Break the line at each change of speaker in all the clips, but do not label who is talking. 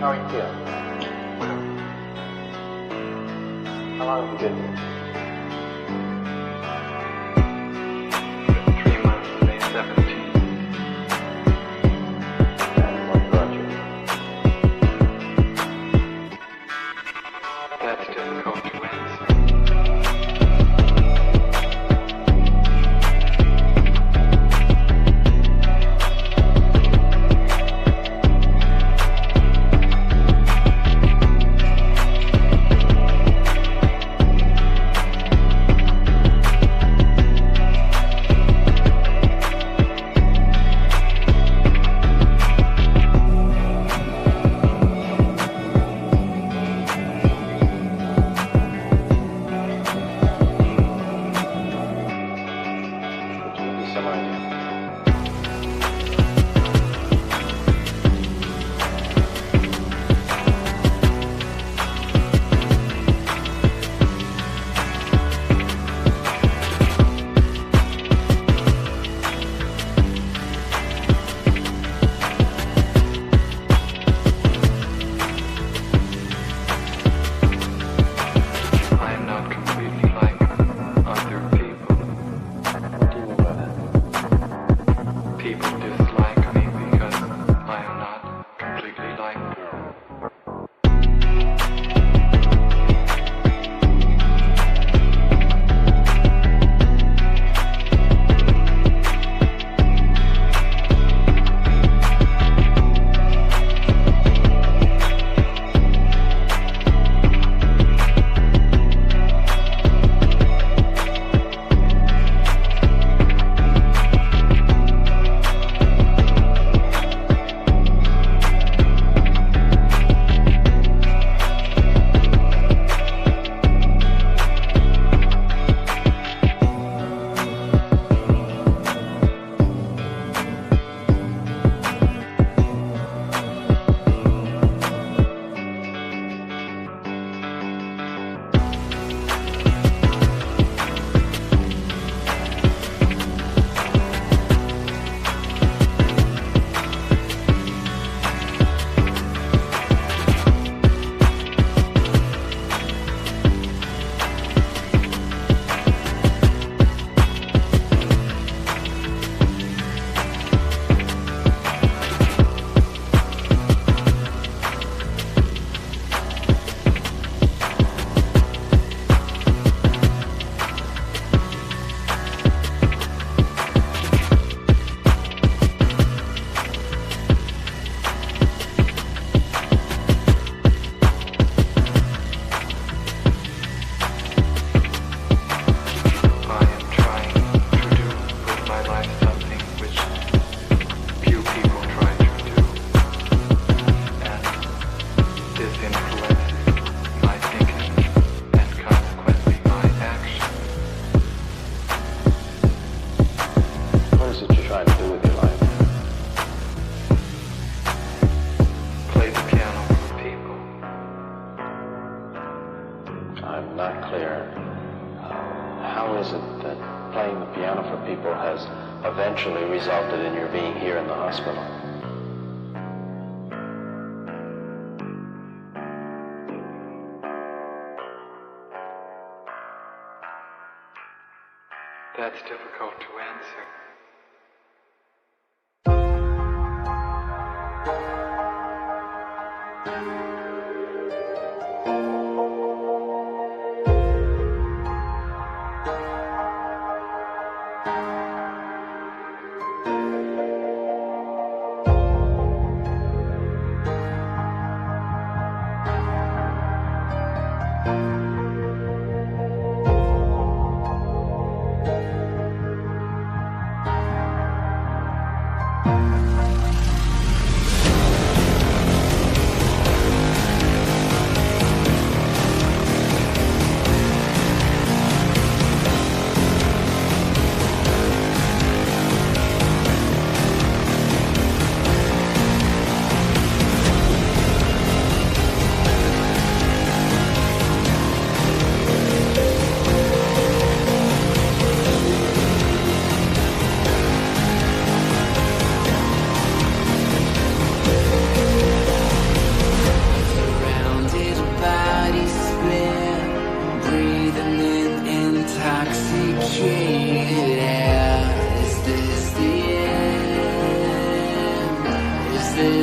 How are you feeling? How long have you been here?
3 months, May 17th.
And what brought you?
That's difficult to answer.
Some idea.
I am not completely like other people.
What do you mean by that?
People dislike me because I am not completely like them. I am trying to do with my life something which few people try to do, and this influences my thinking and consequently my action.
What is it you're trying to do with your life?
Play the piano for people.
I'm not clear. How is it that playing the piano for people has eventually resulted in your being here in the hospital?
That's difficult to answer.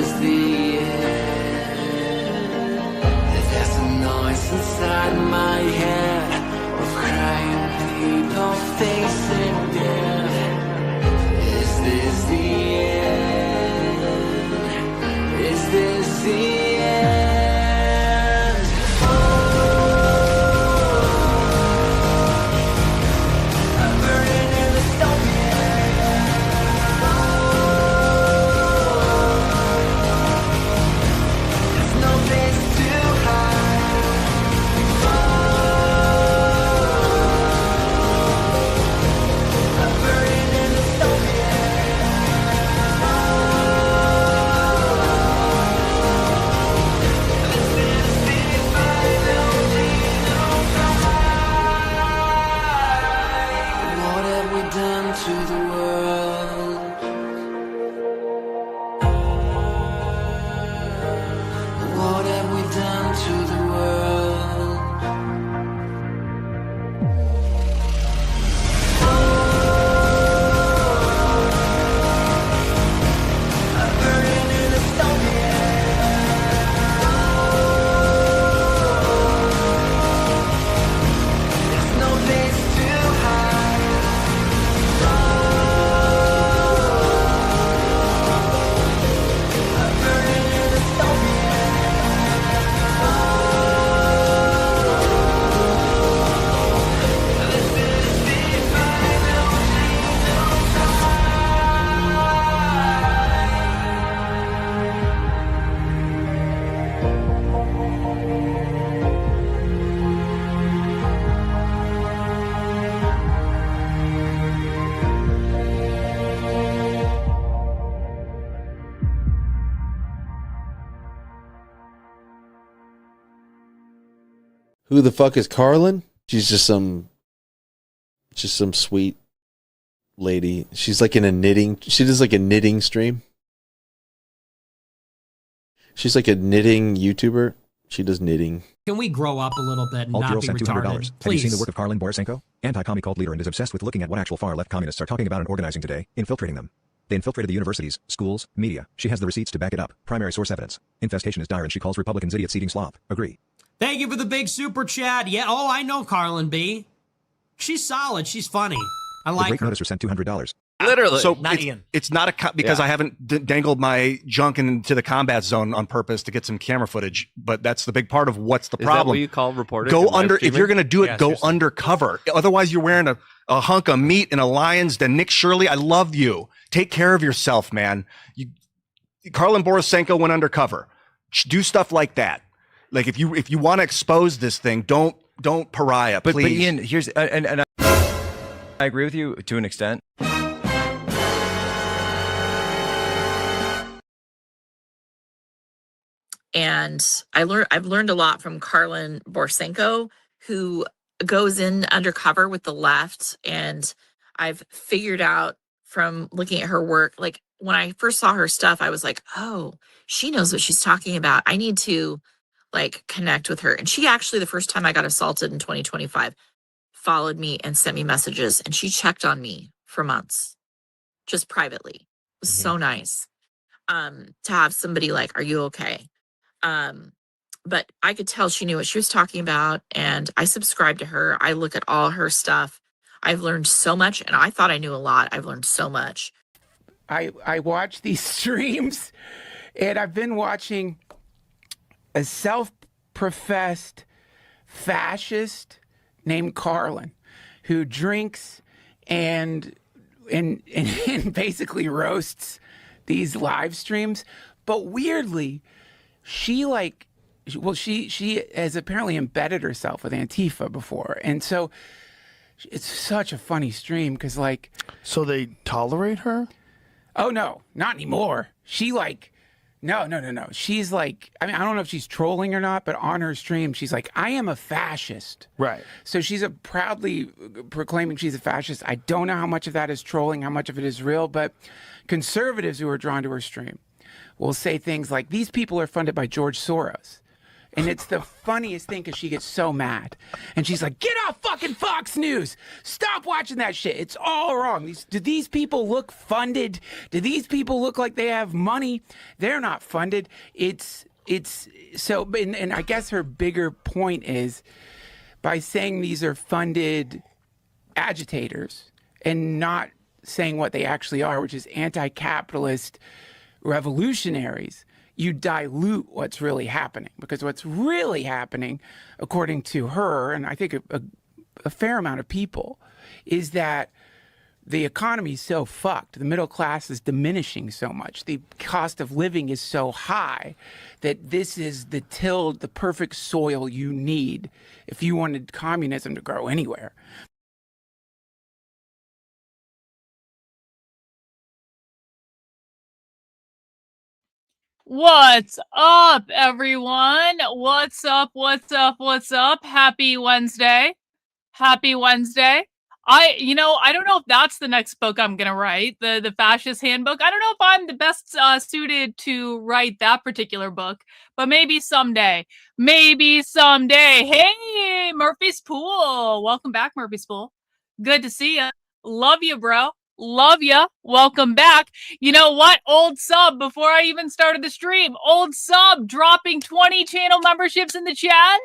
is the end? There's a noise inside my head of crying people facing death. Is this the end? Is this the end? I'm burning in the stone. There's no place to hide. I'm burning in the stone. What have we done to the world? What have we done to the world? I'm burning in the stone. There's no place to hide. I'm burning in the stone. This is the final
Who the fuck is Karlyn? She's just some sweet lady. She's like in a knitting. She does like a knitting stream. She's like a knitting YouTuber. She does knitting.
Can we grow up a little bit and
Alt
not
Girl
be
sent
retarded?
$200. Have you seen the work of Karlyn Borysenko? Anti-commie cult leader and is obsessed with looking at what actual far-left communists are talking about and organizing today, infiltrating them. They infiltrated the universities, schools, media. She has the receipts to back it up. Primary source evidence. Infestation is dire and she calls Republicans idiots eating slop. Agree.
Thank you for the big super chat. Yeah, oh, I know Karlyn B. She's solid. She's funny. I
The
like
great
her.
noticer sent $200.
Literally.
So
not
it's,
Ian.
it's not because
Yeah.
I haven't dangled my junk into the combat zone on purpose to get some camera footage, but that's the big part of what's the
Is
problem.
that what you call reporters?
Go
and live
under, if
streaming?
you're going to do it,
Yeah,
go
seriously.
undercover. Otherwise you're wearing a hunk of meat in a lion's den. Nick Shirley, I love you. Take care of yourself, man. Karlyn Borysenko went undercover. Do stuff like that. Like if you want to expose this thing, don't pariah,
But
please.
Ian, here's and I agree with you to an extent.
And I've learned a lot from Karlyn Borysenko, who goes in undercover with the left. And I've figured out from looking at her work, like when I first saw her stuff, I was like, oh, she knows what she's talking about. I need to like connect with her. And she actually, the first time I got assaulted in 2025, followed me and sent me messages. And she checked on me for months, just privately. It was so nice to have somebody like, are you okay? But I could tell she knew what she was talking about, and I subscribe to her. I look at all her stuff. I've learned so much, and I thought I knew a lot. I've learned so much.
I watch these streams, and I've been watching a self-professed fascist named Karlyn who drinks and basically roasts these live streams. But weirdly, she has apparently embedded herself with Antifa before. And so it's such a funny stream because like...
So they tolerate her?
Oh, no, not anymore. She like... No. She's like... I mean, I don't know if she's trolling or not, but on her stream, she's like, I am a fascist.
Right.
So she's proudly proclaiming she's a fascist. I don't know how much of that is trolling, how much of it is real, but conservatives who are drawn to her stream will say things like, these people are funded by George Soros. And it's the funniest thing because she gets so mad. And she's like, get off fucking Fox News. Stop watching that shit. It's all wrong. Do these people look funded? Do these people look like they have money? They're not funded. It's so, and I guess her bigger point is by saying these are funded agitators and not saying what they actually are, which is anti-capitalist revolutionaries, you dilute what's really happening. Because what's really happening, according to her, and I think a fair amount of people, is that the economy is so fucked. The middle class is diminishing so much. The cost of living is so high that this is the perfect soil you need if you wanted communism to grow anywhere.
What's up, everyone? What's up? What's up? What's up? Happy Wednesday. Happy Wednesday. I don't know if that's the next book I'm going to write, the Fascist Handbook. I don't know if I'm the best suited to write that particular book, but maybe someday. Maybe someday. Hey, Murphy's Pool. Welcome back, Murphy's Pool. Good to see you. Love you, bro. Love ya. Welcome back. You know what? Old sub, before I even started the stream, old sub dropping 20 channel memberships in the chat.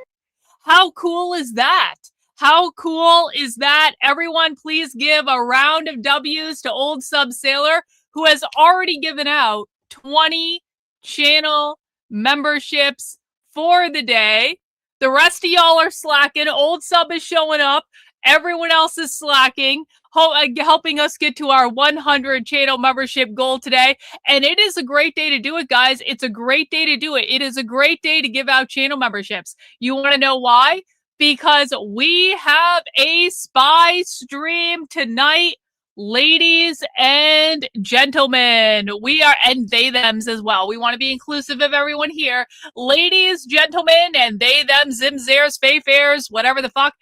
How cool is that? How cool is that? Everyone, please give a round of W's to old sub Sailor, who has already given out 20 channel memberships for the day. The rest of y'all are slacking. Old sub is showing up. Everyone else is slacking, helping us get to our 100 channel membership goal today. And it is a great day to do it, guys. It's a great day to do it. It is a great day to give out channel memberships. You want to know why? Because we have a spy stream tonight, ladies and gentlemen. We are, and they, thems as well. We want to be inclusive of everyone here. Ladies, gentlemen, and they, them, zim, zares, fay, fairs, whatever the fuck.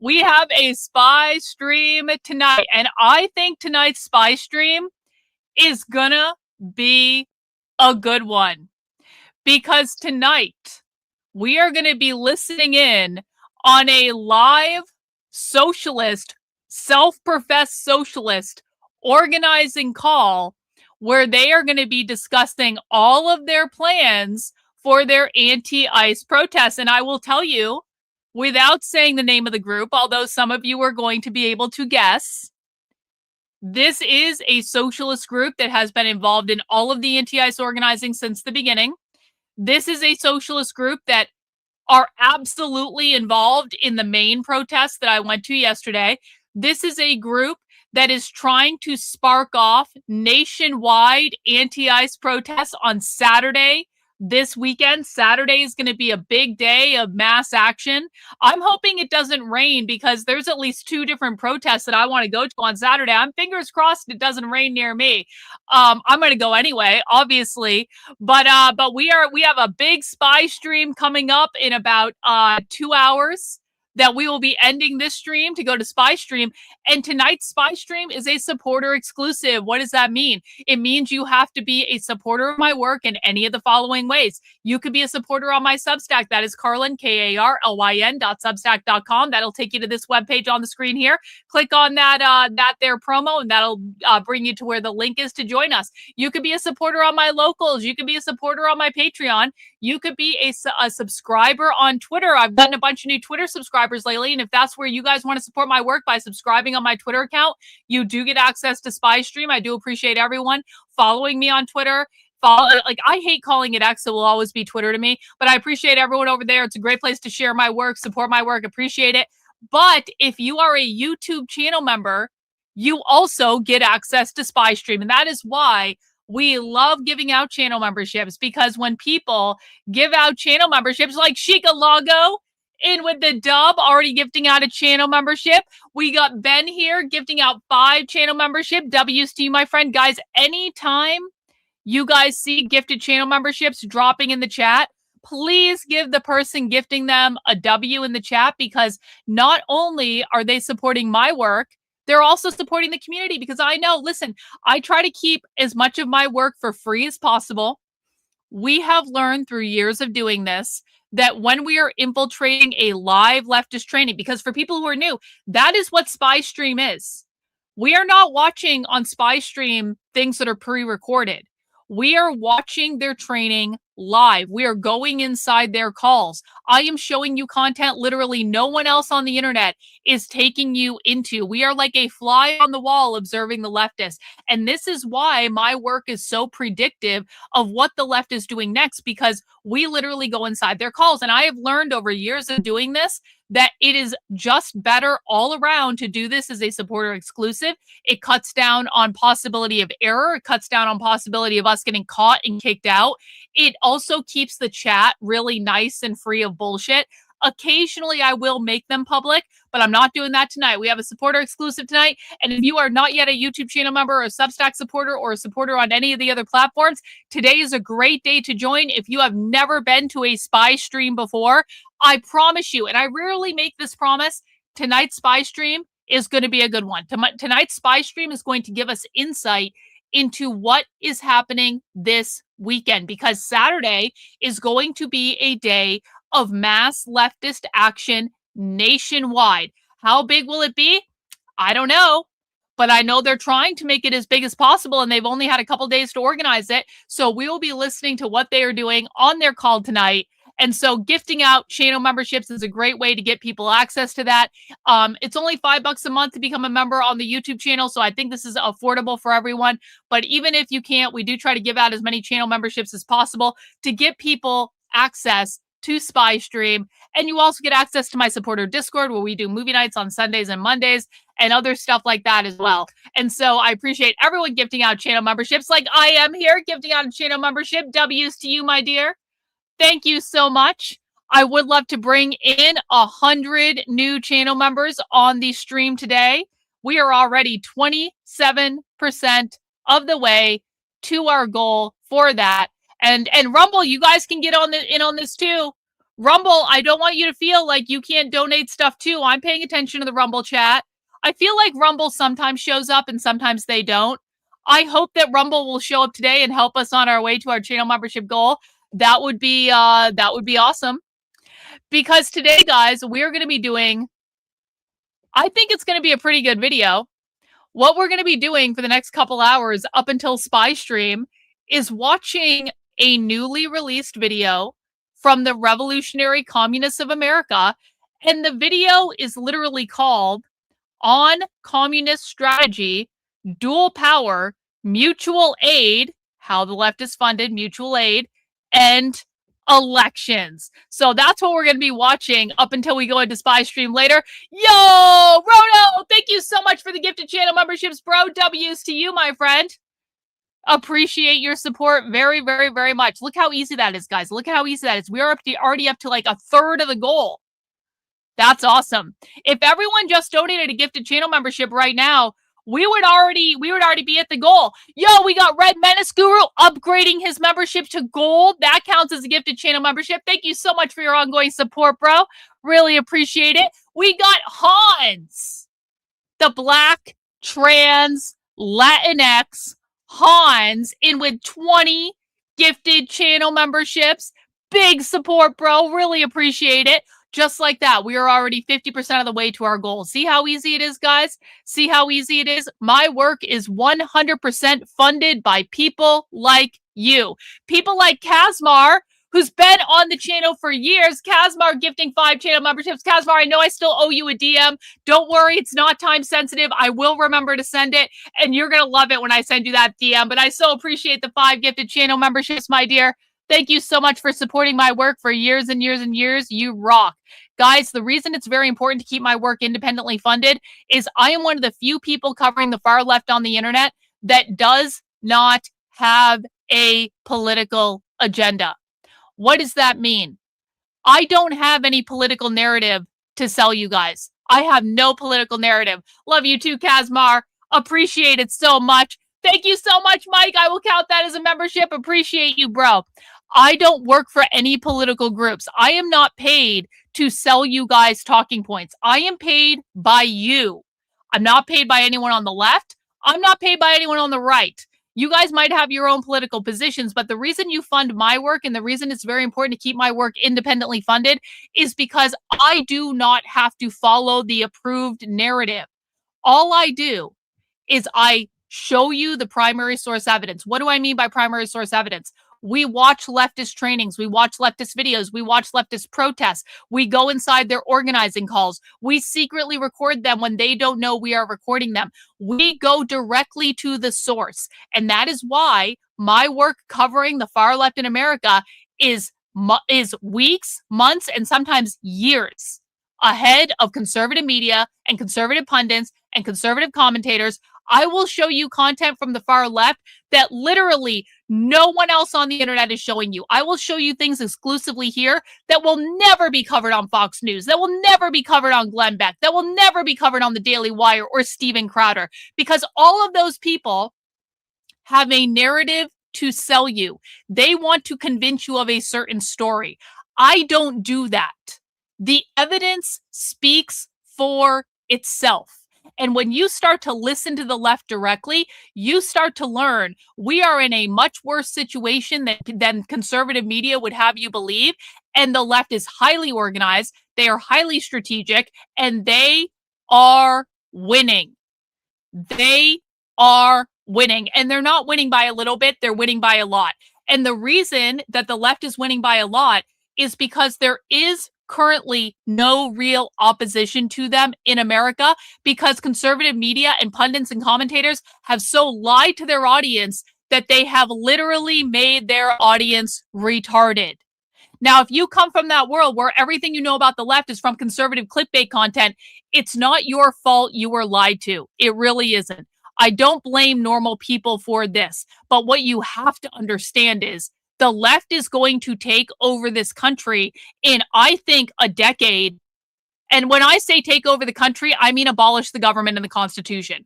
We have a spy stream tonight, and I think tonight's spy stream is gonna be a good one. Because tonight, we are gonna be listening in on a live socialist, self-professed socialist organizing call where they are gonna be discussing all of their plans for their anti-ICE protests. And I will tell you, without saying the name of the group, although some of you are going to be able to guess, this is a socialist group that has been involved in all of the anti-ICE organizing since the beginning. This is a socialist group that are absolutely involved in the main protest that I went to yesterday. This is a group that is trying to spark off nationwide anti-ICE protests on Saturday. This weekend, Saturday is going to be a big day of mass action. I'm hoping it doesn't rain because there's at least 2 different protests that I want to go to on Saturday. I'm fingers crossed it doesn't rain near me. I'm going to go anyway, obviously. But we have a big spy stream coming up in about 2 hours. That we will be ending this stream to go to Spy Stream. And tonight's Spy Stream is a supporter exclusive. What does that mean? It means you have to be a supporter of my work in any of the following ways. You could be a supporter on my Substack. That is Karlyn, KARLYN.substack.com. That'll take you to this webpage on the screen here. Click on that there promo, and that'll bring you to where the link is to join us. You could be a supporter on my locals. You could be a supporter on my Patreon. You could be a subscriber on Twitter. I've gotten a bunch of new Twitter subscribers lately, and if that's where you guys want to support my work by subscribing on my Twitter account, you do get access to Spy Stream. I do appreciate everyone following me on Twitter. I hate calling it X. It will always be Twitter to me, but I appreciate everyone over there. It's a great place to share my work, support my work, appreciate it. But if you are a YouTube channel member, you also get access to Spy Stream, and that is why we love giving out channel memberships, because when people give out channel memberships like Chica Lago in with the dub, already gifting out a channel membership. We got Ben here gifting out 5 channel membership. W's to you, my friend. Guys, anytime you guys see gifted channel memberships dropping in the chat, please give the person gifting them a W in the chat, because not only are they supporting my work, they're also supporting the community. Because I know, listen, I try to keep as much of my work for free as possible. we have learned through years of doing this that when we are infiltrating a live leftist training, because for people who are new, that is what Spy Stream is. We are not watching on Spy Stream things that are pre-recorded. We are watching their training live. We are going inside their calls. I am showing you content literally no one else on the internet is taking you into. We are like a fly on the wall observing the leftists. And this is why my work is so predictive of what the left is doing next, because we literally go inside their calls. And I have learned over years of doing this that it is just better all around to do this as a supporter exclusive. It cuts down on possibility of error. It cuts down on possibility of us getting caught and kicked out. It also keeps the chat really nice and free of bullshit. Occasionally, I will make them public, but I'm not doing that tonight. We have a supporter exclusive tonight. And if you are not yet a YouTube channel member or a Substack supporter or a supporter on any of the other platforms, today is a great day to join. If you have never been to a Spy Stream before, I promise you, and I rarely make this promise, tonight's Spy Stream is going to be a good one. Tonight's Spy Stream is going to give us insight into what is happening this weekend, because Saturday is going to be a day of mass leftist action nationwide. How big will it be? I don't know, but I know they're trying to make it as big as possible, and they've only had a couple days to organize it. So we will be listening to what they are doing on their call tonight. And so gifting out channel memberships is a great way to get people access to that. It's only $5 a month to become a member on the YouTube channel. So I think this is affordable for everyone. But even if you can't, we do try to give out as many channel memberships as possible to get people access to Spy Stream. And you also get access to my supporter Discord, where we do movie nights on Sundays and Mondays and other stuff like that as well. And so I appreciate everyone gifting out channel memberships, like I am here gifting out a channel membership. W's to you, my dear. Thank you so much. I would love to bring in 100 new channel members on the stream today. We are already 27% of the way to our goal for that. And Rumble, you guys can get in on this too. Rumble, I don't want you to feel like you can't donate stuff too. I'm paying attention to the Rumble chat. I feel like Rumble sometimes shows up and sometimes they don't. I hope that Rumble will show up today and help us on our way to our channel membership goal. That would be awesome. Because today, guys, we're going to be doing, I think it's going to be a pretty good video. What we're going to be doing for the next couple hours up until Spy Stream is watching a newly released video from the Revolutionary Communists of America. And the video is literally called On Communist Strategy, Dual Power, Mutual Aid, How the Left is Funded, Mutual Aid, and Elections. So that's what we're going to be watching up until we go into Spy Stream later. Yo, Rono, thank you so much for the gifted channel memberships, bro. W's to you, my friend. Appreciate your support very, very, very much. Look how easy that is, guys. Look at how easy that is. We are already up to like a third of the goal. That's awesome. If everyone just donated a gifted channel membership right now, we would already be at the goal. Yo, we got Red Menace Guru upgrading his membership to gold. That counts as a gifted channel membership. Thank you so much for your ongoing support, bro. Really appreciate it. We got Hans, the Black Trans Latinx Hans, in with 20 gifted channel memberships. Big support, bro. Really appreciate it. Just like that, we are already 50% of the way to our goal. See how easy it is, guys? See how easy it is? My work is 100% funded by people like you. People like Kazmar, who's been on the channel for years. Kazmar gifting 5 channel memberships. Kazmar, I know I still owe you a DM. Don't worry, it's not time sensitive. I will remember to send it, and you're going to love it when I send you that DM. But I so appreciate the 5 gifted channel memberships, my dear. Thank you so much for supporting my work for years and years and years. You rock. Guys, the reason it's very important to keep my work independently funded is I am one of the few people covering the far left on the internet that does not have a political agenda. What does that mean? I don't have any political narrative to sell you guys. I have no political narrative. Love you too, Kazmar. Appreciate it so much. Thank you so much, Mike. I will count that as a membership. Appreciate you, bro. I don't work for any political groups. I am not paid to sell you guys talking points. I am paid by you. I'm not paid by anyone on the left. I'm not paid by anyone on the right. You guys might have your own political positions, but the reason you fund my work and the reason it's very important to keep my work independently funded is because I do not have to follow the approved narrative. All I do is I show you the primary source evidence. What do I mean by primary source evidence? We watch leftist trainings. We watch leftist videos. We watch leftist protests. We go inside their organizing calls. We secretly record them when they don't know we are recording them. We go directly to the source. And that is why my work covering the far left in America is weeks, months, and sometimes years ahead of conservative media and conservative pundits and conservative commentators. I will show you content from the far left that literally no one else on the internet is showing you. I will show you things exclusively here that will never be covered on Fox News, that will never be covered on Glenn Beck, that will never be covered on the Daily Wire or Steven Crowder, because all of those people have a narrative to sell you. They want to convince you of a certain story. I don't do that. The evidence speaks for itself. And when you start to listen to the left directly, you start to learn we are in a much worse situation than conservative media would have you believe. And the left is highly organized, they are highly strategic, and they are winning. They are winning. And they're not winning by a little bit, they're winning by a lot. And the reason that the left is winning by a lot is because there is currently no real opposition to them in America, because conservative media and pundits and commentators have so lied to their audience that they have literally made their audience retarded. Now, if you come from that world where everything you know about the left is from conservative clickbait content, it's not your fault you were lied to. It really isn't. I don't blame normal people for this, but what you have to understand is the left is going to take over this country in, I think, a decade. And when I say take over the country, I mean abolish the government and the Constitution.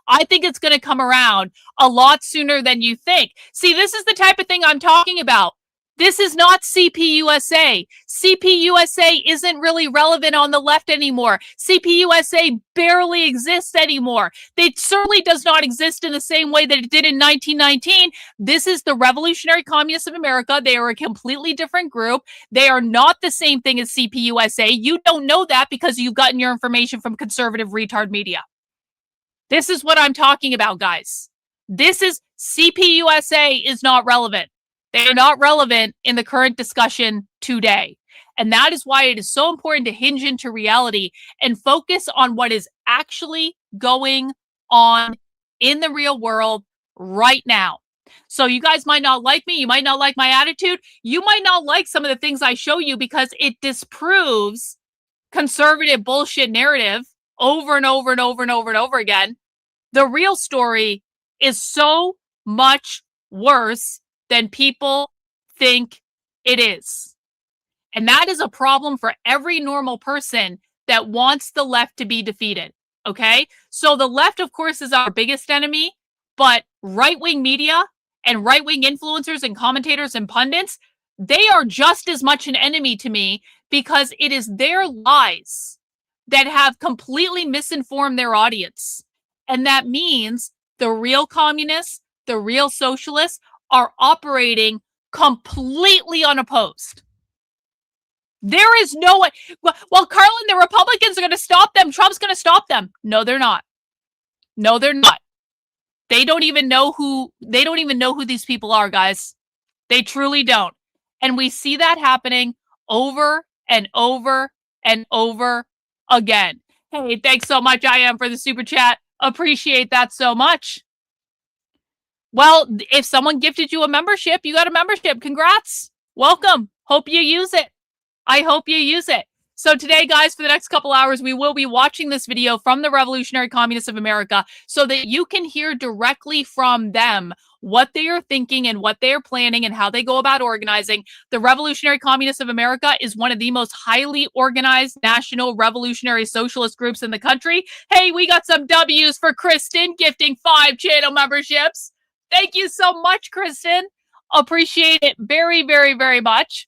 I think it's going to come around a lot sooner than you think. See, this is the type of thing I'm talking about. This is not CPUSA. CPUSA isn't really relevant on the left anymore. CPUSA barely exists anymore. It certainly does not exist in the same way that it did in 1919. This is the Revolutionary Communists of America. They are a completely different group. They are not the same thing as CPUSA. You don't know that because you've gotten your information from conservative retard media. This is what I'm talking about, guys. This is CPUSA is not relevant. They are not relevant in the current discussion today. And that is why it is so important to hinge into reality and focus on what is actually going on in the real world right now. So you guys might not like me. You might not like my attitude. You might not like some of the things I show you because it disproves conservative bullshit narrative over and over and over and over and over again. The real story is so much worse than people think it is. And that is a problem for every normal person that wants the left to be defeated. Okay? So the left, of course, is our biggest enemy, but right-wing media and right-wing influencers and commentators and pundits, they are just as much an enemy to me because it is their lies that have completely misinformed their audience. And that means the real communists, the real socialists are operating completely unopposed. There is no way. Well, Karlyn, the Republicans are going to stop them. Trump's going to stop them. No, they're not. No, they're not. They don't even know who these people are, guys. They truly don't. And we see that happening over and over and over again. Hey, thanks so much, I am, for the super chat. Appreciate that so much. Well, if someone gifted you a membership, you got a membership. Congrats. Welcome. Hope you use it. I hope you use it. So today, guys, for the next couple hours, we will be watching this video from the Revolutionary Communists of America so that you can hear directly from them what they are thinking and what they are planning and how they go about organizing. The Revolutionary Communists of America is one of the most highly organized national revolutionary socialist groups in the country. Hey, we got some W's for Kristen gifting 5 channel memberships. Thank you so much, Kristen. Appreciate it very, very, very much.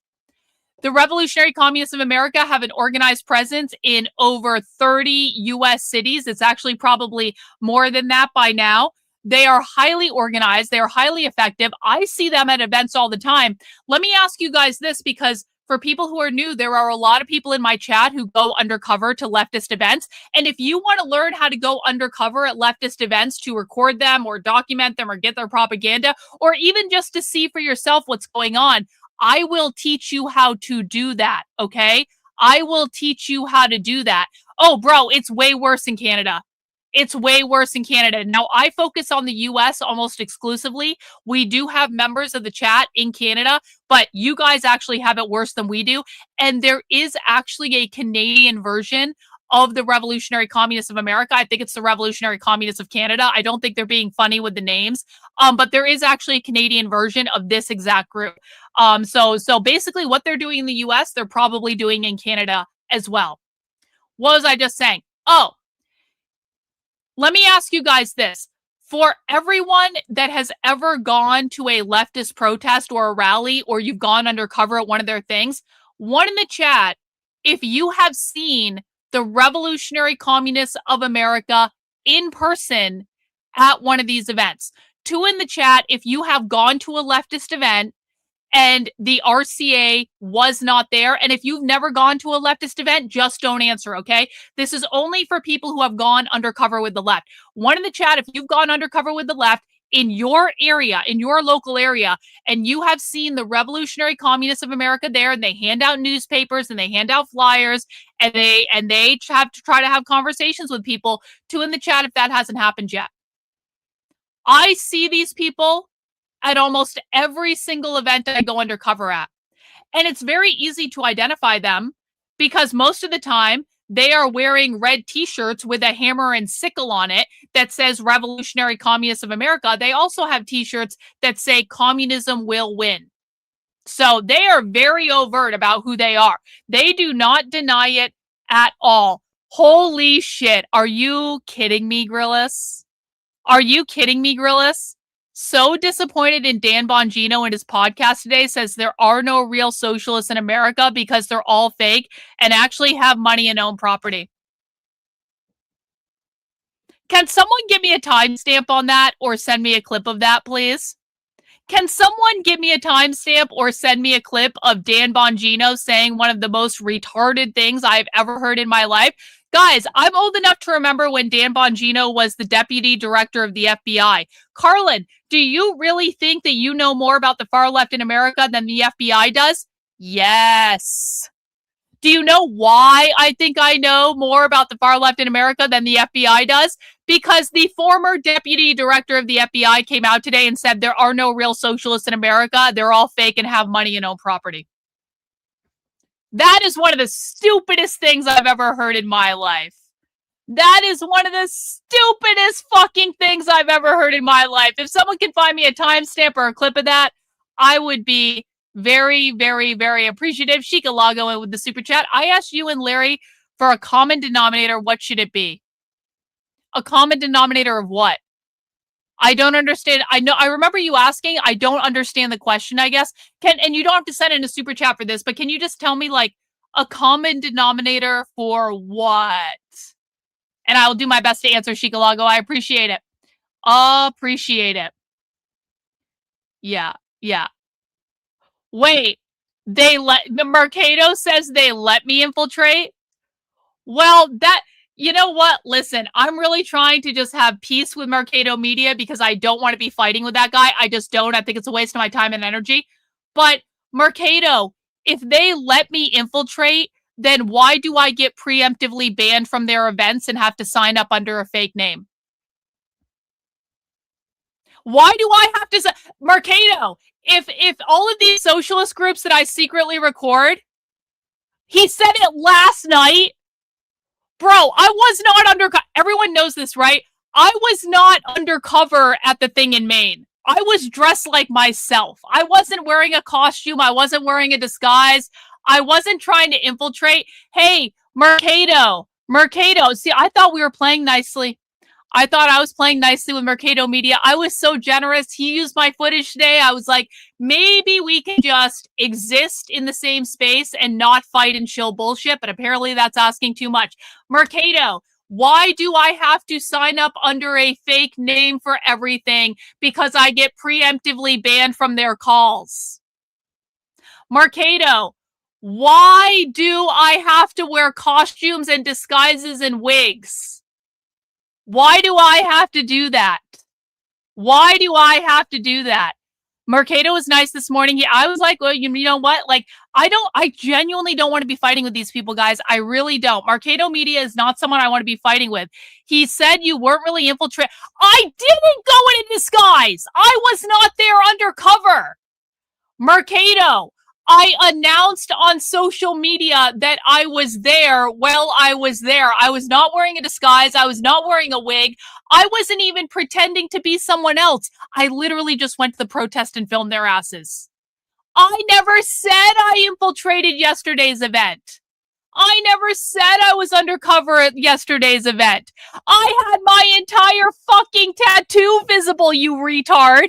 The Revolutionary Communists of America have an organized presence in over 30 U.S. cities. It's actually probably more than that by now. They are highly organized. They are highly effective. I see them at events all the time. Let me ask you guys this, because for people who are new, there are a lot of people in my chat who go undercover to leftist events. And if you want to learn how to go undercover at leftist events to record them or document them or get their propaganda, or even just to see for yourself what's going on, I will teach you how to do that, okay? I will teach you how to do that. Oh, bro, it's way worse in Canada. It's way worse in Canada. Now, I focus on the US almost exclusively. We do have members of the chat in Canada, but you guys actually have it worse than we do. And there is actually a Canadian version of the Revolutionary Communists of America. I think it's the Revolutionary Communists of Canada. I don't think they're being funny with the names, but there is actually a Canadian version of this exact group. So basically what they're doing in the US, they're probably doing in Canada as well. What was I just saying? Oh, let me ask you guys this. For everyone that has ever gone to a leftist protest or a rally, or you've gone undercover at one of their things, one in the chat, if you have seen the Revolutionary Communists of America in person at one of these events. 2 in the chat, if you have gone to a leftist event and the RCA was not there. And if you've never gone to a leftist event, just don't answer, okay? This is only for people who have gone undercover with the left. 1 in the chat, if you've gone undercover with the left in your area, in your local area, and you have seen the Revolutionary Communists of America there, and they hand out newspapers and they hand out flyers, and they have to try to have conversations with people. 2 in the chat if that hasn't happened yet. I see these people at almost every single event that I go undercover at. And it's very easy to identify them because most of the time they are wearing red t-shirts with a hammer and sickle on it that says Revolutionary Communists of America. They also have t-shirts that say communism will win. So they are very overt about who they are. They do not deny it at all. Holy shit. Are you kidding me, Grillis? Are you kidding me, Grillis? So disappointed in Dan Bongino in his podcast today, says there are no real socialists in America because they're all fake and actually have money and own property. Can someone give me a timestamp on that or send me a clip of that, please? Can someone give me a timestamp or send me a clip of Dan Bongino saying one of the most retarded things I've ever heard in my life? Guys, I'm old enough to remember when Dan Bongino was the deputy director of the FBI. Karlyn, do you really think that you know more about the far left in America than the FBI does? Yes. Do you know why I think I know more about the far left in America than the FBI does? Because the former deputy director of the FBI came out today and said there are no real socialists in America. They're all fake and have money and own property. That is one of the stupidest things I've ever heard in my life. That is one of the stupidest fucking things I've ever heard in my life. If someone can find me a timestamp or a clip of that, I would be very, very, very appreciative. Sheikah Lago in with the super chat. I asked you and Larry for a common denominator. What should it be? A common denominator of what? I don't understand. I remember you asking. I don't understand the question, I guess. And you don't have to send in a super chat for this, but can you just tell me like a common denominator for what? And I will do my best to answer, Sheikah Lago. I appreciate it. Appreciate it. Yeah. Wait, Mercado says they let me infiltrate? Well, you know what? Listen, I'm really trying to just have peace with Mercado Media because I don't want to be fighting with that guy. I just don't. I think it's a waste of my time and energy. But Mercado, if they let me infiltrate, then why do I get preemptively banned from their events and have to sign up under a fake name? Why do I have to Mercado, if all of these socialist groups that I secretly record, he said it last night. Bro, I was not undercover. Everyone knows this, right? I was not undercover at the thing in Maine. I was dressed like myself. I wasn't wearing a costume. I wasn't wearing a disguise. I wasn't trying to infiltrate. Hey, Mercado. See, I thought we were playing nicely. I thought I was playing nicely with Mercado Media. I was so generous. He used my footage today. I was like, maybe we can just exist in the same space and not fight and chill bullshit. But apparently that's asking too much. Mercado, Why do I have to sign up under a fake name for everything? Because I get preemptively banned from their calls. Mercado, why do I have to wear costumes and disguises and wigs? Why do I have to do that? Why do I have to do that? Mercado was nice this morning. I was like, well, you know what? Like, I genuinely don't want to be fighting with these people, guys. I really don't. Mercado Media is not someone I want to be fighting with. He said you weren't really infiltrated. I didn't go in disguise. I was not there undercover. Mercado, I announced on social media that I was there while I was there. I was not wearing a disguise. I was not wearing a wig. I wasn't even pretending to be someone else. I literally just went to the protest and filmed their asses. I never said I infiltrated yesterday's event. I never said I was undercover at yesterday's event. I had my entire fucking tattoo visible, you retard.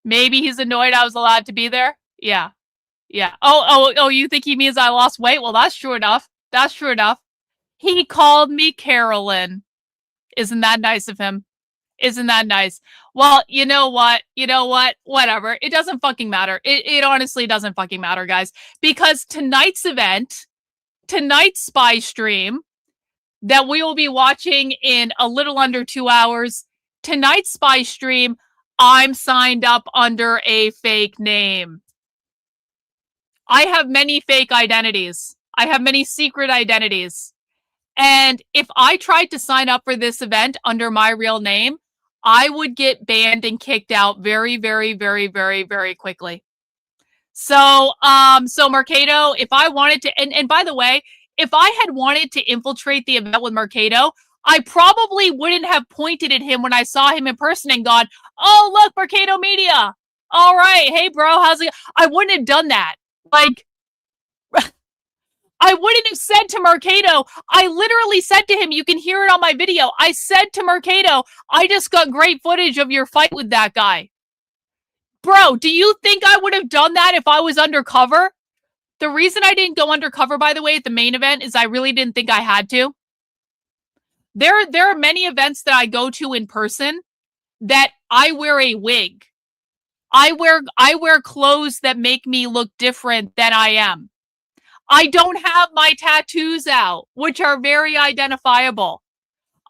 Maybe he's annoyed I was allowed to be there? Yeah. Yeah. Oh, you think he means I lost weight? Well, that's true enough. That's true enough. He called me Karlyn. Isn't that nice of him? Isn't that nice? Well, you know what? You know what? Whatever. It doesn't fucking matter. It honestly doesn't fucking matter, guys. Because tonight's event, tonight's spy stream that we will be watching in a little under 2 hours, tonight's spy stream, I'm signed up under a fake name. I have many fake identities. I have many secret identities. And if I tried to sign up for this event under my real name, I would get banned and kicked out very, very, very, very, very quickly. So Mercado, if I wanted to, and by the way, if I had wanted to infiltrate the event with Mercado, I probably wouldn't have pointed at him when I saw him in person and gone, oh, look, Mercado Media. All right. Hey, bro, how's it? I wouldn't have done that. Like, I wouldn't have said to Mercado, I literally said to him, you can hear it on my video. I said to Mercado, I just got great footage of your fight with that guy. Bro, do you think I would have done that if I was undercover? The reason I didn't go undercover, by the way, at the main event is I really didn't think I had to. There are many events that I go to in person that I wear a wig. I wear clothes that make me look different than I am. I don't have my tattoos out, which are very identifiable.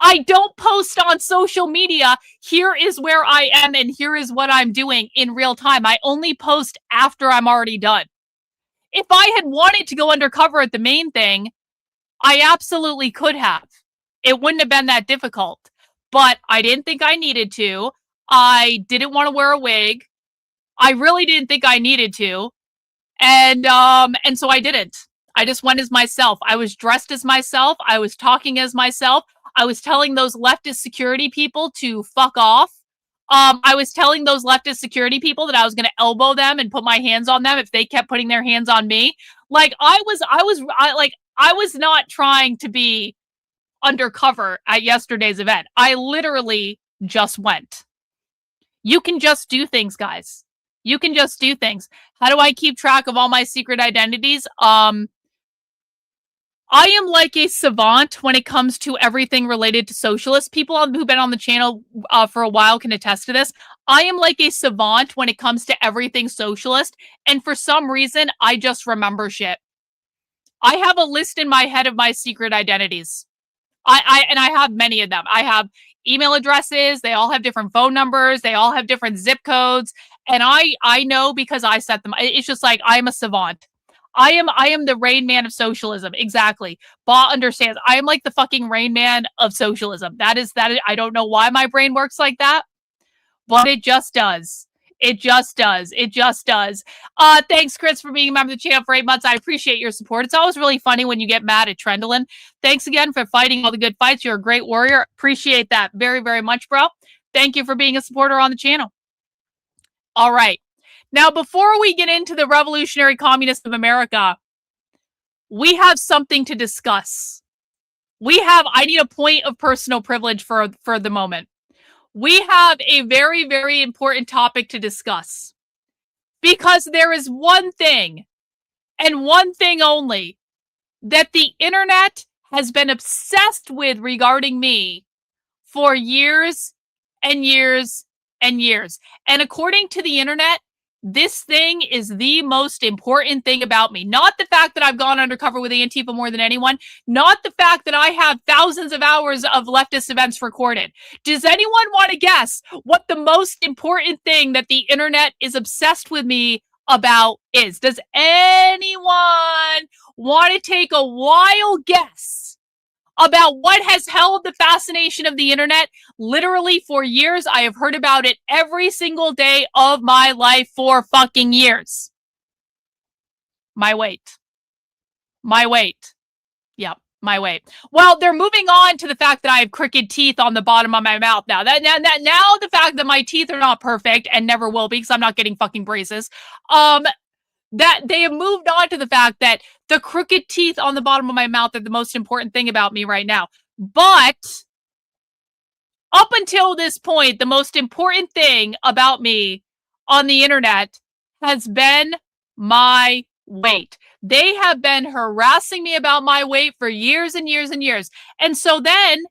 I don't post on social media, here is where I am and here is what I'm doing in real time. I only post after I'm already done. If I had wanted to go undercover at the main thing, I absolutely could have. It wouldn't have been that difficult, but I didn't think I needed to. I didn't want to wear a wig. I really didn't think I needed to. And so I didn't. I just went as myself. I was dressed as myself. I was talking as myself. I was telling those leftist security people to fuck off. I was telling those leftist security people that I was going to elbow them and put my hands on them if they kept putting their hands on me. Like I was not trying to be undercover at yesterday's event. I literally just went. You can just do things, guys. You can just do things. How do I keep track of all my secret identities? I am like a savant when it comes to everything related to socialists. People who've been on the channel for a while can attest to this. I am like a savant when it comes to everything socialist. And for some reason, I just remember shit. I have a list in my head of my secret identities. I have many of them. I have email addresses. They all have different phone numbers. They all have different zip codes. And I know because I set them. It's just like I am a savant. I am the Rain Man of socialism. Exactly. Ba understands. I am like the fucking Rain Man of socialism. That is, I don't know why my brain works like that, but it just does. It just does. It just does. Thanks, Chris, for being a member of the channel for 8 months. I appreciate your support. It's always really funny when you get mad at Trendlin. Thanks again for fighting all the good fights. You're a great warrior. Appreciate that very, very much, bro. Thank you for being a supporter on the channel. All right. Now, before we get into the revolutionary communists of America, we have something to discuss. I need a point of personal privilege for the moment. We have a very, very important topic to discuss. Because there is one thing, and one thing only, that the internet has been obsessed with regarding me for years and years and years. And according to the internet, this thing is the most important thing about me. Not the fact that I've gone undercover with Antifa more than anyone. Not the fact that I have thousands of hours of leftist events recorded. Does anyone want to guess what the most important thing that the internet is obsessed with me about is? Does anyone want to take a wild guess about what has held the fascination of the internet literally for years? I have heard about it every single day of my life for fucking years. My weight. My weight. Yep, my weight. Well, they're moving on to the fact that I have crooked teeth on the bottom of my mouth now. Now the fact that my teeth are not perfect and never will be because I'm not getting fucking braces. That they have moved on to the fact that the crooked teeth on the bottom of my mouth are the most important thing about me right now. But up until this point, the most important thing about me on the internet has been my weight. They have been harassing me about my weight for years and years and years. And so then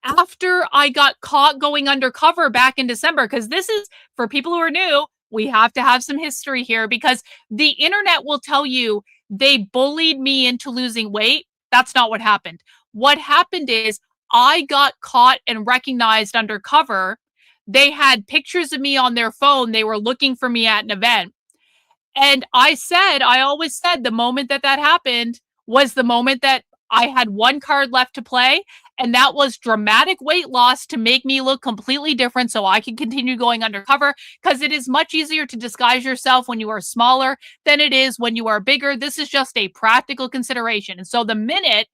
after I got caught going undercover back in December, because this is, for people who are new, we have to have some history here because the internet will tell you they bullied me into losing weight. That's not what happened. What happened is I got caught and recognized undercover. They had pictures of me on their phone. They were looking for me at an event. And I always said the moment that happened was the moment that I had one card left to play. And that was dramatic weight loss to make me look completely different so I can continue going undercover, because it is much easier to disguise yourself when you are smaller than it is when you are bigger. This is just a practical consideration. And so the minute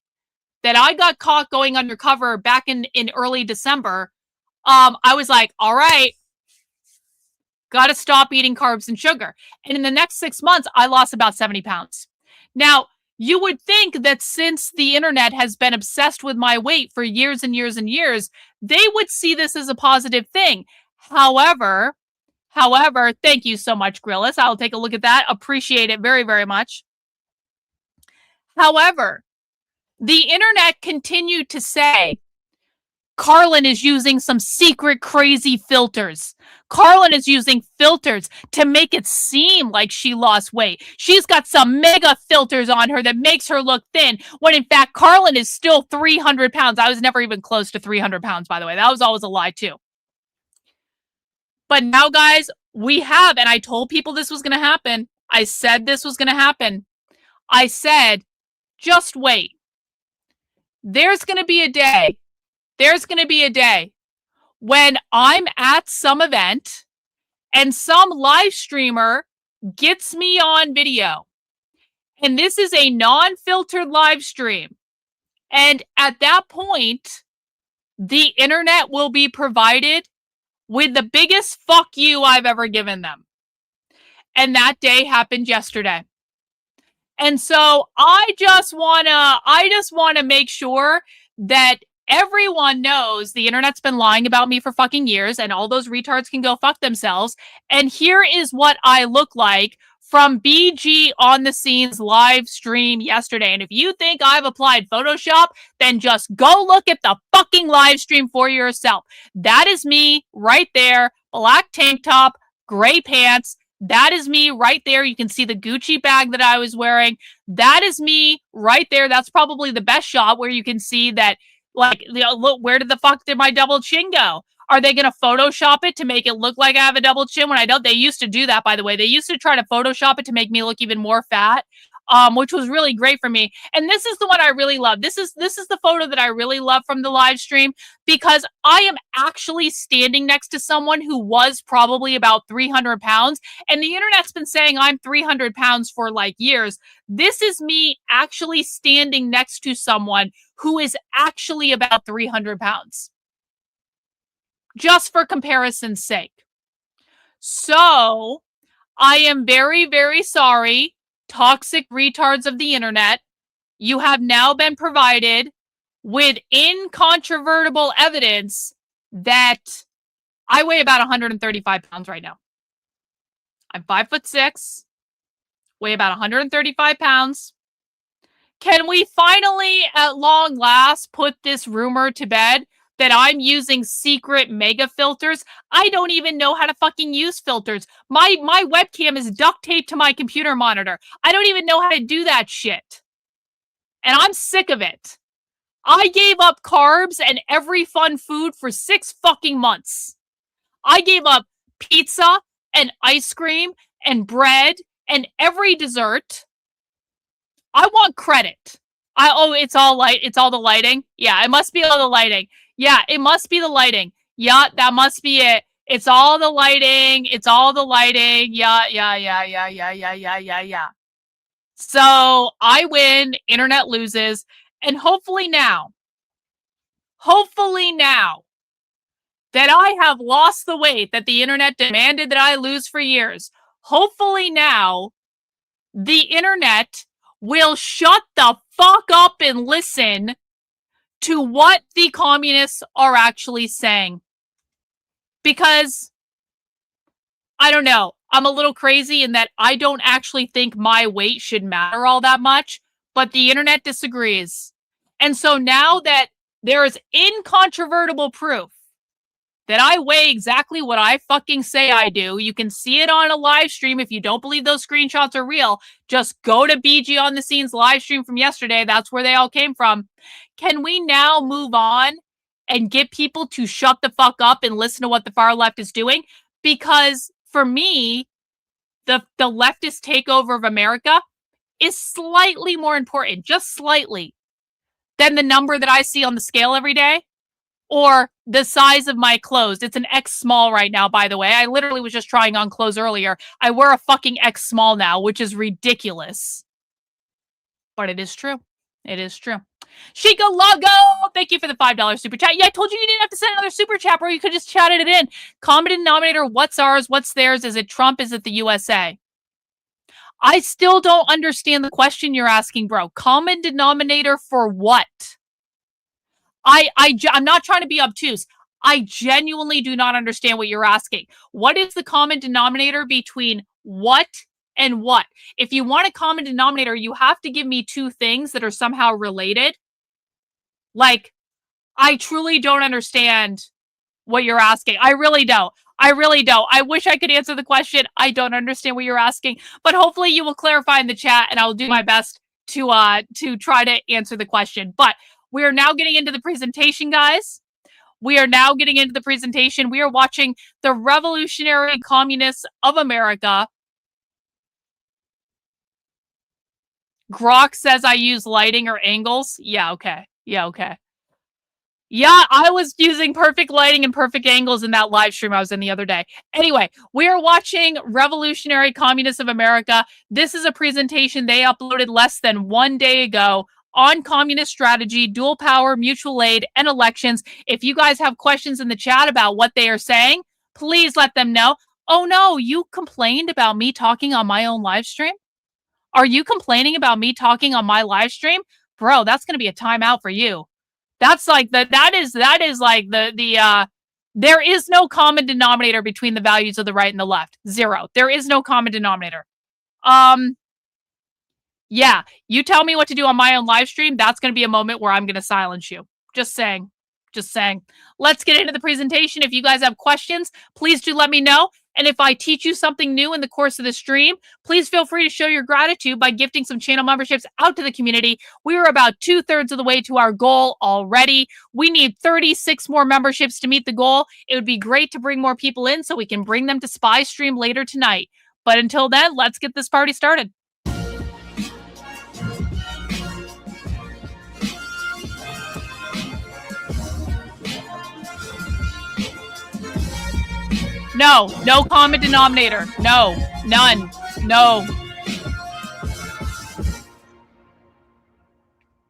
that I got caught going undercover back in early December, I was like, all right, got to stop eating carbs and sugar. And in the next 6 months, I lost about 70 pounds. Now, you would think that since the internet has been obsessed with my weight for years and years and years, they would see this as a positive thing. However, thank you so much, Grillis. I'll take a look at that. Appreciate it very, very much. However, the internet continued to say, Karlyn is using some secret crazy filters. Karlyn is using filters to make it seem like she lost weight. She's got some mega filters on her that makes her look thin, when in fact, Karlyn is still 300 pounds. I was never even close to 300 pounds, by the way. That was always a lie, too. But now, guys, we have, and I told people this was going to happen. I said this was going to happen. I said, just wait. There's going to be a day. There's going to be a day when I'm at some event and some live streamer gets me on video. And this is a non-filtered live stream. And at that point, the internet will be provided with the biggest fuck you I've ever given them. And that day happened yesterday. And so I just want to make sure that everyone knows the internet's been lying about me for fucking years, and all those retards can go fuck themselves. And here is what I look like from BG on the Scenes live stream yesterday. And if you think I've applied Photoshop, then just go look at the fucking live stream for yourself. That is me right there. Black tank top, gray pants. That is me right there. You can see the Gucci bag that I was wearing. That is me right there. That's probably the best shot where you can see that. Like, look, where the fuck did my double chin go? Are they going to Photoshop it to make it look like I have a double chin when I don't? They used to do that, by the way. They used to try to Photoshop it to make me look even more fat, which was really great for me. And this is the one I really love. This is the photo that I really love from the live stream, because I am actually standing next to someone who was probably about 300 pounds. And the internet's been saying I'm 300 pounds for like years. This is me actually standing next to someone who is actually about 300 pounds. Just for comparison's sake. So, I am very, very sorry, toxic retards of the internet. You have now been provided with incontrovertible evidence that I weigh about 135 pounds right now. I'm 5'6", weigh about 135 pounds. Can we finally, at long last, put this rumor to bed that I'm using secret mega filters? I don't even know how to fucking use filters. My webcam is duct taped to my computer monitor. I don't even know how to do that shit. And I'm sick of it. I gave up carbs and every fun food for 6 fucking months. I gave up pizza and ice cream and bread and every dessert. I want credit. It's all the lighting. Yeah, it must be all the lighting. Yeah, it must be the lighting. Yeah, that must be it. It's all the lighting. It's all the lighting. Yeah. So I win, internet loses, and hopefully now that I have lost the weight that the internet demanded that I lose for years, hopefully now the internet will shut the fuck up and listen to what the communists are actually saying. Because, I don't know, I'm a little crazy in that I don't actually think my weight should matter all that much, but the internet disagrees. And so now that there is incontrovertible proof that I weigh exactly what I fucking say I do. You can see it on a live stream. If you don't believe those screenshots are real, just go to BG on the Scenes live stream from yesterday. That's where they all came from. Can we now move on and get people to shut the fuck up and listen to what the far left is doing? Because for me, the leftist takeover of America is slightly more important, just slightly, than the number that I see on the scale every day. Or the size of my clothes. It's an X small right now, by the way. I literally was just trying on clothes earlier. I wear a fucking X small now, which is ridiculous. But it is true. It is true. Chico Lago, thank you for the $5 super chat. Yeah, I told you didn't have to send another super chat, bro. You could just chatted it in. Common denominator, what's ours? What's theirs? Is it Trump? Is it the USA? I still don't understand the question you're asking, bro. Common denominator for what? I'm not trying to be obtuse. I genuinely do not understand what you're asking. What is the common denominator between what and what? If you want a common denominator, you have to give me two things that are somehow related. Like, I truly don't understand what you're asking. I really don't. I wish I could answer the question. I don't understand what you're asking, but hopefully you will clarify in the chat and I'll do my best to try to answer the question. But we are now getting into the presentation, guys. We are now getting into the presentation. We are watching the Revolutionary Communists of America. Grok says I use lighting or angles. Yeah, okay. Yeah, I was using perfect lighting and perfect angles in that live stream I was in the other day. Anyway, we are watching Revolutionary Communists of America. This is a presentation they uploaded less than 1 day ago on communist strategy, dual power, mutual aid, and elections. If you guys have questions in the chat about what they are saying, please let them know. Oh no, you complained about me talking on my own live stream? Are you complaining about me talking on my live stream? Bro, that's going to be a timeout for you. That's like that is like there is no common denominator between the values of the right and the left. Zero. There is no common denominator. Yeah, you tell me what to do on my own live stream, that's going to be a moment where I'm going to silence you. Just saying. Let's get into the presentation. If you guys have questions, please do let me know. And if I teach you something new in the course of the stream, please feel free to show your gratitude by gifting some channel memberships out to the community. We are about 2/3 of the way to our goal already. We need 36 more memberships to meet the goal. It would be great to bring more people in so we can bring them to Spy Stream later tonight. But until then, let's get this party started. No common denominator. No, none. No.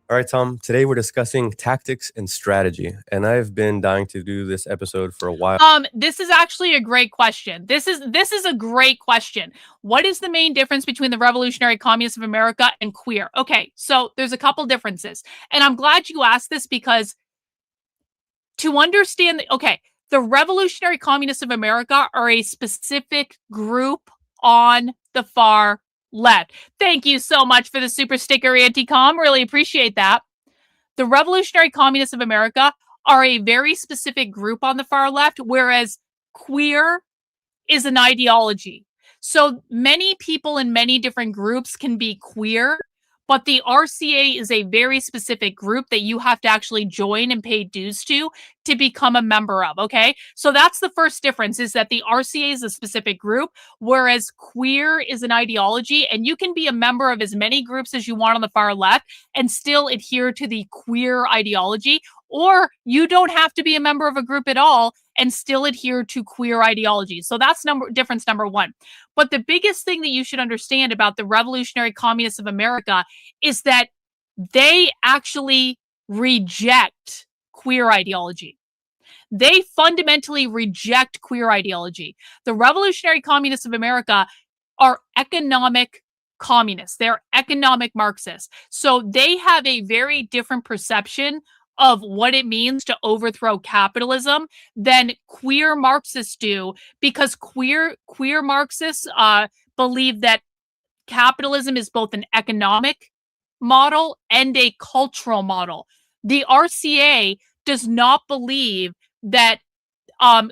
All right, Tom, today we're discussing tactics and strategy, and I've been dying to do this episode for a while.
This is actually a great question. This is a great question. What is the main difference between the Revolutionary Communists of America and queer? Okay, so there's a couple differences, and I'm glad you asked this because to understand, the Revolutionary Communists of America are a specific group on the far left. Thank you so much for the super sticker, Anti-Com. Really appreciate that. The Revolutionary Communists of America are a very specific group on the far left, whereas queer is an ideology. So many people in many different groups can be queer, but the RCA is a very specific group that you have to actually join and pay dues to become a member of, okay? So that's the first difference, is that the RCA is a specific group, whereas queer is an ideology, and you can be a member of as many groups as you want on the far left and still adhere to the queer ideology, or you don't have to be a member of a group at all and still adhere to queer ideology. So that's difference number one. But the biggest thing that you should understand about the Revolutionary Communists of America is that they actually reject queer ideology. They fundamentally reject queer ideology. The Revolutionary Communists of America are economic communists. They're economic Marxists. So they have a very different perception of what it means to overthrow capitalism than queer Marxists do, because queer Marxists believe that capitalism is both an economic model and a cultural model. The RCA does not believe that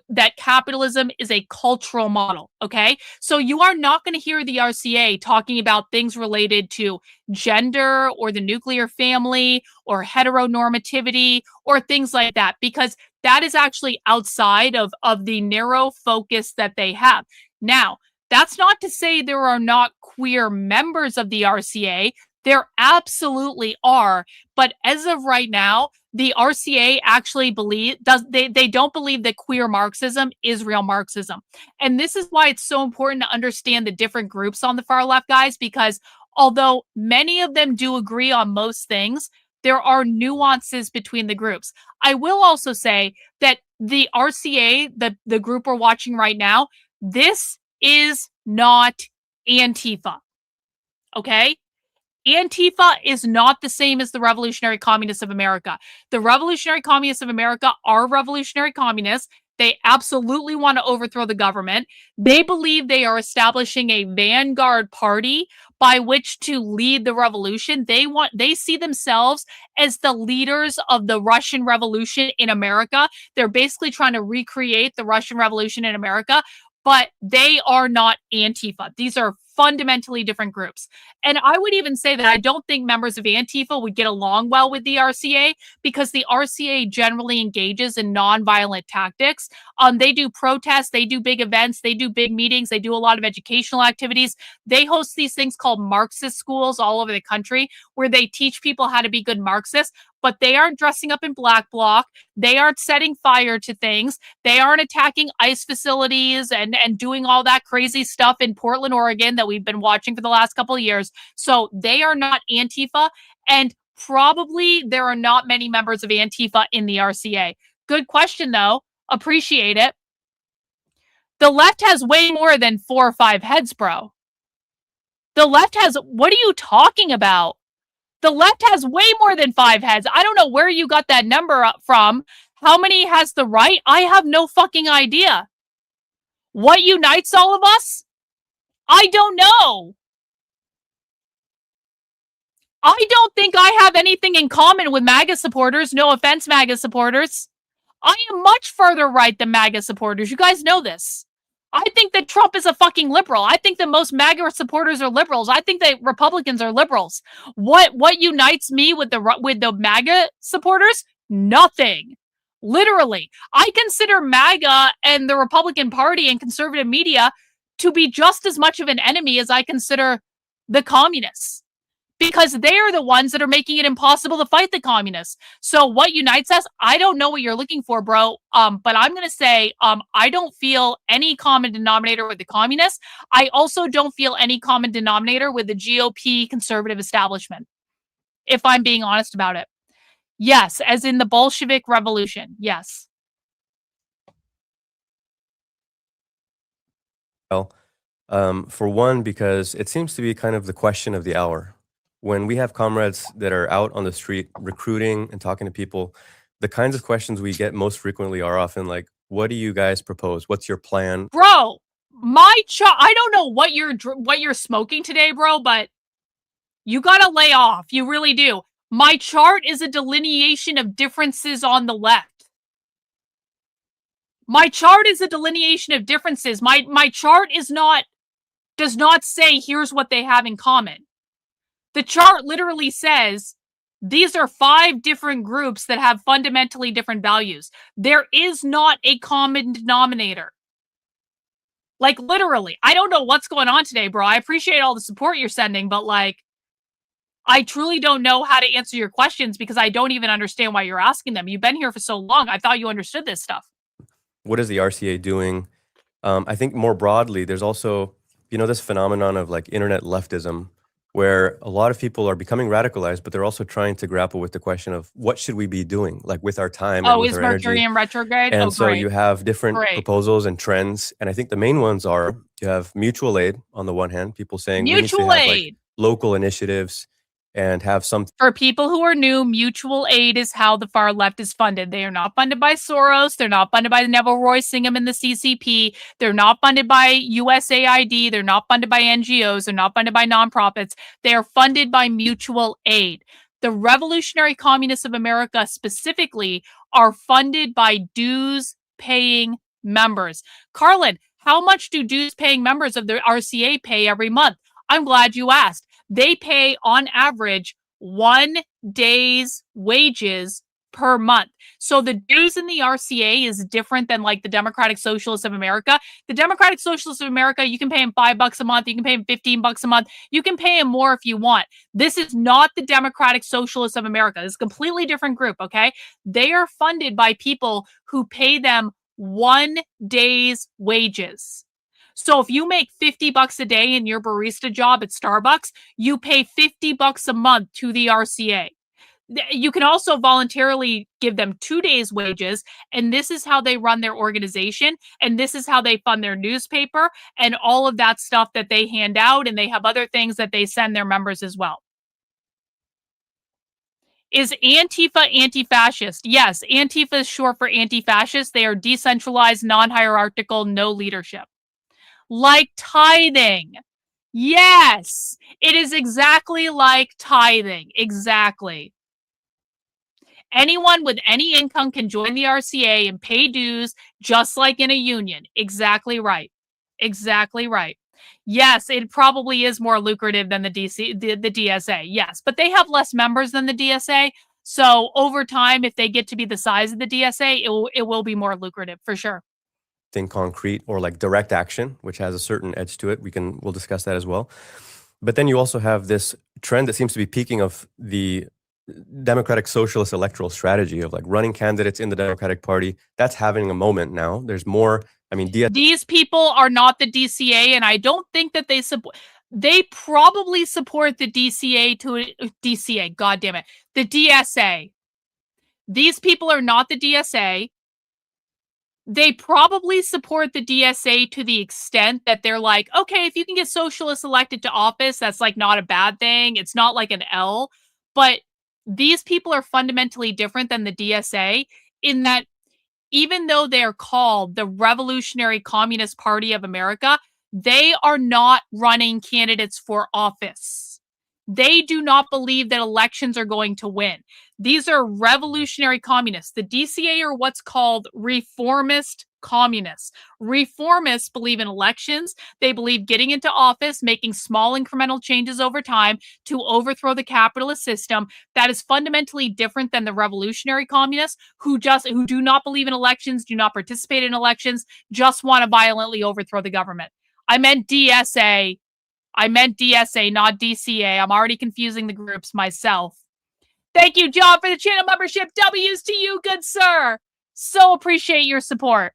that capitalism is a cultural model, okay? So you are not going to hear the RCA talking about things related to gender or the nuclear family or heteronormativity or things like that, because that is actually outside of the narrow focus that they have. Now, that's not to say there are not queer members of the RCA. There absolutely are, but as of right now, the RCA actually they don't believe that queer Marxism is real Marxism. And this is why it's so important to understand the different groups on the far left, guys, because although many of them do agree on most things, there are nuances between the groups. I will also say that the RCA, the group we're watching right now, this is not Antifa. Okay? Antifa is not the same as the Revolutionary Communists of America. The Revolutionary Communists of America are revolutionary communists. They absolutely want to overthrow the government. They believe they are establishing a vanguard party by which to lead the revolution. They see themselves as the leaders of the Russian Revolution in America. They're basically trying to recreate the Russian Revolution in America, but they are not Antifa. These are fundamentally different groups. And I would even say that I don't think members of Antifa would get along well with the RCA, because the RCA generally engages in nonviolent tactics. They do protests, they do big events, they do big meetings, they do a lot of educational activities. They host these things called Marxist schools all over the country where they teach people how to be good Marxists, but they aren't dressing up in black bloc. They aren't setting fire to things. They aren't attacking ICE facilities and doing all that crazy stuff in Portland, Oregon that we've been watching for the last couple of years. So they are not Antifa, and probably there are not many members of Antifa in the RCA. Good question, though. Appreciate it. The left has way more than 4 or 5 heads, bro. The left has, what are you talking about? The left has way more than 5 heads. I don't know where you got that number up from. How many has the right? I have no fucking idea. What unites all of us? I don't know. I don't think I have anything in common with MAGA supporters. No offense, MAGA supporters. I am much further right than MAGA supporters. You guys know this. I think that Trump is a fucking liberal. I think that most MAGA supporters are liberals. I think that Republicans are liberals. What unites me with the MAGA supporters? Nothing. Literally. I consider MAGA and the Republican Party and conservative media to be just as much of an enemy as I consider the communists, because they are the ones that are making it impossible to fight the communists. So what unites us? I don't know what you're looking for, bro. But I'm going to say I don't feel any common denominator with the communists. I also don't feel any common denominator with the GOP conservative establishment, if I'm being honest about it. Yes, as in the Bolshevik Revolution. Yes.
Well, for one, because it seems to be kind of the question of the hour. When we have comrades that are out on the street recruiting and talking to people, the kinds of questions we get most frequently are often like, what do you guys propose? What's your plan?
Bro, I don't know what you're smoking today, bro, but you gotta lay off. You really do. My chart is a delineation of differences on the left. My chart is a delineation of differences. My chart does not say here's what they have in common. The chart literally says these are 5 different groups that have fundamentally different values. There is not a common denominator. Like, literally. I don't know what's going on today, bro. I appreciate all the support you're sending, but like, I truly don't know how to answer your questions because I don't even understand why you're asking them. You've been here for so long. I thought you understood this stuff.
What is the RCA doing? I think more broadly, there's also, this phenomenon of like internet leftism, where a lot of people are becoming radicalized, but they're also trying to grapple with the question of what should we be doing, like with our time and with
is
our
Mercury
energy.
in retrograde?
And so
great.
you have different
Great.
proposals and trends. And I think the main ones are you have mutual aid on the one hand, people saying we need to
Mutual
have
aid.
like local initiatives and have some.
For people who are new, mutual aid is how the far left is funded. They are not funded by Soros. They're not funded by Neville Roy Singham and the CCP. They're not funded by USAID. They're not funded by NGOs. They're not funded by nonprofits. They are funded by mutual aid. The Revolutionary Communists of America specifically are funded by dues-paying members. Karlyn, how much do dues-paying members of the RCA pay every month? I'm glad you asked. They pay, on average, 1 day's wages per month. So the dues in the RCA is different than like the Democratic Socialists of America. The Democratic Socialists of America, you can pay them $5 a month. You can pay them $15 a month. You can pay them more if you want. This is not the Democratic Socialists of America. This is a completely different group, okay? They are funded by people who pay them 1 day's wages. So if you make $50 a day in your barista job at Starbucks, you pay $50 a month to the RCA. You can also voluntarily give them 2 days' wages, and this is how they run their organization, and this is how they fund their newspaper, and all of that stuff that they hand out, and they have other things that they send their members as well. Is Antifa anti-fascist? Yes, Antifa is short for anti-fascist. They are decentralized, non-hierarchical, no leadership. Like tithing. Yes, it is exactly like tithing. Exactly. Anyone with any income can join the RCA and pay dues just like in a union. Exactly right. Exactly right. Yes, it probably is more lucrative than the DSA. Yes, but they have less members than the DSA. So over time, if they get to be the size of the DSA, it will be more lucrative for sure.
Thing concrete or like direct action, which has a certain edge to it. We'll discuss that as well. But then you also have this trend that seems to be peaking of the Democratic Socialist electoral strategy of like running candidates in the Democratic Party. That's having a moment now. There's more. I mean,
these people are not the DCA, and I don't think that they support. They probably support the DCA. God damn it, the DSA. These people are not the DSA. They probably support the DSA to the extent that they're like, okay, if you can get socialists elected to office, that's like not a bad thing. It's not like an L. But these people are fundamentally different than the DSA in that even though they are called the Revolutionary Communist Party of America, they are not running candidates for office. They do not believe that elections are going to win. These are revolutionary communists. The DCA are what's called reformist communists. Reformists believe in elections. They believe getting into office, making small incremental changes over time to overthrow the capitalist system. That is fundamentally different than the revolutionary communists who do not believe in elections, do not participate in elections, just want to violently overthrow the government. I meant DSA, not DCA. I'm already confusing the groups myself. Thank you, John, for the channel membership. W's to you, good sir. So appreciate your support.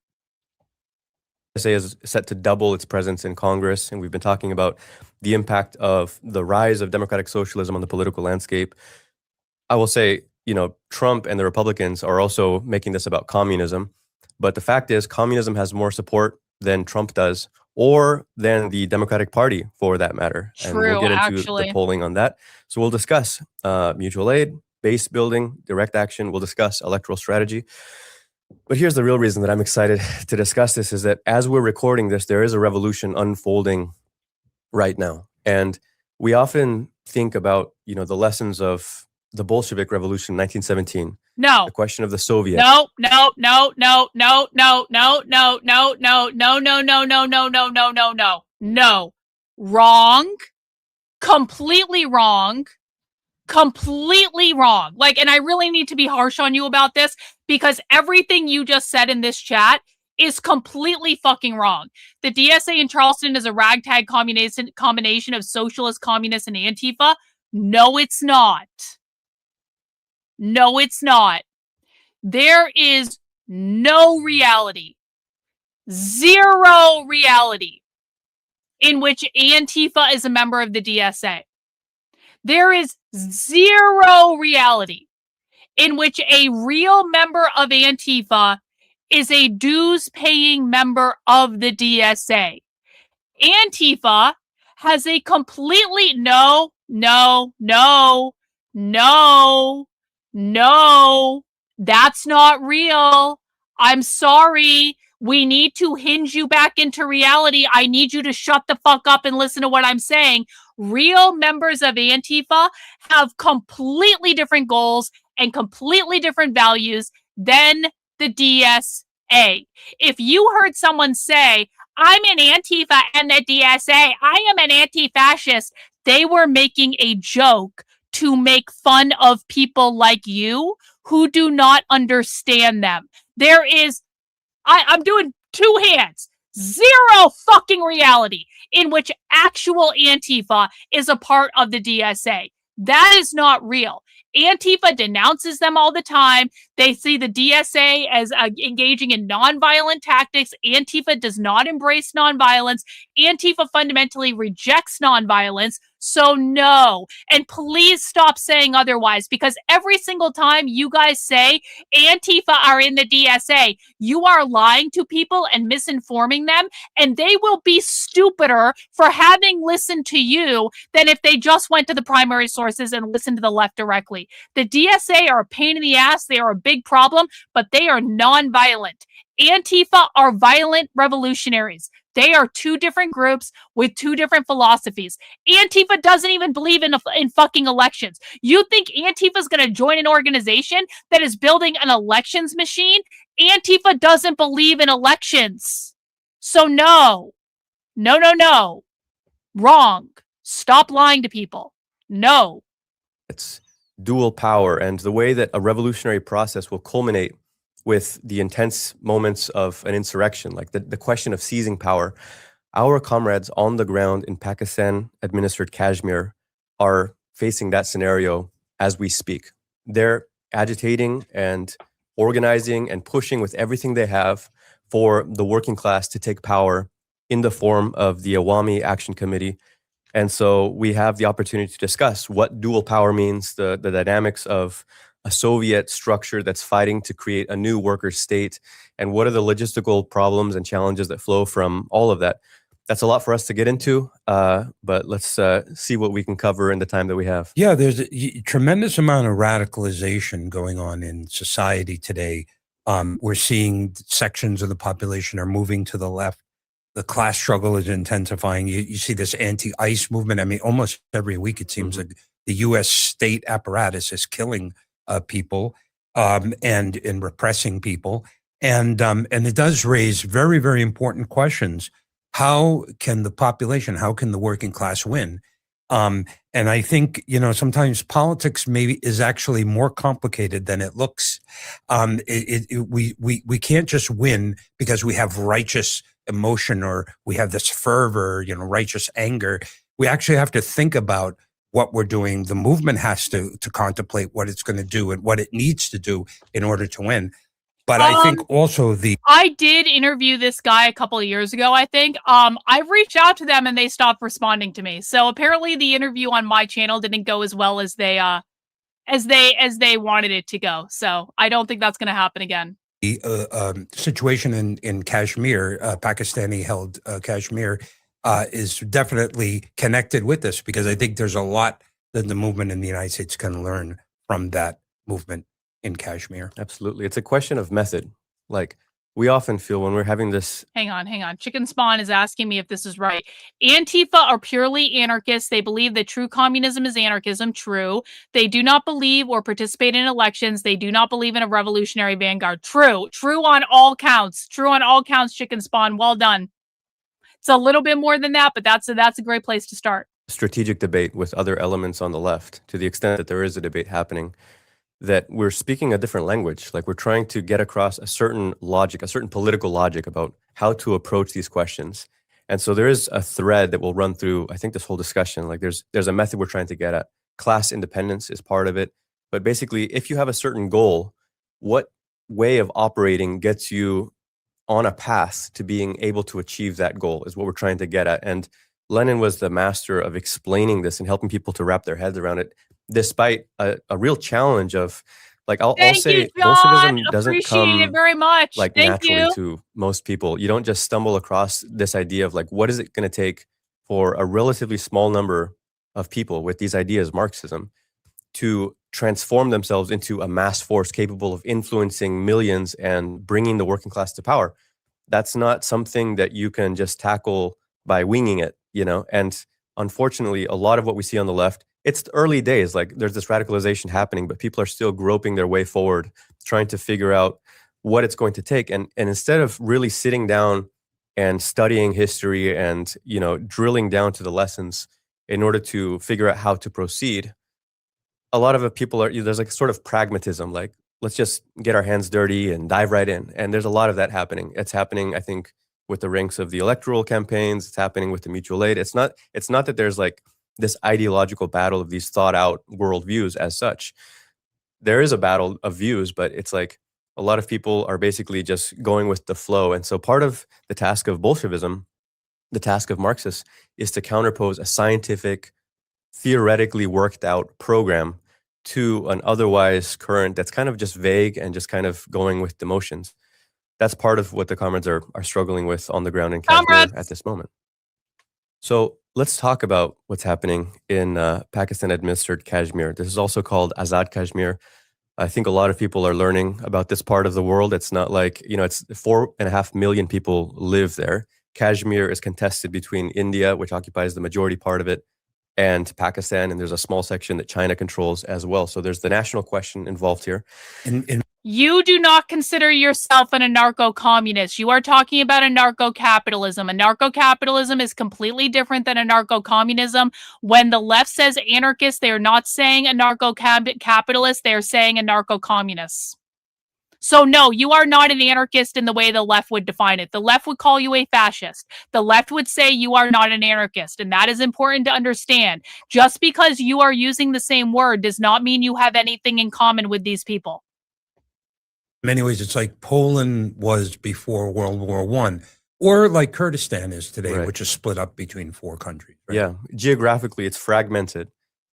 DSA is set to double its presence in Congress, and we've been talking about the impact of the rise of democratic socialism on the political landscape. I will say, Trump and the Republicans are also making this about communism, but the fact is communism has more support than Trump does, or than the Democratic Party, for that matter.
True,
and we'll get into
actually.
the polling on that. So we'll discuss mutual aid, base building, direct action. We'll discuss electoral strategy. But here's the real reason that I'm excited to discuss this is that as we're recording this, there is a revolution unfolding right now. And we often think about, the lessons of the Bolshevik Revolution in 1917.
No.
The question of the Soviets.
No. Wrong. Completely wrong. Completely wrong. Like, and I really need to be harsh on you about this because everything you just said in this chat is completely fucking wrong. The DSA in Charleston is a ragtag combination of socialist, communists, and Antifa. No, it's not. No, it's not. There is no reality, zero reality in which Antifa is a member of the DSA. There is zero reality in which a real member of Antifa is a dues-paying member of the DSA. Antifa has a completely no. That's not real. I'm sorry. We need to hinge you back into reality. I need you to shut the fuck up and listen to what I'm saying. Real members of Antifa have completely different goals and completely different values than the DSA. If you heard someone say, I'm an Antifa and the DSA, I am an anti-fascist, they were making a joke to make fun of people like you who do not understand them. There is, I'm doing two hands, zero fucking reality in which actual Antifa is a part of the DSA. That is not real. Antifa denounces them all the time. They see the DSA as engaging in nonviolent tactics. Antifa does not embrace nonviolence. Antifa fundamentally rejects nonviolence. So no. And please stop saying otherwise, because every single time you guys say Antifa are in the DSA, you are lying to people and misinforming them, and they will be stupider for having listened to you than if they just went to the primary sources and listened to the left directly. The DSA are a pain in the ass. They are a big problem, but they are non-violent. Antifa are violent revolutionaries. They are two different groups with two different philosophies. Antifa doesn't even believe in fucking elections. You think Antifa is going to join an organization that is building an elections machine? Antifa doesn't believe in elections. So no. Wrong. Stop lying to people. No.
It's dual power, and the way that a revolutionary process will culminate with the intense moments of an insurrection, like the question of seizing power. Our comrades on the ground in Pakistan-administered Kashmir are facing that scenario as we speak. They're agitating and organizing and pushing with everything they have for the working class to take power in the form of the Awami Action Committee. And so we have the opportunity to discuss what dual power means, the dynamics of a Soviet structure that's fighting to create a new worker state, and what are the logistical problems and challenges that flow from all of that. That's a lot for us to get into, but let's see what we can cover in the time that we have.
Yeah, there's a tremendous amount of radicalization going on in society today. We're seeing sections of the population are moving to the left. The class struggle is intensifying. You see this anti-ICE movement. I mean, almost every week it seems like the U.S. state apparatus is killing people and repressing people. And it does raise very, very important questions. How can the population, how can the working class win? And I think, sometimes politics maybe is actually more complicated than it looks. We can't just win because we have righteous emotion or we have this fervor, righteous anger. We actually have to think about what we're doing. The movement has to contemplate what it's going to do and what it needs to do in order to win. But I think also
I did interview this guy a couple of years ago, I think. I've reached out to them and they stopped responding to me. So apparently the interview on my channel didn't go as well as they wanted it to go. So I don't think that's going to happen again.
The situation in Kashmir, Pakistani-held Kashmir, is definitely connected with this, because I think there's a lot that the movement in the United States can learn from that movement in Kashmir.
Absolutely. It's a question of method. Like, we often feel when we're having this.
Hang on. Chicken Spawn is asking me if this is right. Antifa are purely anarchists. They believe that true communism is anarchism. True. They do not believe or participate in elections. They do not believe in a revolutionary vanguard. True. True on all counts. True on all counts, Chicken Spawn. Well done. It's a little bit more than that, but that's a great place to start.
Strategic debate with other elements on the left, to the extent that there is a debate happening, that we're speaking a different language. Like, we're trying to get across a certain logic, a certain political logic about how to approach these questions. And so there is a thread that will run through, I think, this whole discussion. Like, there's a method we're trying to get at. Class independence is part of it. But basically, if you have a certain goal, what way of operating gets you on a path to being able to achieve that goal is what we're trying to get at. And Lenin was the master of explaining this and helping people to wrap their heads around it, despite a real challenge of, like, I'll say, Bolshevism doesn't come
it very much.
like naturally to most people. You don't just stumble across this idea of, like, what is it going to take for a relatively small number of people with these ideas, Marxism, to transform themselves into a mass force capable of influencing millions and bringing the working class to power. That's not something that you can just tackle by winging it, you know? And unfortunately, a lot of what we see on the left, it's the early days. Like, there's this radicalization happening, but people are still groping their way forward, trying to figure out what it's going to take. And instead of really sitting down and studying history and, you know, drilling down to the lessons in order to figure out how to proceed, a lot of people there's like sort of pragmatism, like, let's just get our hands dirty and dive right in. And there's a lot of that happening. It's happening, I think, with the ranks of the electoral campaigns. It's happening with the mutual aid. It's not that there's like this ideological battle of these thought out worldviews as such. There is a battle of views, but it's like a lot of people are basically just going with the flow. And so part of the task of Bolshevism, the task of Marxists, is to counterpose a scientific, theoretically worked out program to an otherwise current that's kind of just vague and just kind of going with the motions. That's part of what the comrades are struggling with on the ground in Kashmir at this moment. So let's talk about what's happening in Pakistan-administered Kashmir. This is also called Azad Kashmir. I think a lot of people are learning about this part of the world. It's not like, you know, it's 4.5 million people live there. Kashmir is contested between India, which occupies the majority part of it, and Pakistan, and there's a small section that China controls as well. So there's the national question involved here.
You do not consider yourself an anarcho-communist. You are talking about anarcho-capitalism. Anarcho-capitalism is completely different than anarcho-communism. When the left says anarchist, they are not saying anarcho-capitalist, they are saying anarcho-communists. So no, you are not an anarchist in the way the left would define it. The left would call you a fascist. The left would say you are not an anarchist, and that is important to understand. Just because you are using the same word does not mean you have anything in common with these people.
In many ways, it's like Poland was before World War I, or like Kurdistan is today, which is split up between 4 countries. Right?
Yeah, geographically, it's fragmented.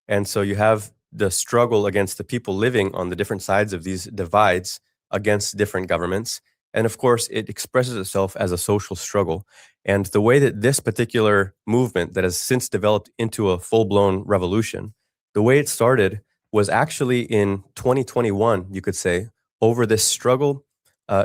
And so you have the struggle against the people living on the different sides of these divides against different governments. And of course, it expresses itself as a social struggle. And the way that this particular movement that has since developed into a full-blown revolution, the way it started was actually in 2021, you could say, over this struggle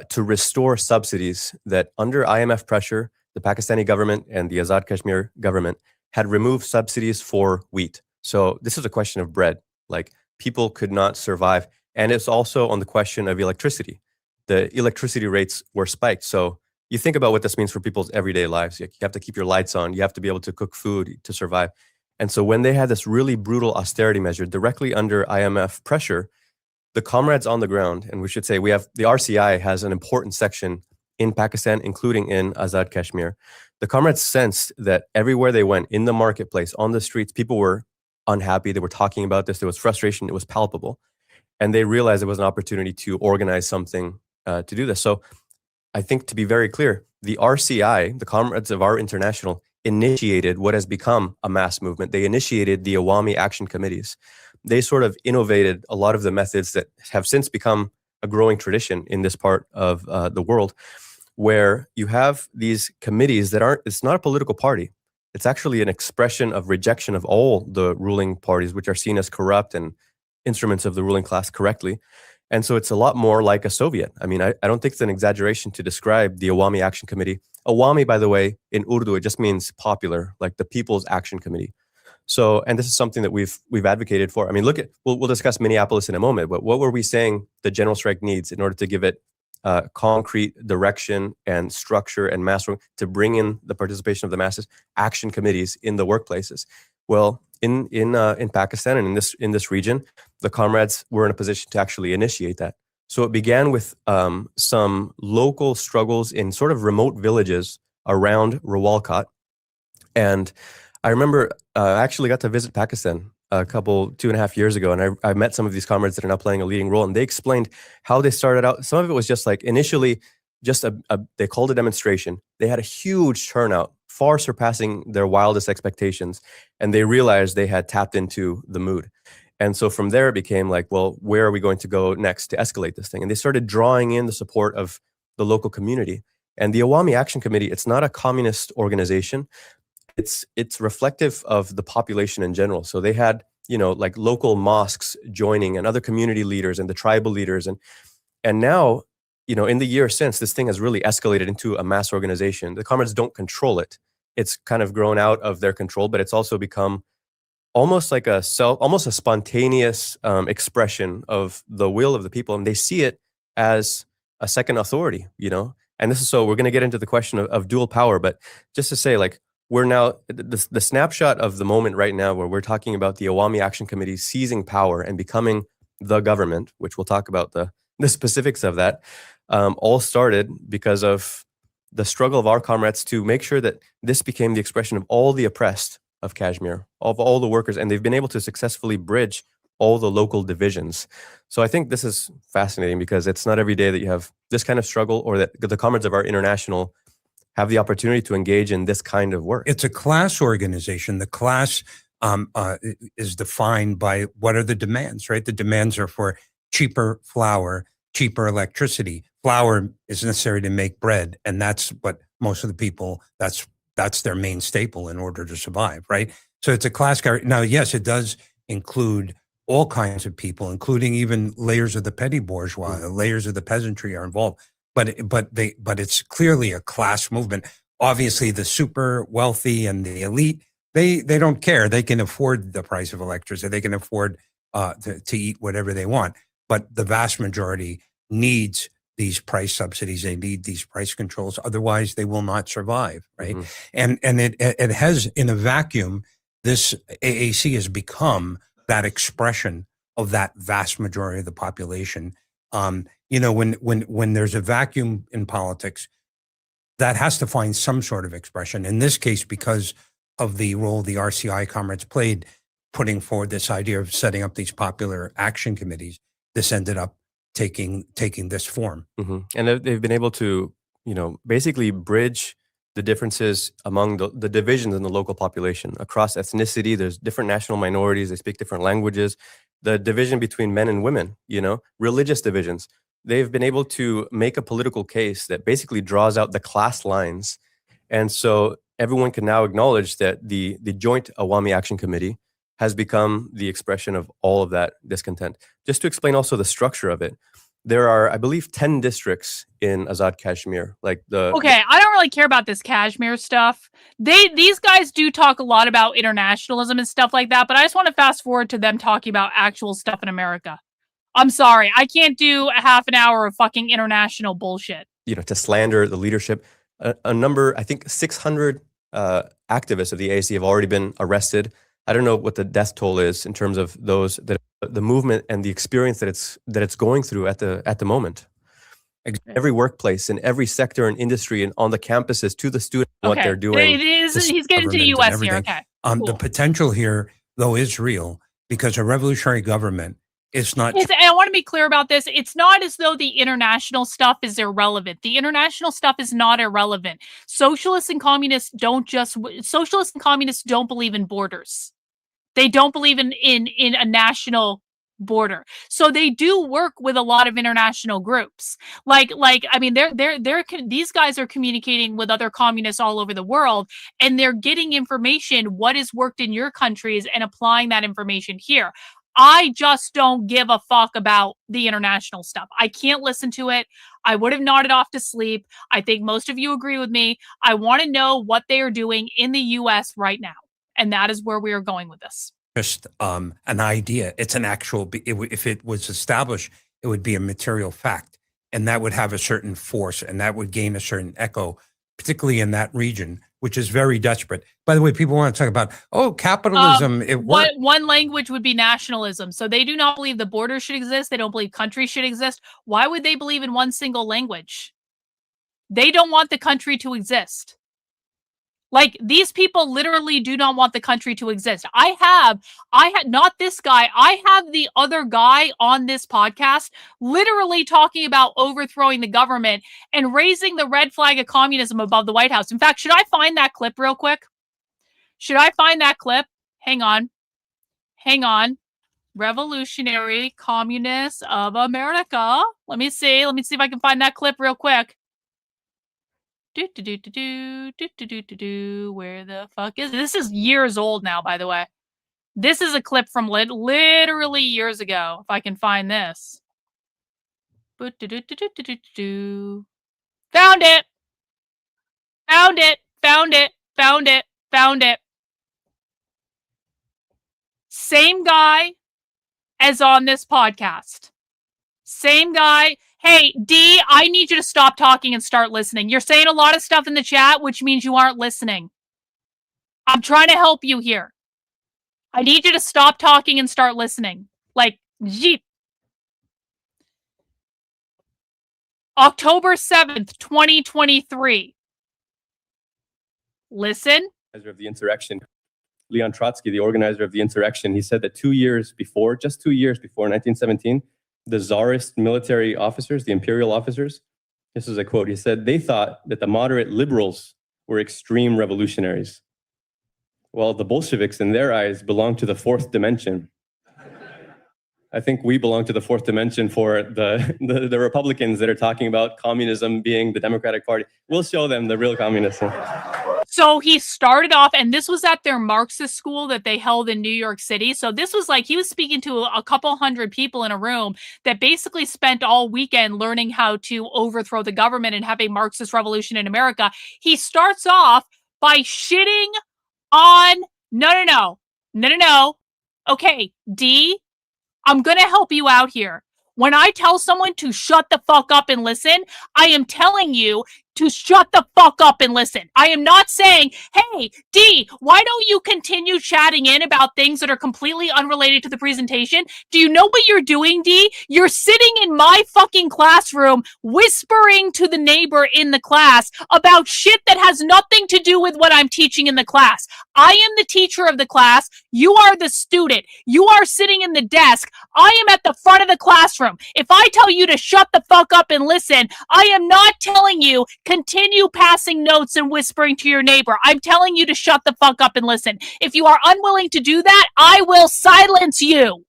to restore subsidies that under IMF pressure, the Pakistani government and the Azad Kashmir government had removed subsidies for wheat. So this is a question of bread. Like, people could not survive. And it's also on the question of electricity. The electricity rates were spiked. So you think about what this means for people's everyday lives. You have to keep your lights on. You have to be able to cook food to survive. And so when they had this really brutal austerity measure directly under IMF pressure, the comrades on the ground, and we should say we have the RCI has an important section in Pakistan, including in Azad Kashmir. The comrades sensed that everywhere they went, in the marketplace, on the streets, people were unhappy. They were talking about this. There was frustration. It was palpable. And they realized it was an opportunity to organize something to do this. So I think, to be very clear, the RCI, the Comrades of Our International, initiated what has become a mass movement. They initiated the Awami Action Committees. They sort of innovated a lot of the methods that have since become a growing tradition in this part of the world, where you have these committees that it's not a political party. It's actually an expression of rejection of all the ruling parties, which are seen as corrupt and instruments of the ruling class correctly. And so it's a lot more like a Soviet. I mean, I don't think it's an exaggeration to describe the Awami Action Committee. Awami, by the way, in Urdu, it just means popular, like the People's Action Committee. So, and this is something that we've advocated for. I mean, look at, we'll discuss Minneapolis in a moment, but what were we saying the general strike needs in order to give it concrete direction and structure and mass to bring in the participation of the masses? Action committees in the workplaces. Well, in Pakistan and in this region, the comrades were in a position to actually initiate that. So it began with some local struggles in sort of remote villages around Rawalkot. And I remember I actually got to visit Pakistan a couple, 2.5 years ago, and I met some of these comrades that are now playing a leading role, and they explained how they started out. Some of it was just like initially just they called a demonstration. They had a huge turnout, far surpassing their wildest expectations, and they realized they had tapped into the mood. And so from there, it became like, well, where are we going to go next to escalate this thing? And they started drawing in the support of the local community. And the Awami Action Committee, it's not a communist organization. It's reflective of the population in general. So they had, like local mosques joining and other community leaders and the tribal leaders. And now, in the year since, this thing has really escalated into a mass organization. The comrades don't control it. It's kind of grown out of their control, but it's also become almost like almost a spontaneous expression of the will of the people. And they see it as a second authority, And this is, so we're going to get into the question of dual power, but just to say, like, we're now, the snapshot of the moment right now where we're talking about the Awami Action Committee seizing power and becoming the government, which we'll talk about the specifics of that, all started because of the struggle of our comrades to make sure that this became the expression of all the oppressed of Kashmir, of all the workers, and they've been able to successfully bridge all the local divisions. So I think this is fascinating because it's not every day that you have this kind of struggle, or that the comrades of our international have the opportunity to engage in this kind of work.
It's a class organization. The class is defined by what are the demands, right? The demands are for cheaper flour, cheaper electricity. Flour is necessary to make bread, and that's what most of the people, that's their main staple in order to survive, right? So it's a class. Now, yes, it does include all kinds of people, including even layers of the petty bourgeois, layers of the peasantry are involved. But it's clearly a class movement. Obviously, the super wealthy and the elite, they don't care. They can afford the price of electricity. They can afford to eat whatever they want. But the vast majority needs these price subsidies. They need these price controls. Otherwise, they will not survive, right? And it has, in a vacuum, this AAC has become that expression of that vast majority of the population. When there's a vacuum in politics, that has to find some sort of expression. In this case, because of the role the RCI comrades played, putting forward this idea of setting up these popular action committees, this ended up taking this form.
And they've been able to, basically bridge the differences among the divisions in the local population across ethnicity. There's different national minorities. They speak different languages. The division between men and women, religious divisions. They've been able to make a political case that basically draws out the class lines. And so everyone can now acknowledge that the joint Awami Action Committee has become the expression of all of that discontent. Just to explain also the structure of it, there are, I believe, 10 districts in Azad Kashmir. I don't
really care about this Kashmir stuff. These guys do talk a lot about internationalism and stuff like that, but I just want to fast forward to them talking about actual stuff in America. I'm sorry, I can't do a half an hour of fucking international bullshit.
To slander the leadership. A number, I think 600 activists of the AAC have already been arrested. I don't know what the death toll is in terms of those, that the movement and the experience that it's going through at the moment. Every workplace in every sector and industry and on the campuses, to the students, what they're doing.
He's getting to the U.S. here. Okay. Cool.
The potential here, though, is real, because a revolutionary government is not.
And I want to be clear about this. It's not as though the international stuff is irrelevant. The international stuff is not irrelevant. Socialists and communists don't believe in borders. They don't believe in a national border. So they do work with a lot of international groups. These guys are communicating with other communists all over the world, and they're getting information, what has worked in your countries, and applying that information here. I just don't give a fuck about the international stuff. I can't listen to it. I would have nodded off to sleep. I think most of you agree with me. I want to know what they are doing in the US right now. And that is where we are going with this.
Just an idea. It's an actual, if it was established, it would be a material fact. And that would have a certain force and that would gain a certain echo, particularly in that region, which is very desperate. By the way, people want to talk about, capitalism.
One language would be nationalism. So they do not believe the border should exist. They don't believe countries should exist. Why would they believe in one single language? They don't want the country to exist. Like, these people literally do not want the country to exist. I had not this guy, I have the other guy on this podcast literally talking about overthrowing the government and raising the red flag of communism above the White House. In fact, should I find that clip real quick? Should I find that clip? Hang on. Revolutionary Communists of America. Let me see if I can find that clip real quick. Where the fuck is it? This is years old now, by the way. This is a clip from literally years ago, if I can find this. Found it. Same guy as on this podcast. Same guy. Hey, D, I need you to stop talking and start listening. You're saying a lot of stuff in the chat, which means you aren't listening. I'm trying to help you here. I need you to stop talking and start listening. Like, jeep. October 7th, 2023. Listen.
Of the insurrection, Leon Trotsky, the organizer of the insurrection, he said that 2 years before, just 2 years before 1917, the czarist military officers, the imperial officers, this is a quote, he said, they thought that the moderate liberals were extreme revolutionaries. Well, the Bolsheviks, in their eyes, belong to the fourth dimension. I think we belong to the fourth dimension for the Republicans that are talking about communism being the Democratic Party. We'll show them the real communism.
So he started off, and this was at their Marxist school that they held in New York City. So this was like, he was speaking to a couple hundred people in a room that basically spent all weekend learning how to overthrow the government and have a Marxist revolution in America. He starts off by shitting on, no. Okay, D, I'm going to help you out here. When I tell someone to shut the fuck up and listen, I am telling you to shut the fuck up and listen. I am not saying, hey, D, why don't you continue chatting in about things that are completely unrelated to the presentation? Do you know what you're doing, D? You're sitting in my fucking classroom whispering to the neighbor in the class about shit that has nothing to do with what I'm teaching in the class. I am the teacher of the class. You are the student. You are sitting in the desk. I am at the front of the classroom. If I tell you to shut the fuck up and listen, I am not telling you continue passing notes and whispering to your neighbor. I'm telling you to shut the fuck up and listen. If you are unwilling to do that, I will silence you.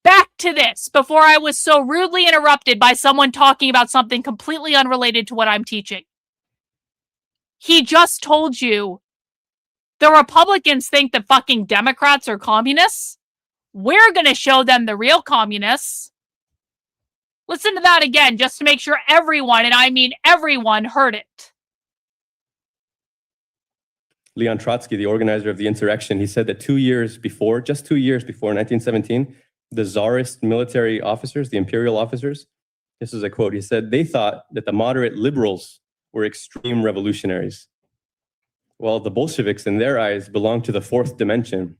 Back to this, before I was so rudely interrupted by someone talking about something completely unrelated to what I'm teaching. He just told you the Republicans think the fucking Democrats are communists. We're going to show them the real communists. Listen to that again, just to make sure everyone, and I mean everyone, heard it.
Leon Trotsky, the organizer of the insurrection, he said that 2 years before, just 2 years before 1917, the czarist military officers, the imperial officers, this is a quote, he said, they thought that the moderate liberals were extreme revolutionaries. Well, the Bolsheviks, in their eyes, belong to the fourth dimension.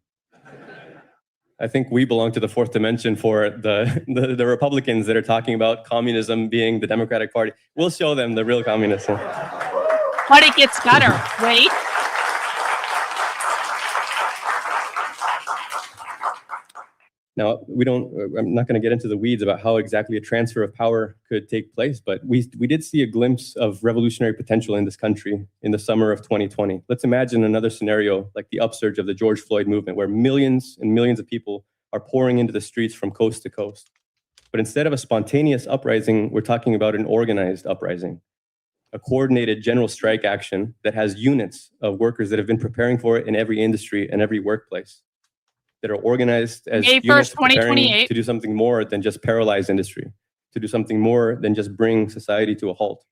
I think we belong to the fourth dimension for the Republicans that are talking about communism being the Democratic Party. We'll show them the real communism.
But it gets better. Wait.
Now, I'm not going to get into the weeds about how exactly a transfer of power could take place, but we did see a glimpse of revolutionary potential in this country in the summer of 2020. Let's imagine another scenario like the upsurge of the George Floyd movement, where millions and millions of people are pouring into the streets from coast to coast. But instead of a spontaneous uprising, we're talking about an organized uprising. a coordinated general strike action that has units of workers that have been preparing for it in every industry and every workplace, that are organized as
May 1st,
units preparing
2028.
to do something more than just paralyze industry, to do something more than just bring society to a halt.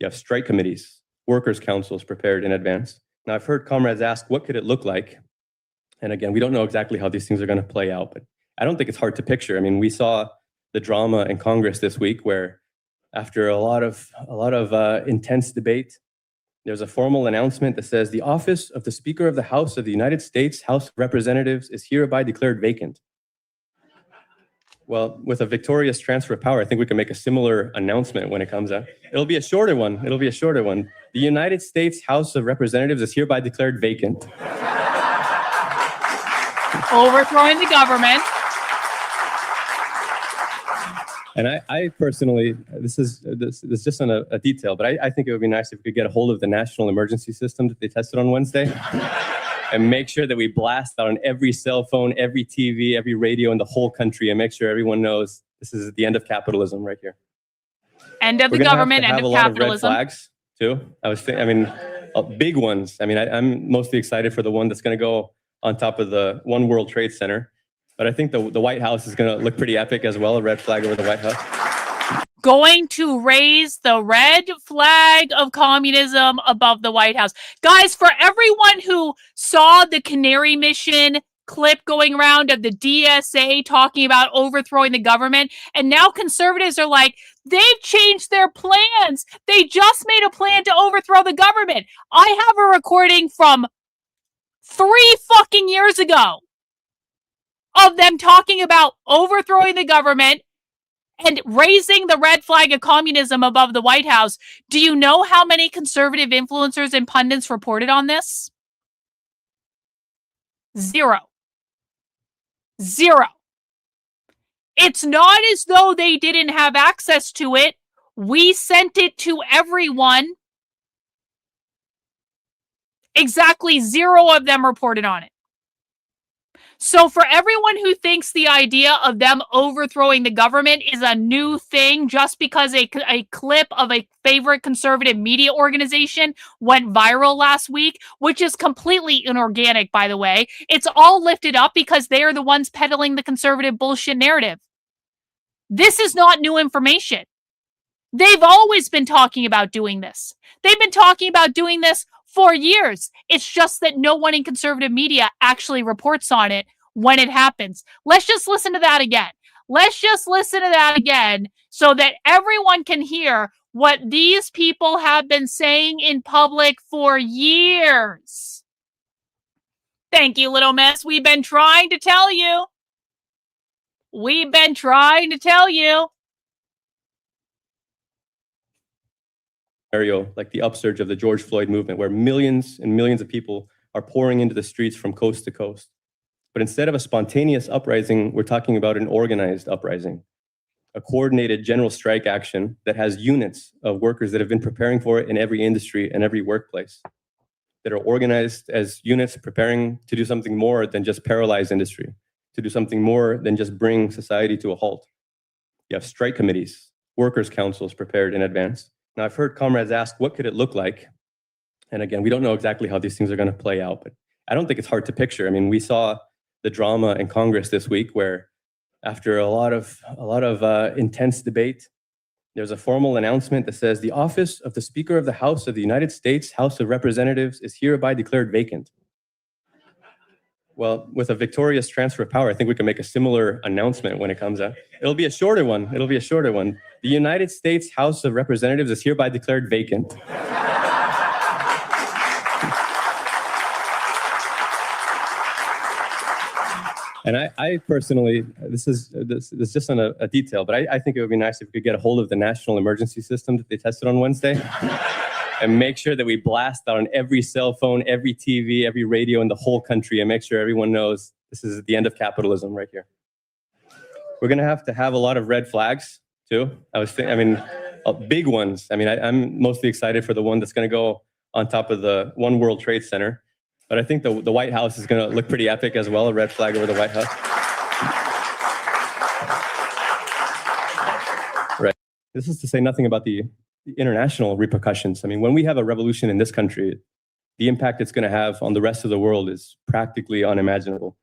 You have strike committees, workers' councils prepared in advance. Now, I've heard comrades ask, what could it look like? And again, we don't know exactly how these things are going to play out, but I don't think it's hard to picture. I mean, we saw the drama in Congress this week where after a lot of intense debate, there's a formal announcement that says the office of the Speaker of the House of the United States House of Representatives is hereby declared vacant. Well, with a victorious transfer of power, I think we can make a similar announcement when it comes out. It'll be a shorter one. The United States House of Representatives is hereby declared vacant.
Overthrowing the government.
And I personally, this is just on a detail, but I think it would be nice if we could get a hold of the national emergency system that they tested on Wednesday and make sure that we blast out on every cell phone, every TV, every radio in the whole country and make sure everyone knows this is the end of capitalism right here.
End of the government, end of capitalism.
A lot of red flags too. Big ones. I mean, I'm mostly excited for the one that's going to go on top of the One World Trade Center. But I think the White House is going to look pretty epic as well, a red flag over the White House.
Going to raise the red flag of communism above the White House. Guys, for everyone who saw the Canary Mission clip going around of the DSA talking about overthrowing the government, and now conservatives are like, they've changed their plans. They just made a plan to overthrow the government. I have a recording from 3 fucking years ago of them talking about overthrowing the government and raising the red flag of communism above the White House. Do you know how many conservative influencers and pundits reported on this? 0. It's not as though they didn't have access to it. We sent it to everyone. Exactly 0 of them reported on it. So for everyone who thinks the idea of them overthrowing the government is a new thing just because a clip of a favorite conservative media organization went viral last week, which is completely inorganic, by the way, it's all lifted up because they are the ones peddling the conservative bullshit narrative. This is not new information. They've always been talking about doing this. They've been talking about doing this for years. It's just that no one in conservative media actually reports on it when it happens. Let's just listen to that again. So that everyone can hear what these people have been saying in public for years. Thank you, little miss. We've been trying to tell you.
Like the upsurge of the George Floyd movement, where millions and millions of people are pouring into the streets from coast to coast. But instead of a spontaneous uprising, we're talking about an organized uprising, a coordinated general strike action that has units of workers that have been preparing for it in every industry and every workplace, that are organized as units preparing to do something more than just paralyze industry, to do something more than just bring society to a halt. You have strike committees, workers' councils prepared in advance. Now, I've heard comrades ask, what could it look like? And again, we don't know exactly how these things are going to play out, but I don't think it's hard to picture. I mean, we saw the drama in Congress this week where after a lot of intense debate, there's a formal announcement that says the office of the Speaker of the House of the United States House of Representatives is hereby declared vacant. Well, with a victorious transfer of power, I think we can make a similar announcement when it comes out. It'll be a shorter one. The United States House of Representatives is hereby declared vacant. And I personally, this is just on a detail, but I think it would be nice if we could get a hold of the national emergency system that they tested on Wednesday and make sure that we blast out on every cell phone, every TV, every radio in the whole country and make sure everyone knows this is the end of capitalism right here. We're going to have a lot of red flags too. Big ones. I mean, I'm mostly excited for the one that's going to go on top of the One World Trade Center. But I think the White House is going to look pretty epic as well, a red flag over the White House. Right. This is to say nothing about the international repercussions. I mean, when we have a revolution in this country, the impact it's going to have on the rest of the world is practically unimaginable.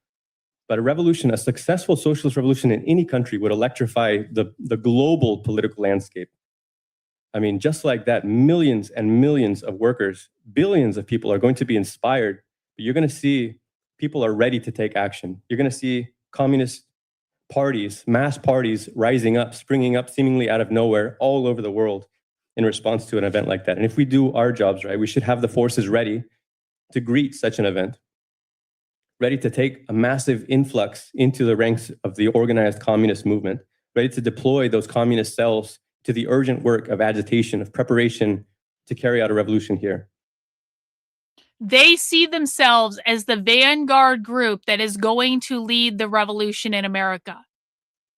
But a revolution, a successful socialist revolution in any country would electrify the global political landscape. I mean, just like that, millions and millions of workers, billions of people are going to be inspired. But you're going to see people are ready to take action. You're going to see communist parties, mass parties rising up, springing up seemingly out of nowhere all over the world in response to an event like that. And if we do our jobs right, we should have the forces ready to greet such an event, ready to take a massive influx into the ranks of the organized communist movement, ready to deploy those communist cells to the urgent work of agitation, of preparation to carry out a revolution here.
They see themselves as the vanguard group that is going to lead the revolution in America.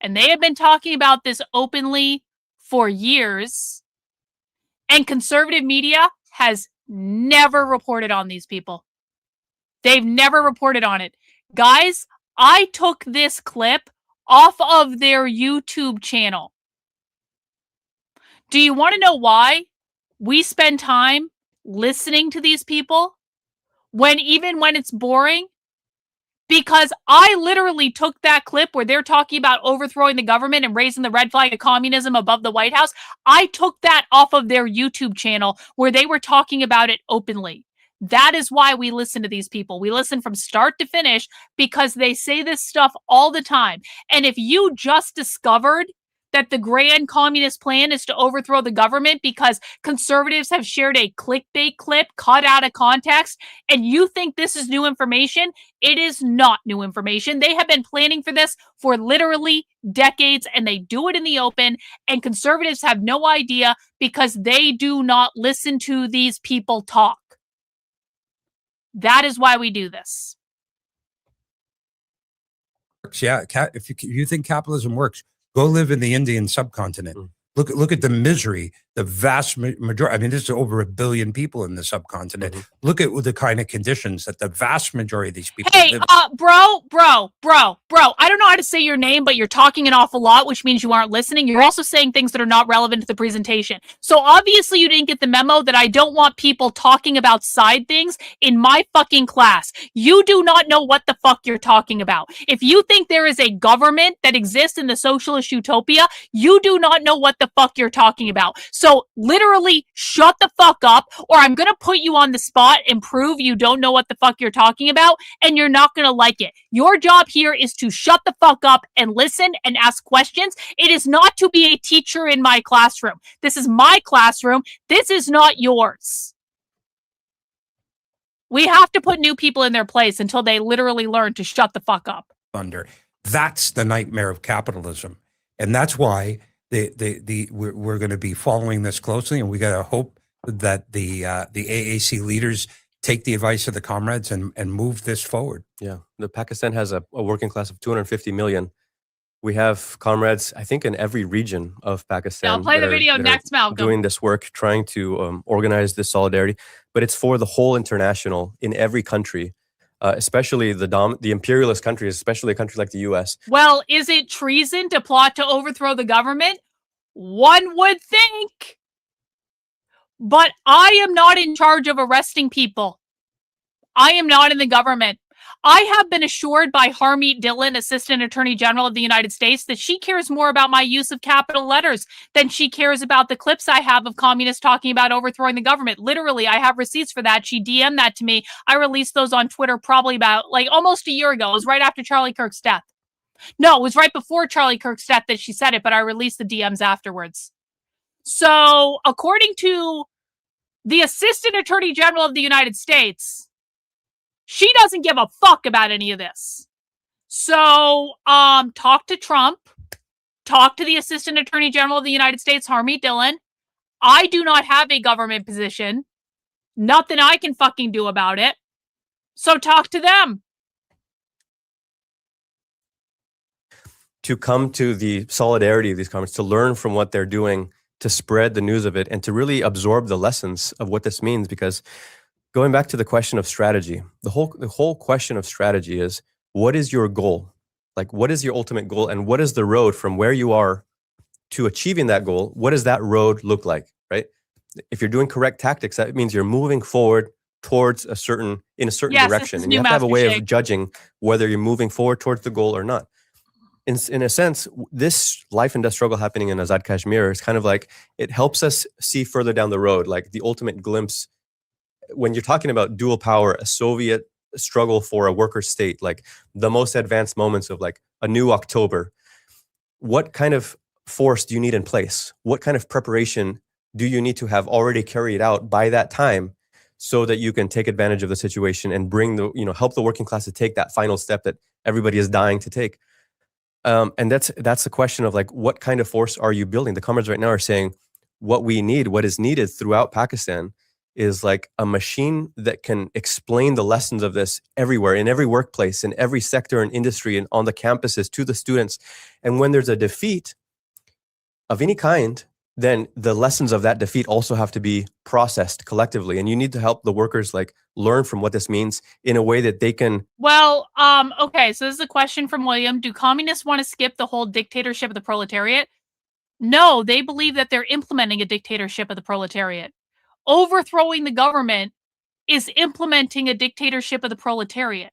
And they have been talking about this openly for years. And conservative media has never reported on these people. They've never reported on it. Guys, I took this clip off of their YouTube channel. Do you want to know why we spend time listening to these people even when it's boring? Because I literally took that clip where they're talking about overthrowing the government and raising the red flag of communism above the White House. I took that off of their YouTube channel where they were talking about it openly. That is why we listen to these people. We listen from start to finish because they say this stuff all the time. And if you just discovered that the grand communist plan is to overthrow the government because conservatives have shared a clickbait clip cut out of context, and you think this is new information, it is not new information. They have been planning for this for literally decades, and they do it in the open, and conservatives have no idea because they do not listen to these people talk. That is why we do this.
Yeah, if you think capitalism works, go live in the Indian subcontinent. Look at the misery, the vast majority. I mean, there's over 1 billion people in the subcontinent. Look at the kind of conditions that the vast majority of these people live in.
Bro. I don't know how to say your name, but you're talking an awful lot, which means you aren't listening. You're also saying things that are not relevant to the presentation. So obviously you didn't get the memo that I don't want people talking about side things in my fucking class. You do not know what the fuck you're talking about. If you think there is a government that exists in the socialist utopia, you do not know what the fuck you're talking about. So literally shut the fuck up, or I'm going to put you on the spot and prove you don't know what the fuck you're talking about, and you're not going to like it. Your job here is to shut the fuck up and listen and ask questions. It is not to be a teacher in my classroom. This is my classroom. This is not yours. We have to put new people in their place until they literally learn to shut the fuck up.
That's the nightmare of capitalism. And that's why we're going to be following this closely, and we got to hope that the AAC leaders take the advice of the comrades and move this forward.
Yeah, Pakistan has a working class of 250 million. We have comrades, I think, in every region of Pakistan.
I'll play the video next, Malcolm.
Doing this work, trying to organize this solidarity, but it's for the whole international in every country. Especially the imperialist countries, especially a country like the U.S.
Well, is it treason to plot to overthrow the government? One would think. But I am not in charge of arresting people. I am not in the government. I have been assured by Harmeet Dillon, Assistant Attorney General of the United States, that she cares more about my use of capital letters than she cares about the clips I have of communists talking about overthrowing the government. Literally, I have receipts for that. She DM'd that to me. I released those on Twitter probably about almost a year ago. It was right after Charlie Kirk's death. No, it was right before Charlie Kirk's death that she said it, but I released the DMs afterwards. So, according to the Assistant Attorney General of the United States, she doesn't give a fuck about any of this. So, talk to Trump. Talk to the Assistant Attorney General of the United States, Harmeet Dillon. I do not have a government position. Nothing I can fucking do about it. So talk to them.
To come to the solidarity of these comrades, to learn from what they're doing, to spread the news of it, and to really absorb the lessons of what this means. Because going back to the question of strategy, the whole question of strategy is, what is your goal? Like, what is your ultimate goal, and what is the road from where you are to achieving that goal? What does that road look like? right? If you're doing correct tactics, that means you're moving forward towards a certain direction, and you have to have a way of judging whether you're moving forward towards the goal or not. In a sense, this life and death struggle happening in Azad Kashmir is kind of like, it helps us see further down the road, like the ultimate glimpse. When you're talking about dual power, a Soviet struggle for a worker state, like the most advanced moments of like a new October, what kind of force do you need in place? What kind of preparation do you need to have already carried out by that time, so that you can take advantage of the situation and bring help the working class to take that final step that everybody is dying to take? And that's the question of like, what kind of force are you building? The comrades right now are saying what is needed throughout Pakistan is like a machine that can explain the lessons of this everywhere, in every workplace, in every sector and industry, and on the campuses to the students. And when there's a defeat of any kind, then the lessons of that defeat also have to be processed collectively. And you need to help the workers like learn from what this means in a way that they can.
Well, okay, so this is a question from William. Do communists want to skip the whole dictatorship of the proletariat? No, they believe that they're implementing a dictatorship of the proletariat. Overthrowing the government is implementing a dictatorship of the proletariat.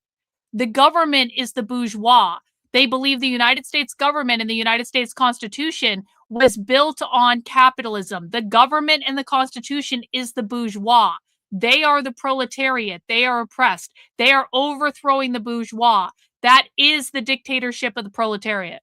The government is the bourgeois. They believe the United States government and the United States Constitution was built on capitalism. The government and the Constitution is the bourgeois. They are the proletariat. They are oppressed. They are overthrowing the bourgeois. That is the dictatorship of the proletariat.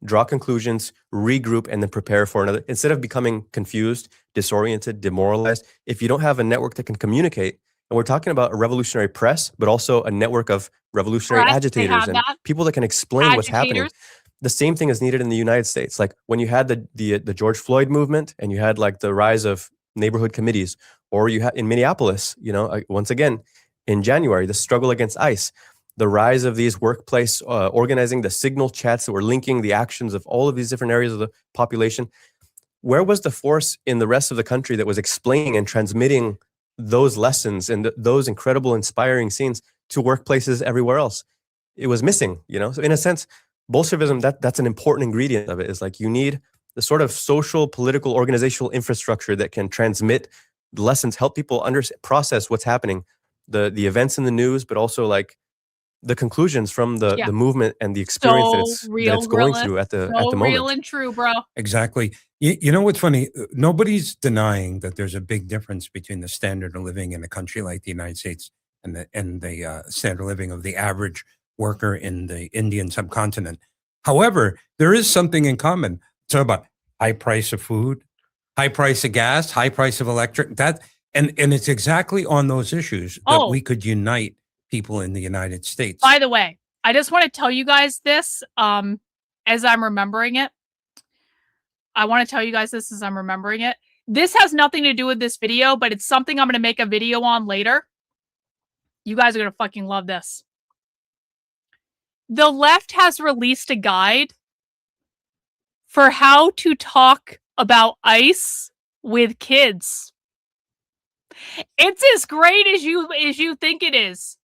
Draw conclusions, regroup, and then prepare for another. Instead of becoming confused, disoriented, demoralized, if you don't have a network that can communicate, and we're talking about a revolutionary press, but also a network of revolutionary agitators and people that can explain what's happening. The same thing is needed in the United States. Like when you had the George Floyd movement, and you had like the rise of neighborhood committees, or you had in Minneapolis, once again, in January, the struggle against ICE, the rise of these workplace organizing, the signal chats that were linking the actions of all of these different areas of the population. Where was the force in the rest of the country that was explaining and transmitting those lessons and those incredible, inspiring scenes to workplaces everywhere else? It was missing, So in a sense, Bolshevism, that's an important ingredient of it, is like you need the sort of social, political, organizational infrastructure that can transmit the lessons, help people process what's happening, the events in the news, but also like the conclusions from the movement and the experience that it's going through at the moment.
Real and true, bro.
Exactly. You know what's funny? Nobody's denying that there's a big difference between the standard of living in a country like the United States and the standard of living of the average worker in the Indian subcontinent. However, there is something in common. It's about high price of food, high price of gas, high price of electric. And it's exactly on those issues that we could unite people in the United States.
By the way, I just want to tell you guys this as I'm remembering it. This has nothing to do with this video, but it's something I'm going to make a video on later. You guys are going to fucking love this. The left has released a guide for how to talk about ICE with kids. It's as great as you think it is.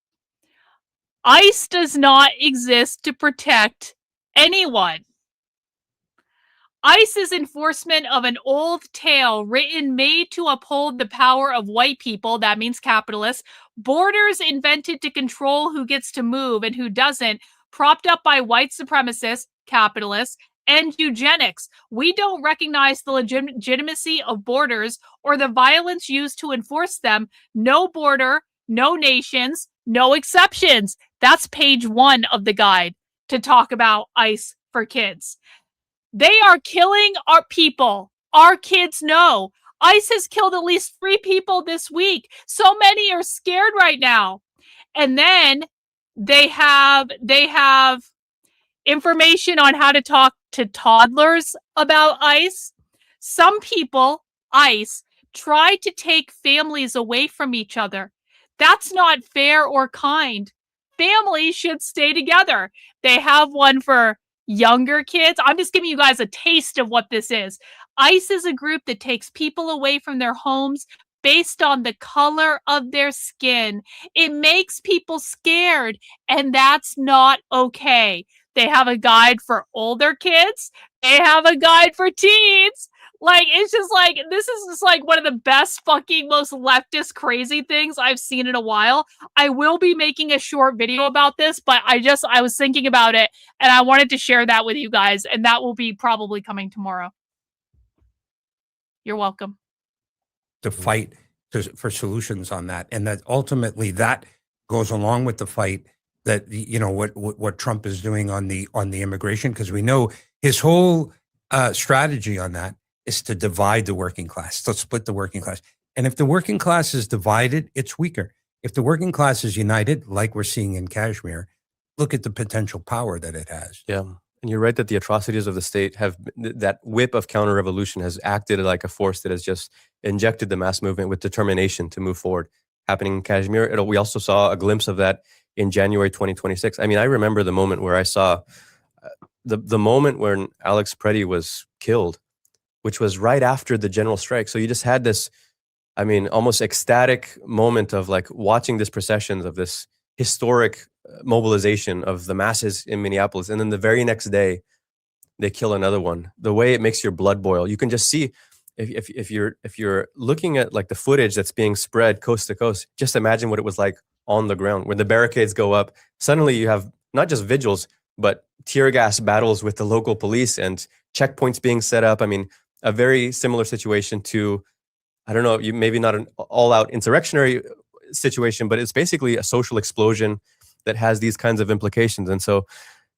ICE does not exist to protect anyone. ICE is enforcement of an old tale made to uphold the power of white people, that means capitalists, borders invented to control who gets to move and who doesn't, propped up by white supremacists, capitalists, and eugenics. We don't recognize the legitimacy of borders or the violence used to enforce them. No border, no nations, no exceptions. That's page 1 of the guide to talk about ICE for kids. They are killing our people. Our kids know. ICE has killed at least 3 people this week. So many are scared right now. And then they have information on how to talk to toddlers about ICE. Some people, ICE, try to take families away from each other. That's not fair or kind. Families should stay together. They have one for younger kids. I'm just giving you guys a taste of what this is. ICE is a group that takes people away from their homes based on the color of their skin. It makes people scared, and that's not okay. They have a guide for older kids. They have a guide for teens. Like, it's just like, this is just like one of the best fucking most leftist crazy things I've seen in a while. I will be making a short video about this, but I was thinking about it and I wanted to share that with you guys, and that will be probably coming tomorrow. You're welcome.
To fight for solutions on that, and that ultimately that goes along with the fight that what Trump is doing on the immigration, because we know his whole strategy on that is to divide the working class, to split the working class. And if the working class is divided, it's weaker. If the working class is united, like we're seeing in Kashmir, look at the potential power that it has.
Yeah. And you're right that the atrocities of the state that whip of counter-revolution has acted like a force that has just injected the mass movement with determination to move forward. Happening in Kashmir, we also saw a glimpse of that in January 2026. I mean, I remember the moment where I saw the moment when Alex Preddy was killed, which was right after the general strike. So you just had this, I mean, almost ecstatic moment of like watching this procession of this historic mobilization of the masses in Minneapolis. And then the very next day, they kill another one. The way it makes your blood boil. You can just see, if you're looking at like the footage that's being spread coast to coast, just imagine what it was like on the ground. When the barricades go up, suddenly you have not just vigils, but tear gas battles with the local police and checkpoints being set up. I mean, a very similar situation to, I don't know, maybe not an all-out insurrectionary situation, but it's basically a social explosion that has these kinds of implications. And so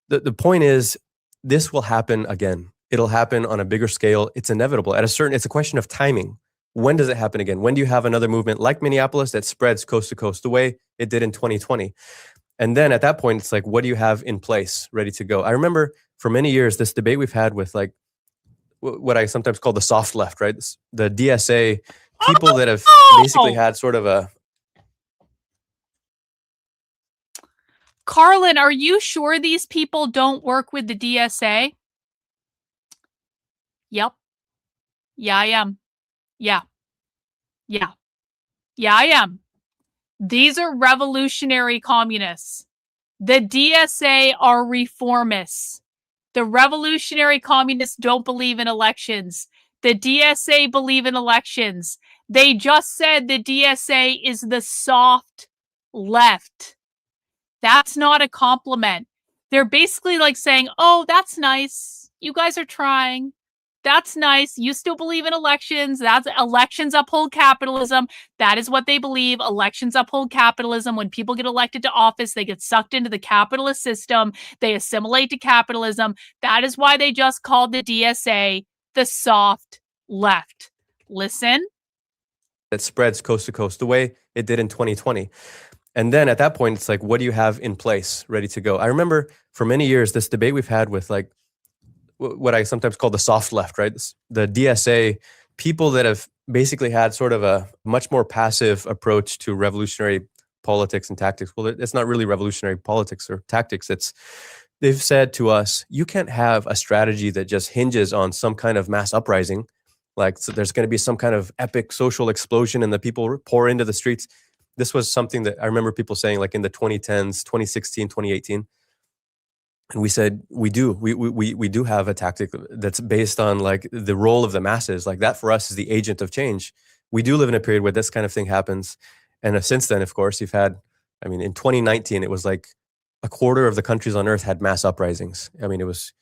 the point is, this will happen again. It'll happen on a bigger scale. It's inevitable. It's a question of timing. When does it happen again? When do you have another movement like Minneapolis that spreads coast to coast the way it did in 2020? And then at that point, it's like, what do you have in place ready to go? I remember for many years, this debate we've had with like what I sometimes call the soft left, right? The DSA, people that have basically had sort of a...
Karlyn, are you sure these people don't work with the DSA? Yep. Yeah, I am. Yeah. Yeah. Yeah, I am. These are revolutionary communists. The DSA are reformists. The revolutionary communists don't believe in elections. The DSA believe in elections. They just said the DSA is the soft left. That's not a compliment. They're basically like saying, oh, that's nice. You guys are trying. That's nice. You still believe in elections. That's elections uphold capitalism. That is what they believe. Elections uphold capitalism. When people get elected to office, they get sucked into the capitalist system. They assimilate to capitalism. That is why they just called the DSA the soft left. Listen.
That spreads coast to coast the way it did in 2020. And then at that point, it's like, what do you have in place ready to go? I remember for many years, this debate we've had with like what I sometimes call the soft left, right? The DSA, people that have basically had sort of a much more passive approach to revolutionary politics and tactics. Well, it's not really revolutionary politics or tactics. They've said to us, you can't have a strategy that just hinges on some kind of mass uprising. Like, so there's going to be some kind of epic social explosion and the people pour into the streets. This was something that I remember people saying like in the 2010s, 2016, 2018. And we said, we do have a tactic that's based on like the role of the masses. Like that for us is the agent of change. We do live in a period where this kind of thing happens. And since then, of course, you've had, I mean, in 2019, it was like a quarter of the countries on earth had mass uprisings. I mean, it was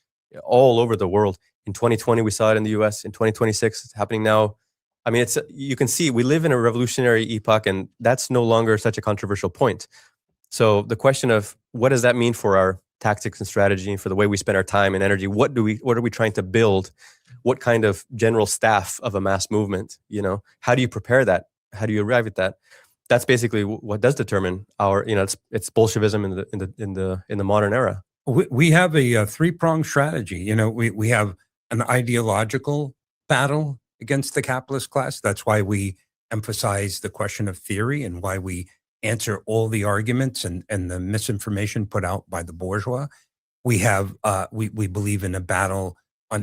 all over the world. In 2020, we saw it in the US. In 2026, it's happening now. I mean, you can see we live in a revolutionary epoch, and that's no longer such a controversial point. So the question of what does that mean for our tactics and strategy, for the way we spend our time and energy? What are we trying to build? What kind of general staff of a mass movement? You know, how do you prepare that? How do you arrive at that? That's basically what does determine our, you know, it's Bolshevism in the modern era.
We have a three-pronged strategy. You know, we have an ideological battle against the capitalist class. That's why we emphasize the question of theory and why we answer all the arguments and the misinformation put out by the bourgeois. We have we believe in a battle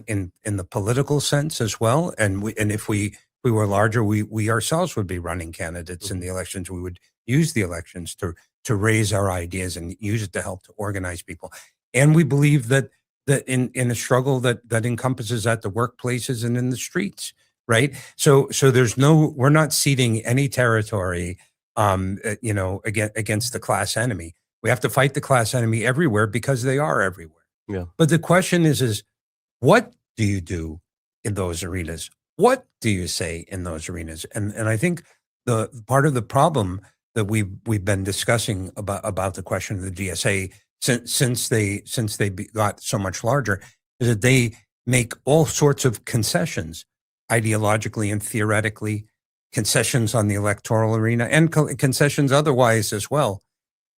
in the political sense as well. And if we were larger, we ourselves would be running candidates in the elections. We would use the elections to raise our ideas and use it to help to organize people. And we believe that that in a struggle that encompasses at the workplaces and in the streets, right? So we're not ceding any territory, against the class enemy. We have to fight the class enemy everywhere because they are everywhere.
Yeah.
But the question is what do you do in those arenas? What do you say in those arenas? And I think the part of the problem that we've been discussing about the question of the DSA since they got so much larger is that they make all sorts of concessions, ideologically and theoretically, concessions on the electoral arena, and concessions otherwise as well.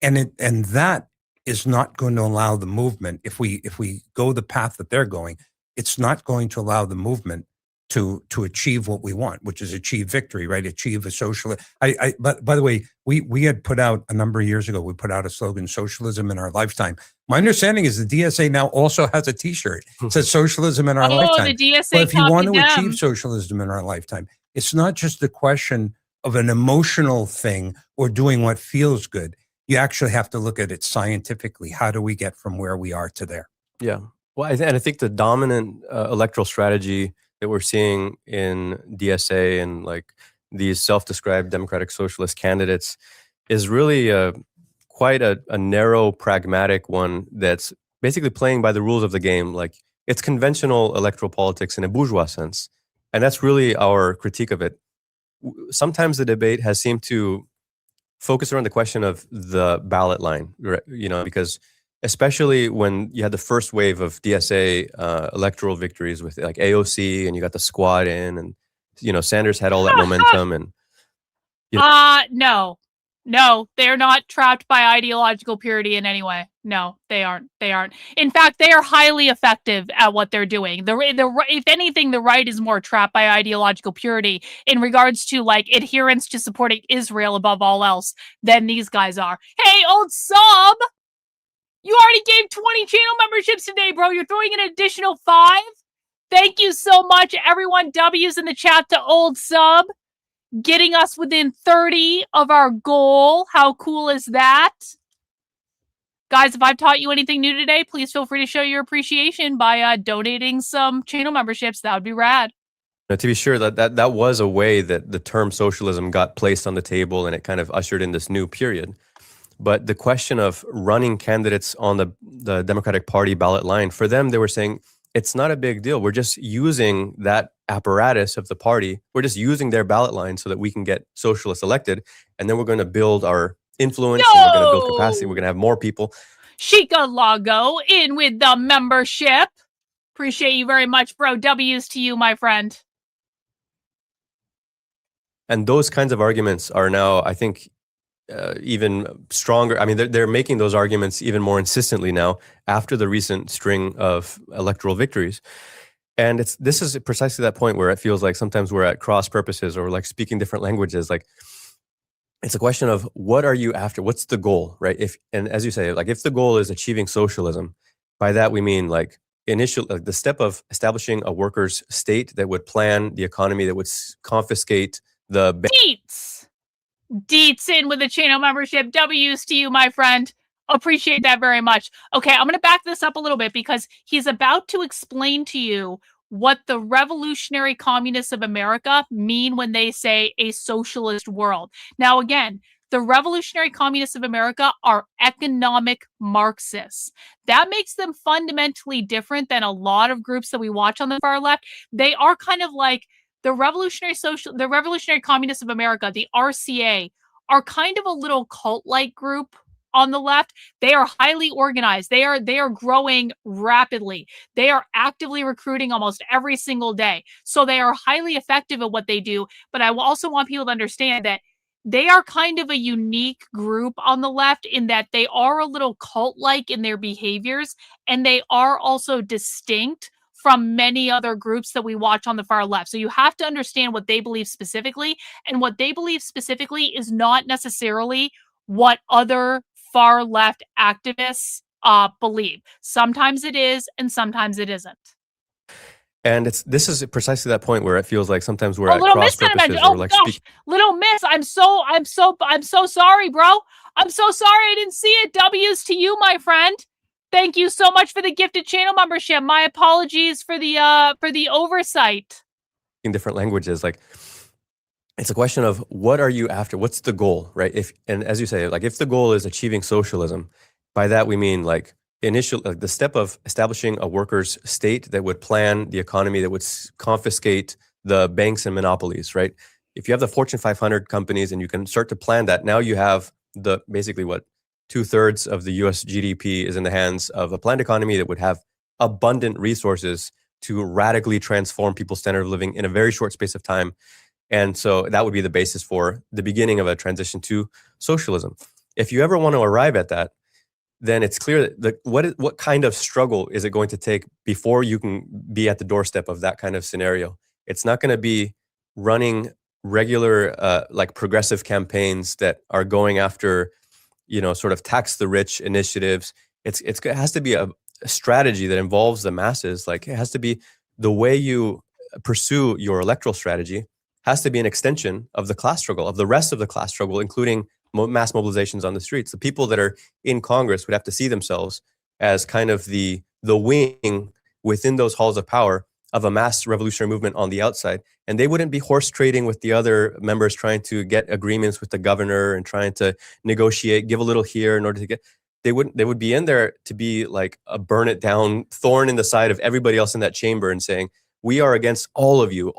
And that is not going to allow the movement, if we go the path that they're going, it's not going to allow the movement to achieve what we want, which is achieve victory, right? Achieve a social. But by the way, we had put out a number of years ago, we put out a slogan, socialism in our lifetime. My understanding is the DSA now also has a t-shirt. It says socialism in our lifetime.
The DSA
but if you want to
copied them.
achieve socialism in our lifetime, it's not just a question of an emotional thing or doing what feels good. You actually have to look at it scientifically. How do we get from where we are to there?
Yeah. Well, I think the dominant electoral strategy that we're seeing in DSA and like these self-described democratic socialist candidates is really quite a narrow, pragmatic one that's basically playing by the rules of the game. Like it's conventional electoral politics in a bourgeois sense. And that's really our critique of it. Sometimes the debate has seemed to focus around the question of the ballot line, because especially when you had the first wave of DSA electoral victories with like AOC and you got the squad in and, Sanders had all that momentum and.
No, they're not trapped by ideological purity in any way. No, they aren't. In fact, they are highly effective at what they're doing. If anything, the right is more trapped by ideological purity in regards to like adherence to supporting Israel above all else than these guys are. Hey, old sub! You already gave 20 channel memberships today, bro. You're throwing an additional 5? Thank you so much, everyone. W's in the chat to old sub. Getting us within 30 of our goal. How cool is that? Guys, if I've taught you anything new today, please feel free to show your appreciation by donating some channel memberships. That would be rad.
To be sure, that was a way that the term socialism got placed on the table and it kind of ushered in this new period. But the question of running candidates on the Democratic Party ballot line, for them, they were saying, it's not a big deal. We're just using that apparatus of the party. We're just using their ballot line so that we can get socialists elected. And then we're going to build our influence and we're going to build capacity. We're going to have more people.
Shika Lago in with the membership. Appreciate you very much, bro. W's to you, my friend.
And those kinds of arguments are now, I think, even stronger. I mean, they're making those arguments even more insistently now after the recent string of electoral victories. And this is precisely that point where it feels like sometimes we're at cross purposes or like speaking different languages. Like it's a question of what are you after? What's the goal, right? And as you say, like if the goal is achieving socialism, by that we mean like the step of establishing a workers' state that would plan the economy, that would confiscate the
Deets in with the channel membership. W's to you, my friend. Appreciate that very much. Okay, I'm going to back this up a little bit because he's about to explain to you what the revolutionary communists of America mean when they say a socialist world. Now, again, the revolutionary communists of America are economic Marxists. That makes them fundamentally different than a lot of groups that we watch on the far left. They are kind of like the revolutionary communists of America, the RCA, are kind of a little cult-like group on the left. They are highly organized. They are growing rapidly. They are actively recruiting almost every single day. So they are highly effective at what they do. But I also want people to understand that they are kind of a unique group on the left in that they are a little cult-like in their behaviors, and they are also distinct from many other groups that we watch on the far left. So you have to understand what they believe specifically, and what they believe specifically is not necessarily what other far left activists believe. Sometimes it is, and sometimes it isn't.
And this is precisely that point where it feels like sometimes we're at cross purposes.
Oh like gosh, Little Miss, I'm so sorry, bro. I'm so sorry I didn't see it. W's to you, my friend. Thank you so much for the gifted channel membership. My apologies for the oversight.
In different languages, like it's a question of what are you after? What's the goal, right? And as you say, like if the goal is achieving socialism, by that we mean like the step of establishing a workers' state that would plan the economy, that would confiscate the banks and monopolies, right? If you have the Fortune 500 companies and you can start to plan that, now you have basically what 2/3 of the US GDP is in the hands of a planned economy that would have abundant resources to radically transform people's standard of living in a very short space of time. And so that would be the basis for the beginning of a transition to socialism. If you ever want to arrive at that, then it's clear that what kind of struggle is it going to take before you can be at the doorstep of that kind of scenario? It's not going to be running regular like progressive campaigns that are going after, sort of tax the rich initiatives. It has to be a strategy that involves the masses. Like it has to be the way you pursue your electoral strategy has to be an extension of the class struggle, of the rest of the class struggle, including mass mobilizations on the streets. The people that are in Congress would have to see themselves as kind of the wing within those halls of power of a mass revolutionary movement on the outside. And they wouldn't be horse trading with the other members trying to get agreements with the governor and trying to negotiate, give a little here in order to get, they would be in there to be like a burn it down thorn in the side of everybody else in that chamber and saying, we are against all of you,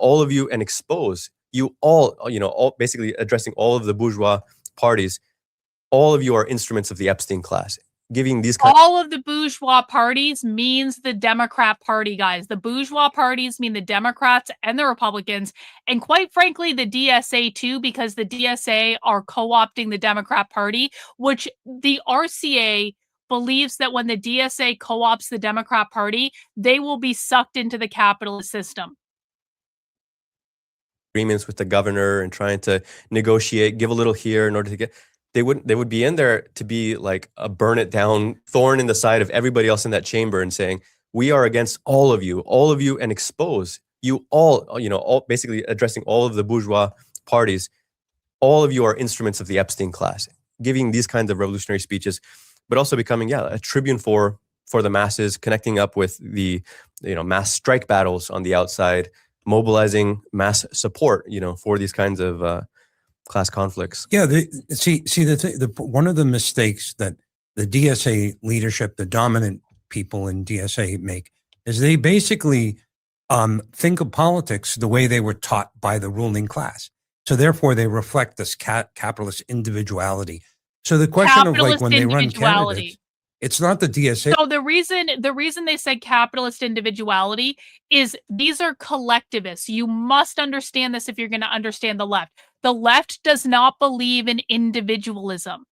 and expose you all, basically addressing all of the bourgeois parties. All of you are instruments of the Epstein class. Giving these
all of the bourgeois parties means the Democrat Party, guys. The bourgeois parties mean the Democrats and the Republicans, and quite frankly, the DSA too, because the DSA are co-opting the Democrat Party, which the RCA believes that when the DSA co-ops the Democrat Party, they will be sucked into the capitalist system.
Agreements with the governor and trying to negotiate, give a little here in order to get, they would be in there to be like a burn it down thorn in the side of everybody else in that chamber and saying, we are against all of you, and expose you all, basically addressing all of the bourgeois parties. All of you are instruments of the Epstein class. Giving these kinds of revolutionary speeches, but also becoming, a tribune for the masses, connecting up with the, mass strike battles on the outside, mobilizing mass support, for these kinds of class conflicts.
Yeah, one of the mistakes that the DSA leadership, the dominant people in DSA make, is they basically think of politics the way they were taught by the ruling class. So therefore, they reflect this capitalist individuality. So the question of like when they run candidates, it's not the DSA.
So the reason they said capitalist individuality is these are collectivists. You must understand this if you're going to understand the left. The left does not believe in individualism.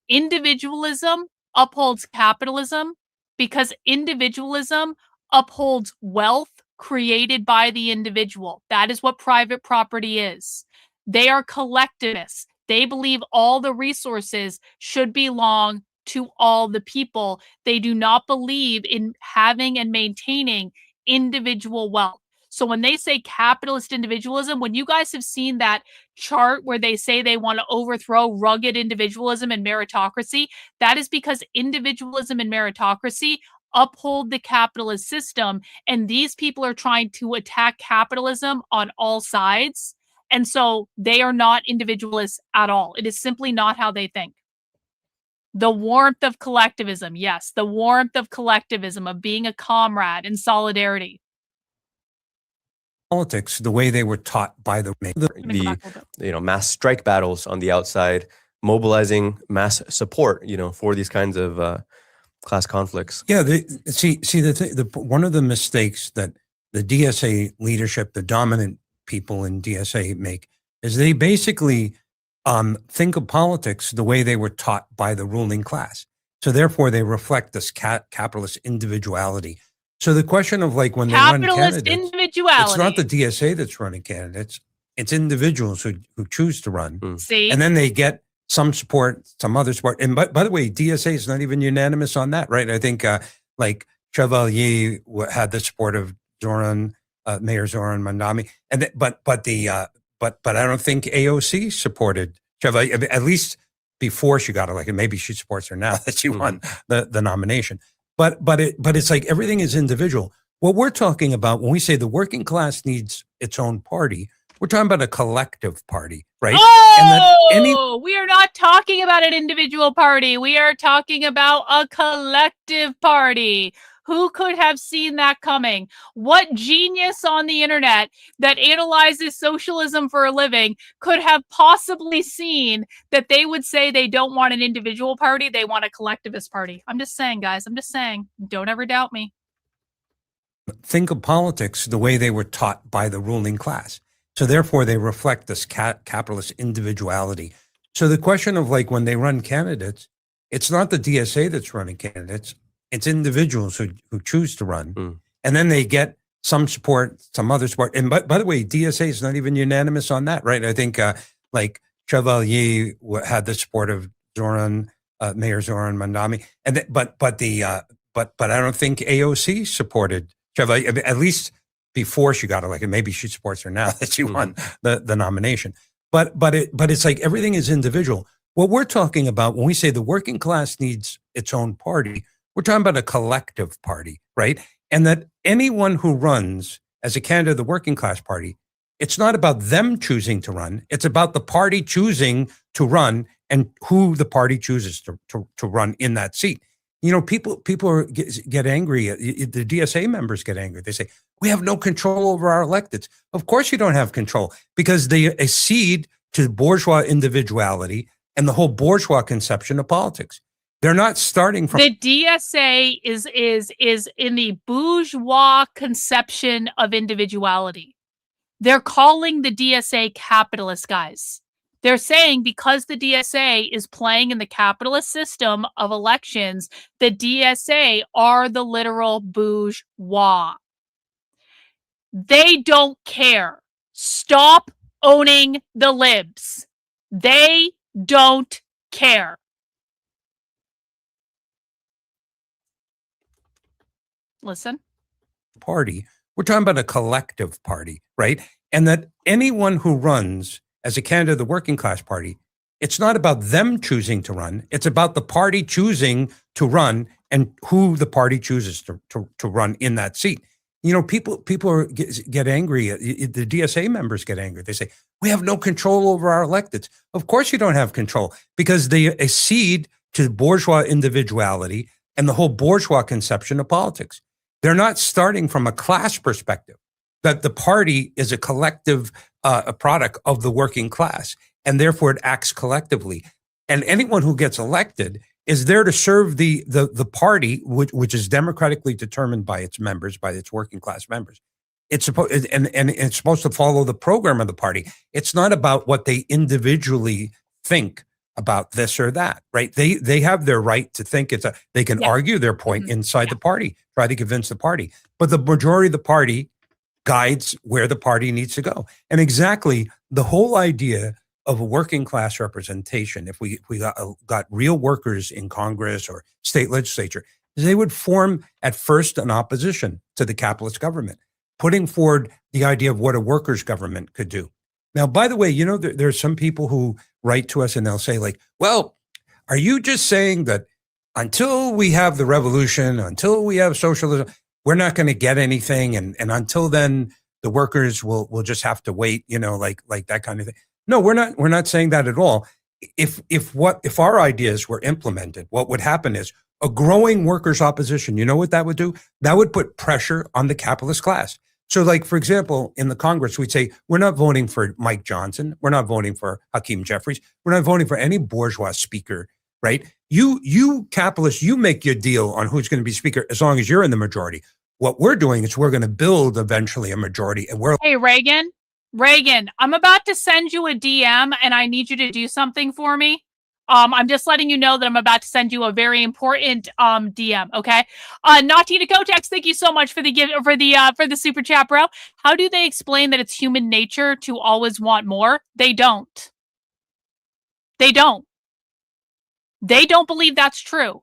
Individualism upholds capitalism because individualism upholds wealth created by the individual. That is what private property is. They are collectivists. They believe all the resources should belong to all the people. They do not believe in having and maintaining individual wealth. So when they say capitalist individualism, when you guys have seen that chart where they say they want to overthrow rugged individualism and meritocracy, that is because individualism and meritocracy uphold the capitalist system. And these people are trying to attack capitalism on all sides. And so they are not individualists at all. It is simply not how they think. The warmth of collectivism. Yes, the warmth of collectivism, of being a comrade in solidarity.
Politics the way they were taught by the
mass strike battles on the outside, mobilizing mass support, for these kinds of class conflicts.
Yeah, one of the mistakes that the DSA leadership, the dominant people in DSA make, is they basically think of politics the way they were taught by the ruling class. So therefore, they reflect this capitalist individuality. So the question of like when they run candidates,
individuality.
It's not the DSA that's running candidates. It's individuals who choose to run.
See?
And then they get some support, some other support. And by the way, DSA is not even unanimous on that, right? I think like Chevalier had the support of Mayor Zoran Mandami, and but I don't think AOC supported Chevalier, at least before she got elected. Maybe she supports her now that she won the nomination. but it's like everything is individual. What we're talking about when we say the working class needs its own party, we're talking about a collective party, right?
Oh, we are not talking about an individual party. We are talking about a collective party. Who could have seen that coming? What genius on the internet that analyzes socialism for a living could have possibly seen that they would say they don't want an individual party, they want a collectivist party? I'm just saying, guys. I'm just saying. Don't ever doubt me.
Think of politics the way they were taught by the ruling class. So therefore, they reflect this capitalist individuality. So the question of like when they run candidates, it's not the DSA that's running candidates. It's individuals who choose to run. And then they get some support, some other support. And by the way, DSA is not even unanimous on that, right? I think like Chevalier had the support of Mayor Zoran Mandami. And but I don't think AOC supported Chevalier, at least before she got elected. Maybe she supports her now that she won the nomination. But it's like everything is individual. What we're talking about when we say the working class needs its own party, we're talking about a collective party, right? And that anyone who runs as a candidate of the working class party, it's not about them choosing to run. It's about the party choosing to run and who the party chooses to run in that seat. You know, people get angry. The DSA members get angry. They say, we have no control over our electeds. Of course you don't have control, because they accede to bourgeois individuality and the whole bourgeois conception of politics. They're not starting from
the DSA is in the bourgeois conception of individuality. They're calling the DSA capitalist, guys. They're saying because the DSA is playing in the capitalist system of elections, the DSA are the literal bourgeois. They don't care. Stop owning the libs. They don't care. Listen.
Party. We're talking about a collective party, right? And that anyone who runs as a candidate of the working class party, it's not about them choosing to run. It's about the party choosing to run and who the party chooses to run in that seat. You know, people get angry. The DSA members get angry. They say, we have no control over our electeds. Of course you don't have control, because they accede to bourgeois individuality and the whole bourgeois conception of politics. They're not starting from a class perspective, that the party is a collective a product of the working class, and therefore it acts collectively. And anyone who gets elected is there to serve the party, which is democratically determined by its members, by its working class members. It's supposed and it's supposed to follow the program of the party. It's not about what they individually think about this or that, right? They have their right to think they can argue their point inside the party, try to convince the party, but the majority of the party guides where the party needs to go. And exactly the whole idea of a working class representation, if we got real workers in Congress or state legislature, they would form at first an opposition to the capitalist government, putting forward the idea of what a workers' government could do. Now, by the way, you know, there's some people who write to us and they'll say like, well, are you just saying that until we have the revolution, until we have socialism, we're not going to get anything, and until then the workers will just have to wait, you know, like that kind of thing? No, we're not saying that at all. If our ideas were implemented, what would happen is a growing workers' opposition. You know what that would do? That would put pressure on the capitalist class. So like, for example, in the Congress, we'd say, we're not voting for Mike Johnson. We're not voting for Hakeem Jeffries. We're not voting for any bourgeois speaker, right? You capitalists, you make your deal on who's going to be speaker as long as you're in the majority. What we're doing is we're going to build eventually a majority. And
Hey, Reagan, I'm about to send you a DM and I need you to do something for me. I'm just letting you know that I'm about to send you a very important DM. Okay. Natina Kotex, thank you so much for the super chat, bro. How do they explain that it's human nature to always want more? They don't. They don't believe that's true.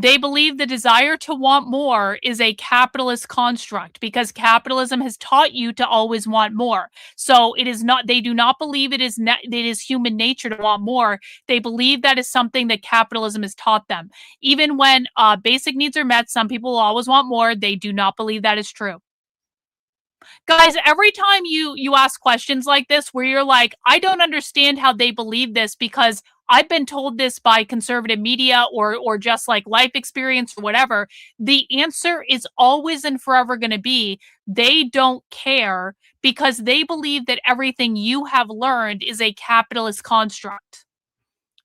They believe the desire to want more is a capitalist construct because capitalism has taught you to always want more. So it is not, they do not believe it is human nature to want more. They believe that is something that capitalism has taught them. Even when basic needs are met, some people will always want more. They do not believe that is true. Guys, every time you ask questions like this where you're like, I don't understand how they believe this because I've been told this by conservative media or just like life experience or whatever, the answer is always and forever going to be they don't care because they believe that everything you have learned is a capitalist construct.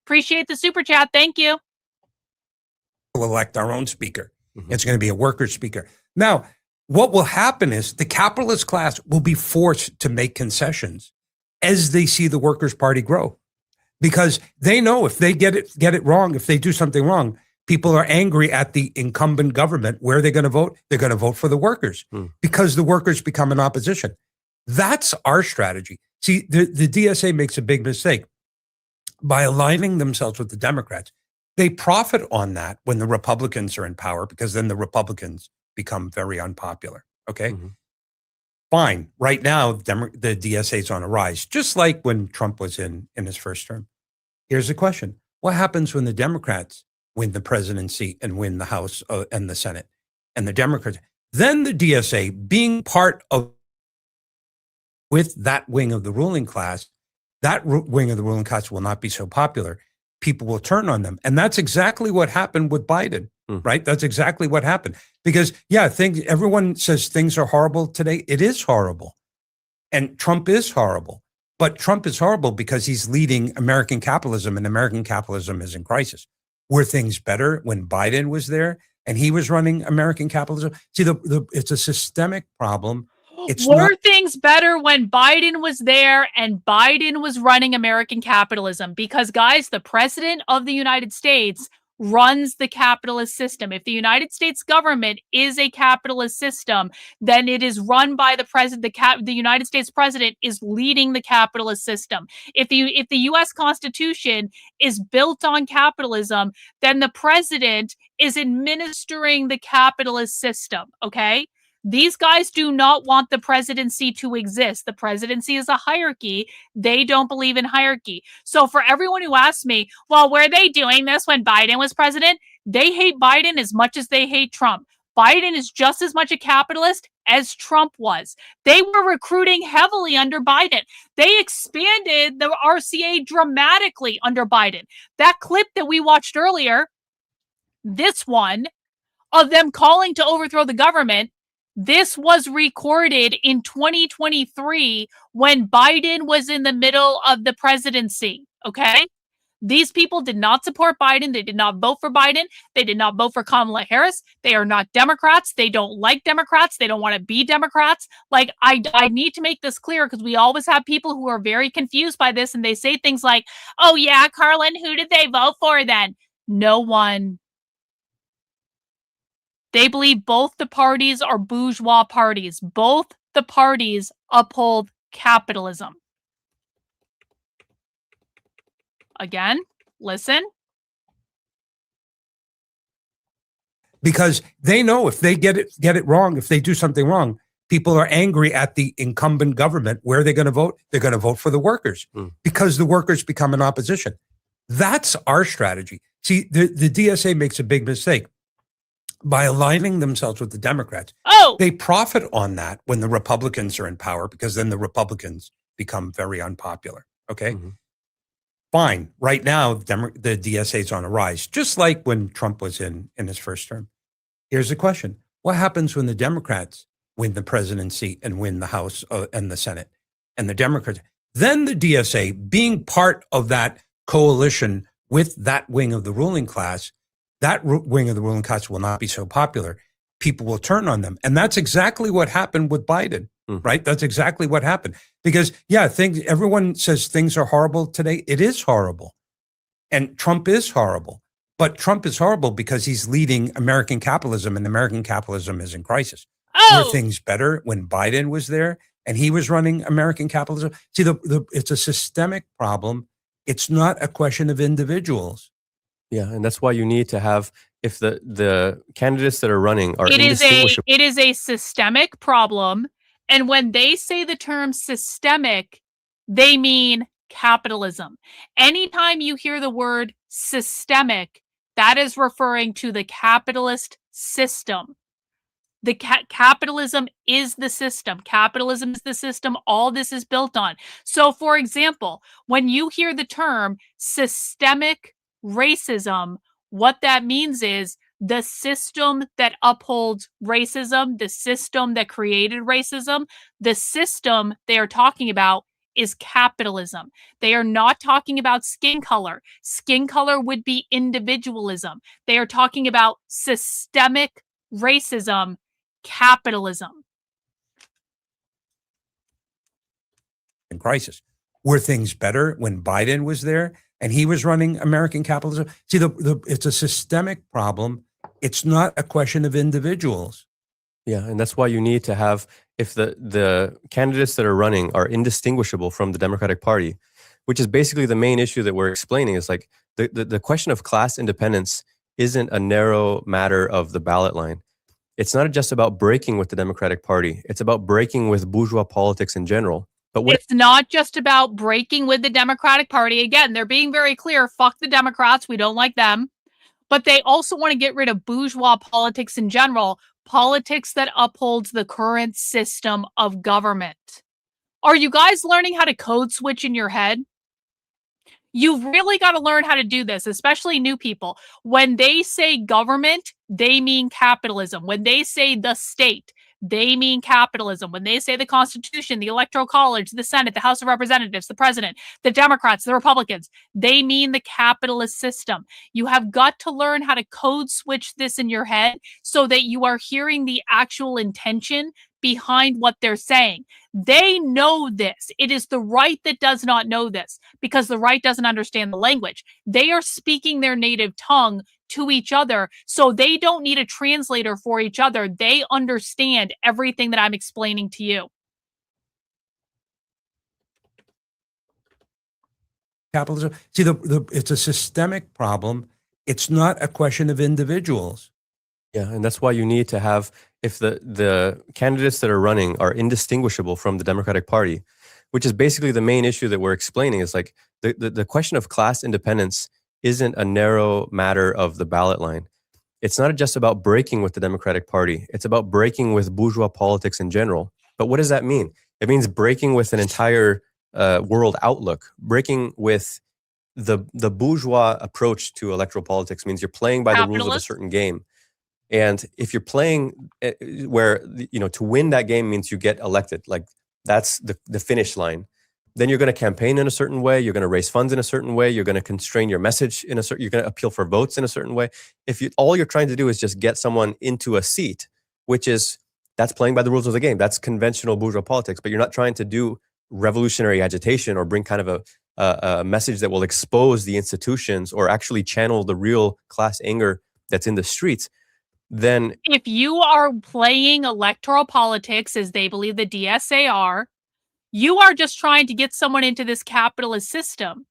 Appreciate the super chat. Thank you.
We'll elect our own speaker. It's going to be a worker speaker. Now, what will happen is the capitalist class will be forced to make concessions as they see the Workers' Party grow. Because they know if they get it wrong, if they do something wrong, people are angry at the incumbent government. Where are they going to vote? They're going to vote for the workers because the workers become an opposition. That's our strategy. See, the DSA makes a big mistake. By aligning themselves with the Democrats, they profit on that when the Republicans are in power because then the Republicans become very unpopular. Okay? Fine. Right now, the DSA is on a rise, just like when Trump was in his first term. Here's the question. What happens when the Democrats win the presidency and win the House and the Senate? And the Democrats, then the DSA, being part of with that wing of the ruling class, that wing of the ruling class will not be so popular. People will turn on them. And that's exactly what happened with Biden, right? That's exactly what happened. Because, yeah, everyone says things are horrible today. It is horrible. And Trump is horrible. But Trump is horrible because he's leading American capitalism, and American capitalism is in crisis. Were things better when Biden was there and he was running American capitalism? See, it's a systemic problem.
Were things better when Biden was there and Biden was running American capitalism? Because, guys, the president of the United States runs the capitalist system. If the United States government is a capitalist system, then it is run by the president. The United States president is leading the capitalist system. If the U.S. Constitution is built on capitalism, then the president is administering the capitalist system. Okay. These guys do not want the presidency to exist. The presidency is a hierarchy. They don't believe in hierarchy. So for everyone who asks me, well, were they doing this when Biden was president? They hate Biden as much as they hate Trump. Biden is just as much a capitalist as Trump was. They were recruiting heavily under Biden. They expanded the RCA dramatically under Biden. That clip that we watched earlier, this one, of them calling to overthrow the government, this was recorded in 2023 when Biden was in the middle of the presidency, okay? These people did not support Biden. They did not vote for Biden. They did not vote for Kamala Harris. They are not Democrats. They don't like Democrats. They don't want to be Democrats. Like, I need to make this clear because we always have people who are very confused by this and they say things like, oh yeah, Karlyn, who did they vote for then? No one. They believe both the parties are bourgeois parties. Both the parties uphold capitalism. Again, listen.
Because they know if they get it wrong, if they do something wrong, people are angry at the incumbent government. Where are they going to vote? They're going to vote for the workers because the workers become an opposition. That's our strategy. See, the DSA makes a big mistake. By aligning themselves with the Democrats, they profit on that when the Republicans are in power because then the Republicans become very unpopular. Okay? Fine. Right now, the DSA is on a rise, just like when Trump was in his first term. Here's the question. What happens when the Democrats win the presidency and win the House and the Senate? And the Democrats, then the DSA, being part of that coalition with that wing of the ruling class, that wing of the ruling class will not be so popular. People will turn on them. And that's exactly what happened with Biden, right? That's exactly what happened. Because, yeah, everyone says things are horrible today. It is horrible. And Trump is horrible. But Trump is horrible because he's leading American capitalism, and American capitalism is in crisis. Were things better when Biden was there and he was running American capitalism? See, it's a systemic problem. It's not a question of individuals.
Yeah, and that's why you need to have, if the candidates that are running are
It
indistinguishable.
is a systemic problem, and when they say the term systemic, they mean capitalism. Anytime you hear the word systemic, that is referring to the capitalist system. The capitalism is the system. Capitalism is the system all this is built on. So, for example, when you hear the term systemic racism, what that means is the system that upholds racism, the system that created racism, the system they are talking about is capitalism. They are not talking about skin color. Skin color would be individualism. They are talking about systemic racism, capitalism.
In crisis. Were things better when Biden was there and he was running American capitalism? See, it's a systemic problem. It's not a question of individuals.
Yeah, and that's why you need to have, if the candidates that are running are indistinguishable from the Democratic Party, which is basically the main issue that we're explaining, is like the question of class independence isn't a narrow matter of the ballot line. It's not just about breaking with the Democratic Party. It's about breaking with bourgeois politics in general. But
it's not just about breaking with the Democratic Party. Again, they're being very clear. Fuck the Democrats. We don't like them. But they also want to get rid of bourgeois politics in general, politics that upholds the current system of government. Are you guys learning how to code switch in your head? You've really got to learn how to do this, especially new people. When they say government, they mean capitalism. When they say the state, they mean capitalism. When they say the Constitution, the Electoral College, the Senate, the House of Representatives, the President, the Democrats, the Republicans, they mean the capitalist system. You have got to learn how to code switch this in your head so that you are hearing the actual intention behind what they're saying. They know this. It is the right that does not know this because the right doesn't understand the language. They are speaking their native tongue to each other, so they don't need a translator for each other. They understand everything that I'm explaining to you.
Capitalism. See, it's a systemic problem. It's not a question of individuals.
Yeah, and that's why you need to have, if the candidates that are running are indistinguishable from the Democratic Party, which is basically the main issue that we're explaining, is like the question of class independence isn't a narrow matter of the ballot line. It's not just about breaking with the Democratic Party. It's about breaking with bourgeois politics in general. But what does that mean? It means breaking with an entire world outlook. Breaking with the bourgeois approach to electoral politics means you're playing by the rules of a certain game. And if you're playing where, to win that game means you get elected, like that's the finish line, then you're going to campaign in a certain way. You're going to raise funds in a certain way. You're going to constrain your message in a certain, you're going to appeal for votes in a certain way. If all you're trying to do is just get someone into a seat, that's playing by the rules of the game. That's conventional bourgeois politics, but you're not trying to do revolutionary agitation or bring kind of a message that will expose the institutions or actually channel the real class anger that's in the streets. Then
if you are playing electoral politics as they believe the DSA are, you are just trying to get someone into this capitalist system.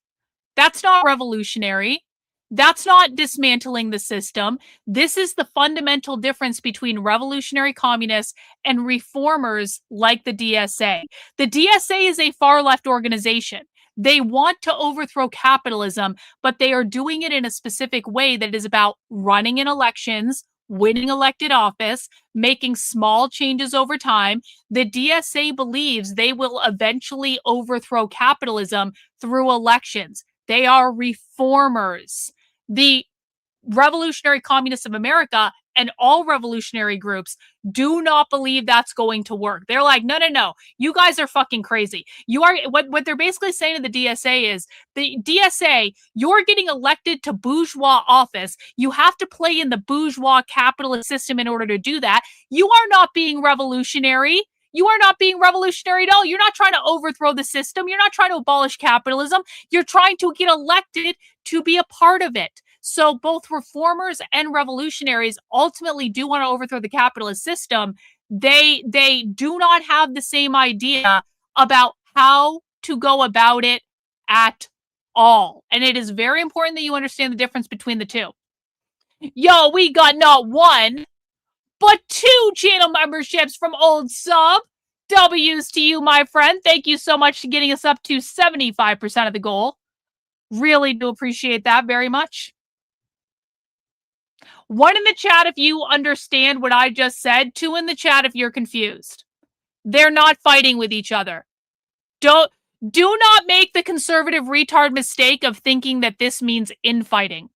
That's not revolutionary. That's not dismantling the system. This is the fundamental difference between revolutionary communists and reformers like the DSA. The DSA is a far left organization. They want to overthrow capitalism, but they are doing it in a specific way that is about running in elections, winning elected office, making small changes over time. The DSA believes they will eventually overthrow capitalism through elections. They are reformers. The Revolutionary Communists of America and all revolutionary groups do not believe that's going to work. They're like, no, you guys are fucking crazy. You are what they're basically saying to the DSA is, the DSA, you're getting elected to bourgeois office. You have to play in the bourgeois capitalist system in order to do that. You are not being revolutionary. You are not being revolutionary at all. You're not trying to overthrow the system. You're not trying to abolish capitalism. You're trying to get elected to be a part of it. So both reformers and revolutionaries ultimately do want to overthrow the capitalist system. They do not have the same idea about how to go about it at all. And it is very important that you understand the difference between the two. Yo, we got not one, but 2 channel memberships from Old Sub. W's to you, my friend. Thank you so much for getting us up to 75% of the goal. Really do appreciate that very much. 1 in the chat if you understand what I just said. 2 in the chat if you're confused. They're not fighting with each other. Do not make the conservative retard mistake of thinking that this means infighting.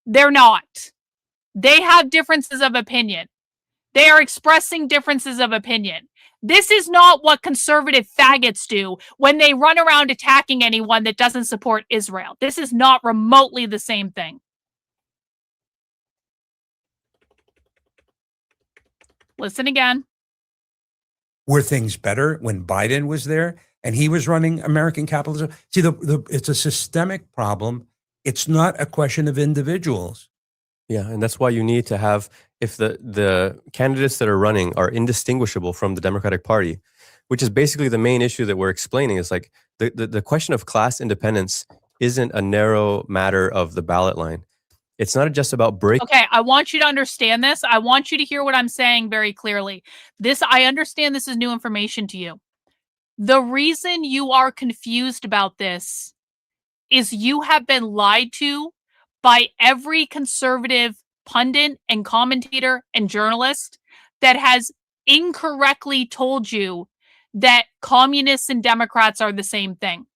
They're not. They have differences of opinion. They are expressing differences of opinion. This is not what conservative faggots do when they run around attacking anyone that doesn't support Israel. This is not remotely the same thing. Listen again.
Were things better when Biden was there and he was running American capitalism? See, it's a systemic problem. It's not a question of individuals.
Yeah, and that's why you need to have, if the candidates that are running are indistinguishable from the Democratic Party, which is basically the main issue that we're explaining, is like the question of class independence isn't a narrow matter of the ballot line. It's not just about breaking.
Okay, I want you to understand this. I want you to hear what I'm saying very clearly. I understand this is new information to you. The reason you are confused about this is you have been lied to by every conservative pundit and commentator and journalist that has incorrectly told you that communists and Democrats are the same thing.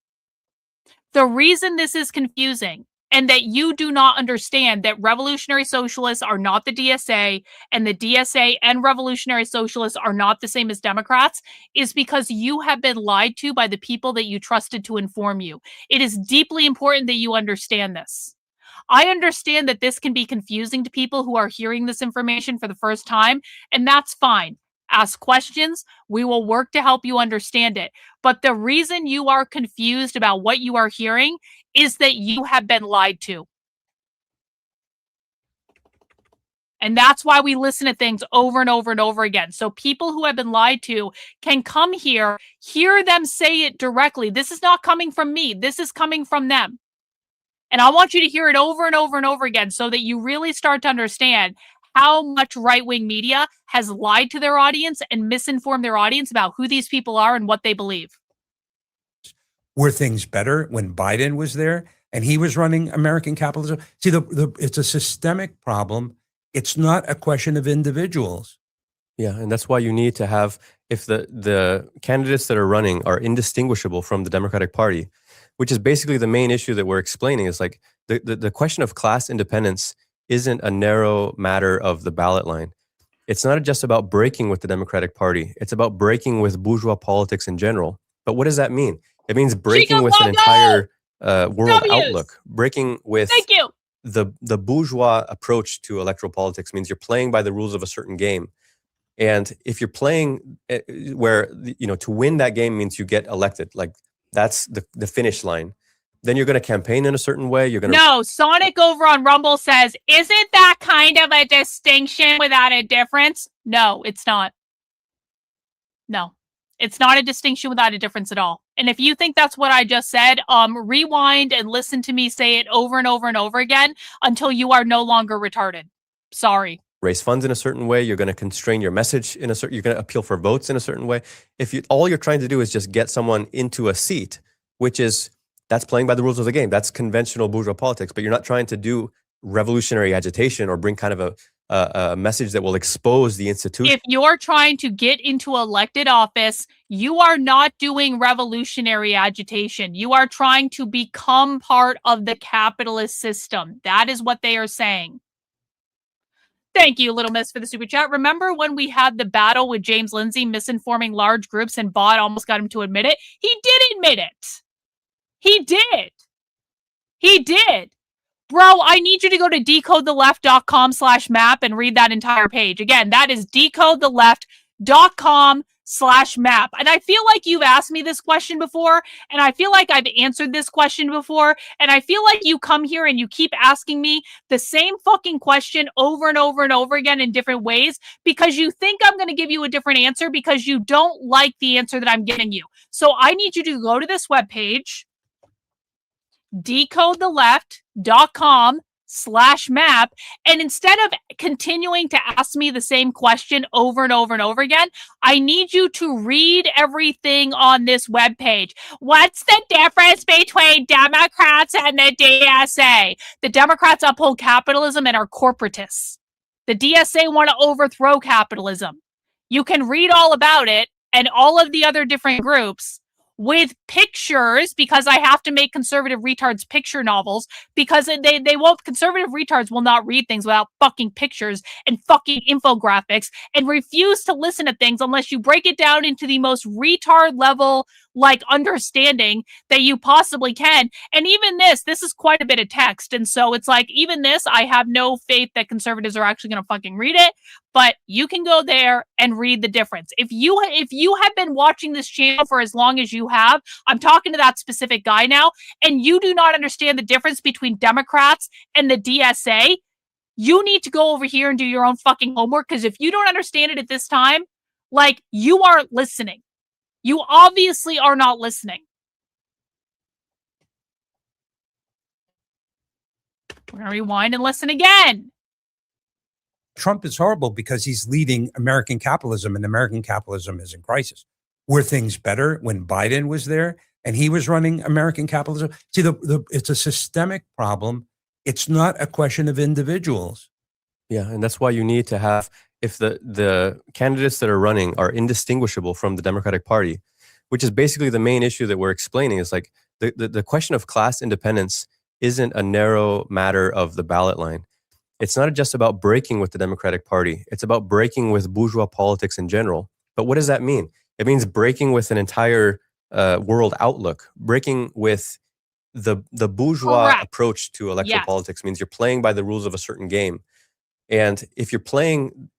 The reason this is confusing and that you do not understand that revolutionary socialists are not the DSA and the DSA and revolutionary socialists are not the same as Democrats is because you have been lied to by the people that you trusted to inform you. It is deeply important that you understand this. I understand that this can be confusing to people who are hearing this information for the first time, and that's fine. Ask questions. We will work to help you understand it. But the reason you are confused about what you are hearing is that you have been lied to. And that's why we listen to things over and over and over again. So people who have been lied to can come here, hear them say it directly. This is not coming from me. This is coming from them. And I want you to hear it over and over and over again so that you really start to understand how much right-wing media has lied to their audience and misinformed their audience about who these people are and what they believe.
Were things better when Biden was there and he was running American capitalism? See, it's a systemic problem. It's not a question of individuals.
Yeah, and that's why you need to have, if the candidates that are running are indistinguishable from the Democratic Party, which is basically the main issue that we're explaining, is like the question of class independence isn't a narrow matter of the ballot line. It's not just about breaking with the Democratic Party. It's about breaking with bourgeois politics in general. But what does that mean? It means breaking with an entire world outlook. Breaking with the bourgeois approach to electoral politics means you're playing by the rules of a certain game. And if you're playing where, to win that game means you get elected, like that's the finish line, then you're going to campaign in a certain way. You're going to...
No, Sonic over on Rumble says, isn't that kind of a distinction without a difference? No, it's not. No, it's not a distinction without a difference at all. And if you think that's what I just said, rewind and listen to me say it over and over and over again until you are no longer retarded. Sorry.
Raise funds in a certain way. You're going to constrain your message in a certain. You're going to appeal for votes in a certain way. If all you're trying to do is just get someone into a seat, that's playing by the rules of the game. That's conventional bourgeois politics. But you're not trying to do revolutionary agitation or bring kind of a message that will expose the institution.
If you're trying to get into elected office, you are not doing revolutionary agitation. You are trying to become part of the capitalist system. That is what they are saying. Thank you, Little Miss, for the super chat. Remember when we had the battle with James Lindsay misinforming large groups and Bot almost got him to admit it? He did admit it. He did. He did. Bro, I need you to go to decodetheleft.com/map and read that entire page. Again, that is decodetheleft.com/map. And I feel like you've asked me this question before, and I feel like I've answered this question before, and I feel like you come here and you keep asking me the same fucking question over and over and over again in different ways because you think I'm going to give you a different answer because you don't like the answer that I'm giving you. So I need you to go to this webpage. decodetheleft.com/map. And instead of continuing to ask me the same question over and over and over again, I need you to read everything on this webpage. What's the difference between Democrats and the DSA? The Democrats uphold capitalism and are corporatists. The DSA want to overthrow capitalism. You can read all about it and all of the other different groups with pictures, because I have to make conservative retards picture novels, because they won't, conservative retards will not read things without fucking pictures and fucking infographics, and refuse to listen to things unless you break it down into the most retard level, like, understanding that you possibly can. And even this is quite a bit of text. And so it's like, even this, I have no faith that conservatives are actually going to fucking read it. But you can go there and read the difference. If you have been watching this channel for as long as you have, I'm talking to that specific guy now, and you do not understand the difference between Democrats and the DSA, you need to go over here and do your own fucking homework, because if you don't understand it at this time, like, you aren't listening. You obviously are not listening. We're going to rewind and listen again.
Trump is horrible because he's leading American capitalism, and American capitalism is in crisis. Were things better when Biden was there and he was running American capitalism? See, it's a systemic problem. It's not a question of individuals.
Yeah, and that's why you need to have, if the candidates that are running are indistinguishable from the Democratic Party, which is basically the main issue that we're explaining, is like the question of class independence isn't a narrow matter of the ballot line. It's not just about breaking with the Democratic Party. It's about breaking with bourgeois politics in general. But what does that mean? It means breaking with an entire world outlook. Breaking with the bourgeois approach to electoral politics means you're playing by the rules of a certain game. And if you're playing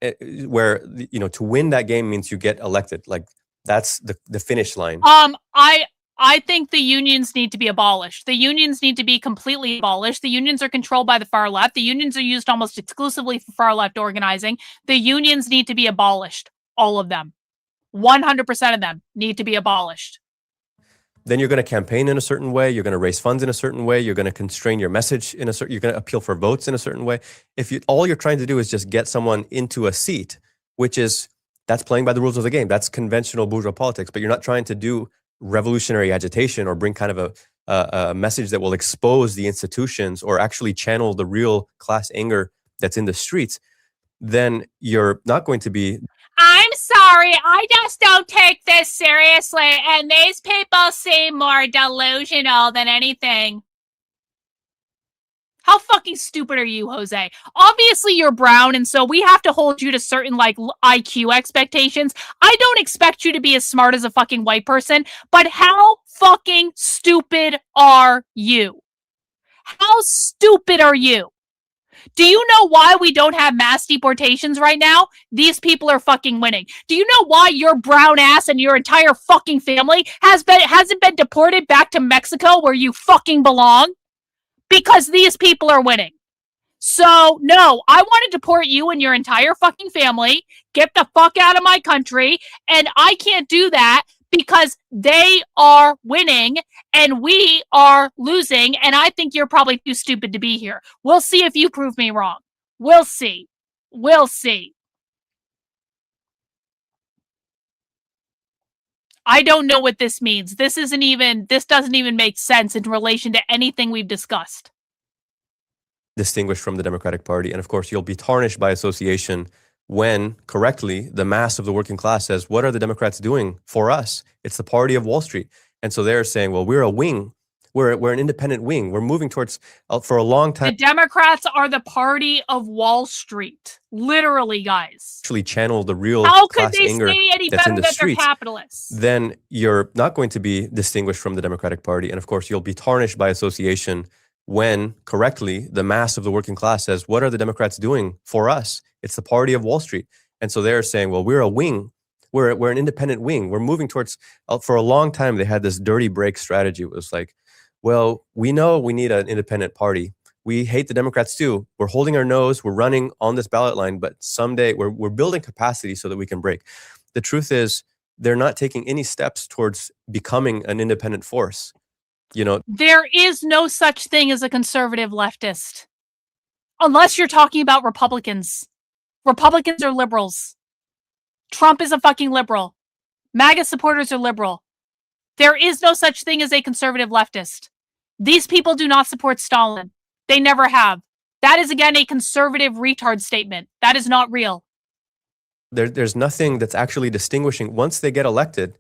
where, to win that game means you get elected, like that's the finish line.
I think the unions need to be abolished. The unions need to be completely abolished. The unions are controlled by the far left. The unions are used almost exclusively for far left organizing. The unions need to be abolished. All of them. 100% of them need to be abolished.
Then you're going to campaign in a certain way. You're going to raise funds in a certain way. You're going to constrain your message in a certain. You're going to appeal for votes in a certain way. If all you're trying to do is just get someone into a seat, that's playing by the rules of the game. That's conventional bourgeois politics. But you're not trying to do revolutionary agitation or bring kind of a message that will expose the institutions or actually channel the real class anger that's in the streets. Then you're not going to be.
I'm sorry, I just don't take this seriously, and these people seem more delusional than anything. How fucking stupid are you, Jose? Obviously, you're brown, and so we have to hold you to certain, like, IQ expectations. I don't expect you to be as smart as a fucking white person, but how fucking stupid are you? How stupid are you? Do you know why we don't have mass deportations right now? These people are fucking winning. Do you know why your brown ass and your entire fucking family hasn't been deported back to Mexico where you fucking belong? Because these people are winning. So, no, I want to deport you and your entire fucking family. Get the fuck out of my country. And I can't do that because they are winning and we are losing. And I think you're probably too stupid to be here. We'll see if you prove me wrong. We'll see. We'll see. I don't know what this means. This doesn't even make sense in relation to anything we've discussed.
Distinguished from the Democratic Party. And of course, you'll be tarnished by association when, correctly, the mass of the working class says, what are the Democrats doing for us? It's the party of Wall Street. And so they're saying, well, we're a wing. We're an independent wing. We're moving towards, for a long time.
The Democrats are the party of Wall Street. Literally, guys.
Actually channel the real
How could
class
they
anger
say any
that's
better
in the
that
streets.
they're capitalists?
Then you're not going to be distinguished from the Democratic Party. And of course, you'll be tarnished by association when, correctly, the mass of the working class says, what are the Democrats doing for us? It's the party of Wall Street. And so they're saying, well, we're a wing. We're an independent wing. We're moving towards, for a long time, they had this dirty break strategy. It was like, well, we know we need an independent party. We hate the Democrats too. We're holding our nose. We're running on this ballot line, but someday we're building capacity so that we can break. The truth is, they're not taking any steps towards becoming an independent force. you know,
There is no such thing as a conservative leftist. Unless you're talking about Republicans. Republicans are liberals. Trump is a fucking liberal. MAGA supporters are liberal. There is no such thing as a conservative leftist. These people do not support Stalin. They never have. That is, again, a conservative retard statement. That is not real.
there's nothing that's actually distinguishing. Once they get elected,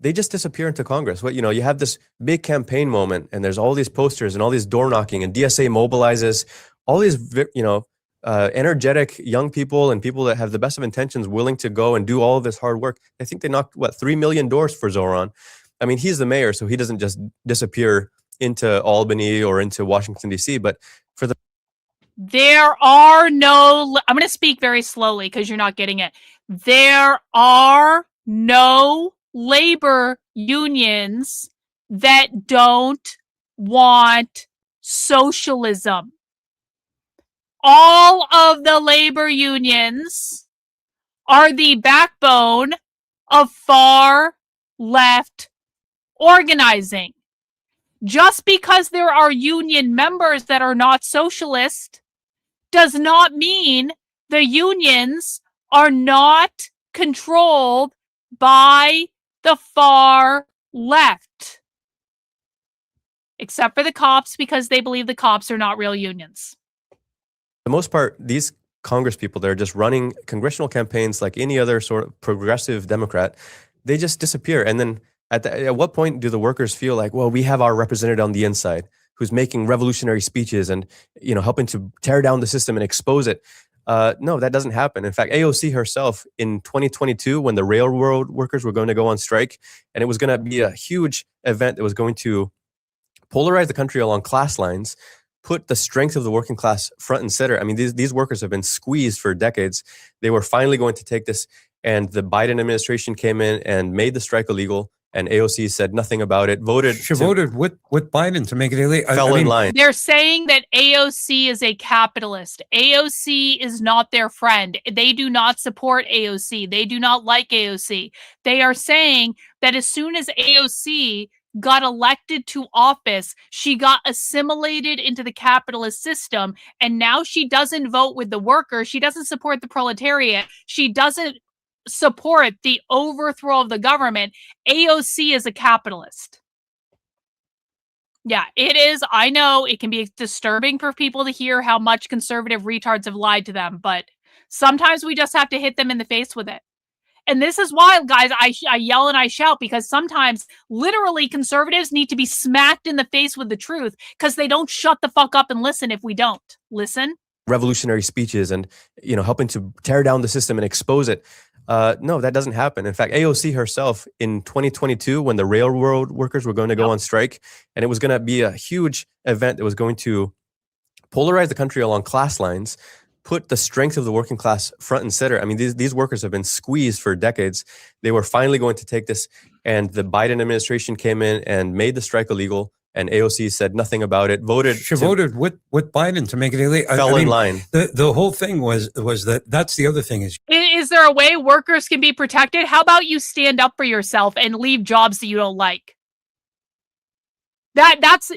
they just disappear into Congress. What, you know, you have this big campaign moment, and there's all these posters and all these door knocking, and DSA mobilizes all these, you know, energetic young people and people that have the best of intentions willing to go and do all of this hard work. I think they knocked, 3 million doors for Zoran. I mean, he's the mayor, so he doesn't just disappear into Albany or into Washington, D.C., but for the
There are no, I'm going to speak very slowly because you're not getting it. There are no labor unions that don't want socialism. All of the labor unions are the backbone of far left organizing. Just because there are union members that are not socialist does not mean the unions are not controlled by the far left. Except for the cops, because they believe the cops are not real unions.
For the most part, these Congress people, they're just running congressional campaigns like any other sort of progressive Democrat. They just disappear. And then at what point do the workers feel like, well, we have our representative on the inside who's making revolutionary speeches and, you know, helping to tear down the system and expose it? No, that doesn't happen. In fact, AOC herself in 2022, when the railroad workers were going to go on strike, and it was going to be a huge event that was going to polarize the country along class lines, put the strength of the working class front and center. I mean, these workers have been squeezed for decades. They were finally going to take this, and the Biden administration came in and made the strike illegal. And AOC said nothing about it.
She voted with Biden to make it illegal.
Fell in line.
They're saying that AOC is a capitalist. AOC is not their friend. They do not support AOC. They do not like AOC. They are saying that as soon as AOC got elected to office, she got assimilated into the capitalist system, and now she doesn't vote with the workers. She doesn't support the proletariat. She doesn't support the overthrow of the government. AOC is a capitalist. Yeah, it is. I know it can be disturbing for people to hear how much conservative retards have lied to them, but sometimes we just have to hit them in the face with it. And this is why, guys, I yell and I shout, because sometimes literally conservatives need to be smacked in the face with the truth because they don't shut the fuck up and listen if we don't listen.
Revolutionary speeches and, you know, helping to tear down the system and expose it. No, that doesn't happen. In fact, AOC herself in 2022, when the railroad workers were going to go on strike, and it was going to be a huge event that was going to polarize the country along class lines, put the strength of the working class front and center. I mean, these workers have been squeezed for decades. They were finally going to take this, and the Biden administration came in and made the strike illegal. And AOC said nothing about it.
She voted with Biden to make it illegal.
Fell in line.
The whole thing was that's the other thing
Is there a way workers can be protected? How about you stand up for yourself and leave jobs that you don't like? That's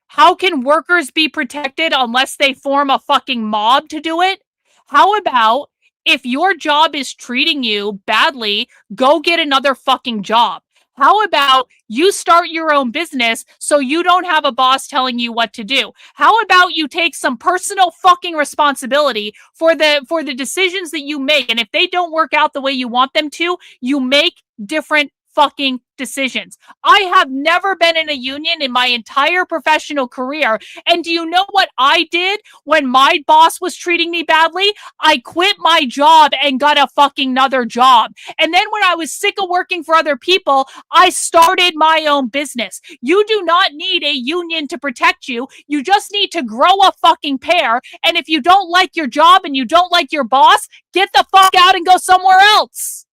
how can workers be protected unless they form a fucking mob to do it? How about if your job is treating you badly, go get another fucking job? How about you start your own business so you don't have a boss telling you what to do? How about you take some personal fucking responsibility for the decisions that you make? And if they don't work out the way you want them to, you make different fucking decisions. I have never been in a union in my entire professional career. And do you know what I did when my boss was treating me badly? I quit my job and got a fucking another job. And then when I was sick of working for other people, I started my own business. You do not need a union to protect you. You just need to grow a fucking pair. And if you don't like your job and you don't like your boss, get the fuck out and go somewhere else.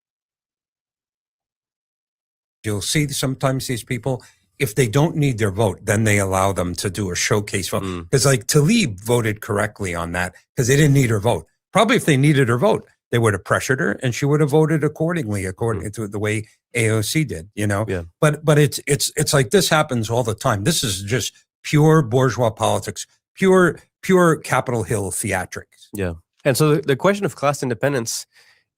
You'll see sometimes these people, if they don't need their vote, then they allow them to do a showcase vote. Because like Tlaib voted correctly on that because they didn't need her vote. Probably if they needed her vote, they would have pressured her, and she would have voted accordingly, according to the way AOC did. You know, but it's like this happens all the time. This is just pure bourgeois politics, pure Capitol Hill theatrics.
Yeah, and so the question of class independence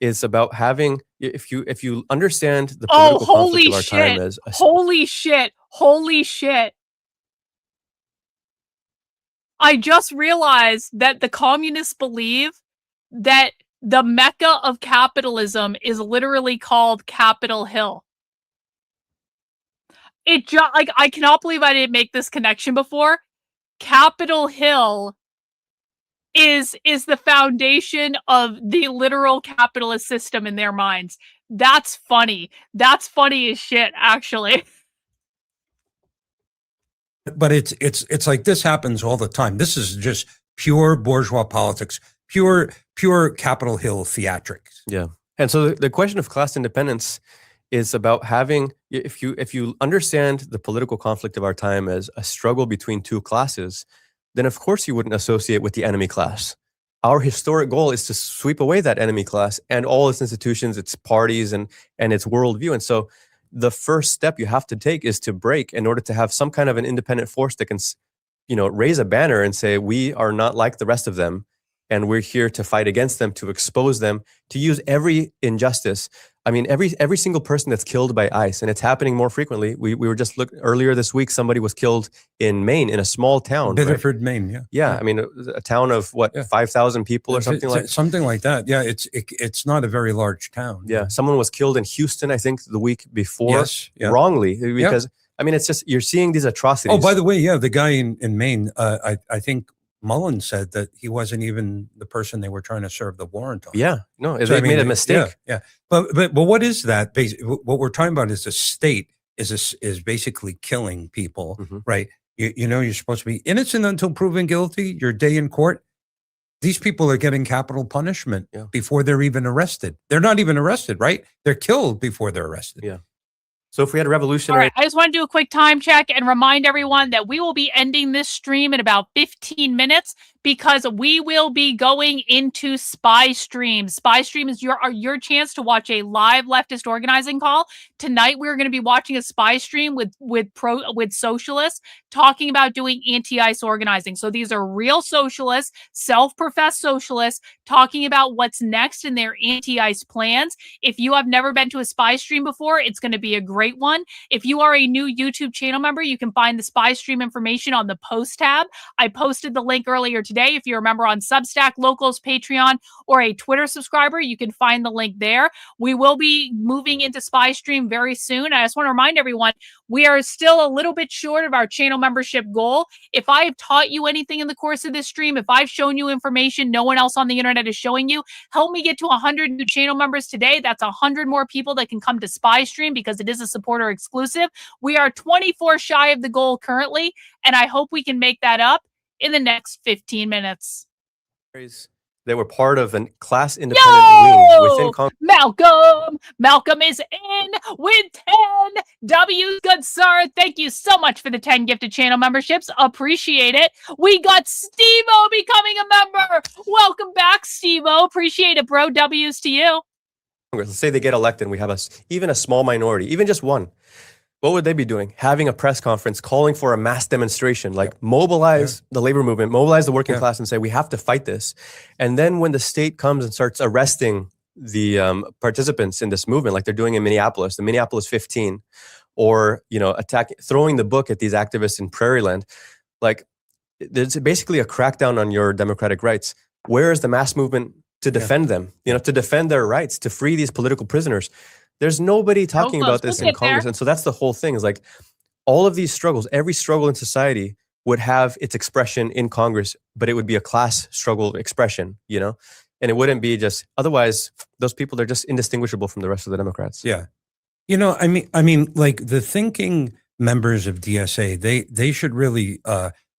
is about having, if you understand the political conflict of our time as
holy shit. I just realized that the communists believe that the mecca of capitalism is literally called Capitol Hill. Like, I cannot believe I didn't make this connection before. Capitol Hill is the foundation of the literal capitalist system in their minds. That's funny. That's funny as shit, actually.
But it's like this happens all the time. This is just pure bourgeois politics, pure Capitol Hill theatrics.
Yeah. And so the question of class independence is about having, if you understand the political conflict of our time as a struggle between two classes, then of course you wouldn't associate with the enemy class. Our historic goal is to sweep away that enemy class and all its institutions, its parties, and its worldview. And so the first step you have to take is to break in order to have some kind of an independent force that can, raise a banner and say, we are not like the rest of them, and we're here to fight against them, to expose them, to use every injustice. I mean, every single person that's killed by ICE, and it's happening more frequently. We were just earlier this week, somebody was killed in Maine, in a small town.
Biddeford,
right?
Maine, yeah.
Yeah, I mean, a town of 5,000 people or something like that.
Something like that. Yeah, it's not a very large town.
Yeah, someone was killed in Houston, I think, the week before, wrongly, because, I mean, it's just, you're seeing these atrocities.
Oh, by the way, the guy in Maine, I think Mullen said that he wasn't even the person they were trying to serve the warrant on.
Yeah, no, they made a mistake.
Yeah. But what is that? What we're talking about is the state is basically killing people, right? You're supposed to be innocent until proven guilty. Your day in court. These people are getting capital punishment before they're even arrested. They're not even arrested, right? They're killed before they're arrested.
Yeah. So if we had a revolutionary...
All right, I just want to do a quick time check and remind everyone that we will be ending this stream in about 15 minutes because we will be going into Spy Stream. Spy Stream is your chance to watch a live leftist organizing call. Tonight, we're going to be watching a Spy Stream with socialists talking about doing anti-ICE organizing. So these are real socialists, self-professed socialists, talking about what's next in their anti-ICE plans. If you have never been to a Spy Stream before, it's going to be a great one. If you are a new YouTube channel member, you can find the Spy Stream information on the post tab. I posted the link earlier today. If you're a member on Substack, Locals, Patreon, or a Twitter subscriber, you can find the link there. We will be moving into Spy Stream very soon. I just want to remind everyone, we are still a little bit short of our channel membership goal. If I have taught you anything in the course of this stream, if I've shown you information no one else on the internet is showing you, help me get to 100 new channel members today. That's 100 more people that can come to Spy Stream because it is a supporter exclusive. We are 24 shy of the goal currently, and I hope we can make that up in the next 15 minutes.
They were part of a class independent wing within Congress.
Malcolm is in with 10 W's, good sir. Thank you so much for the 10 gifted channel memberships. Appreciate it. We got Steve-O becoming a member. Welcome back, Steve-O. Appreciate it, bro. W's to you.
Let's say they get elected and we have even a small minority, even just one. What would they be doing? Having a press conference, calling for a mass demonstration, like mobilize the labor movement, mobilize the working class and say, we have to fight this. And then when the state comes and starts arresting the participants in this movement, like they're doing in Minneapolis, the Minneapolis 15, or, throwing the book at these activists in Prairieland, like there's basically a crackdown on your democratic rights. Where is the mass movement to defend them, to defend their rights, to free these political prisoners? There's nobody talking about this in Congress. And so that's the whole thing, is like all of these struggles, every struggle in society would have its expression in Congress, but it would be a class struggle expression, and it wouldn't be just, otherwise those people, they're just indistinguishable from the rest of the Democrats.
Yeah. I mean, like the thinking members of DSA, they should really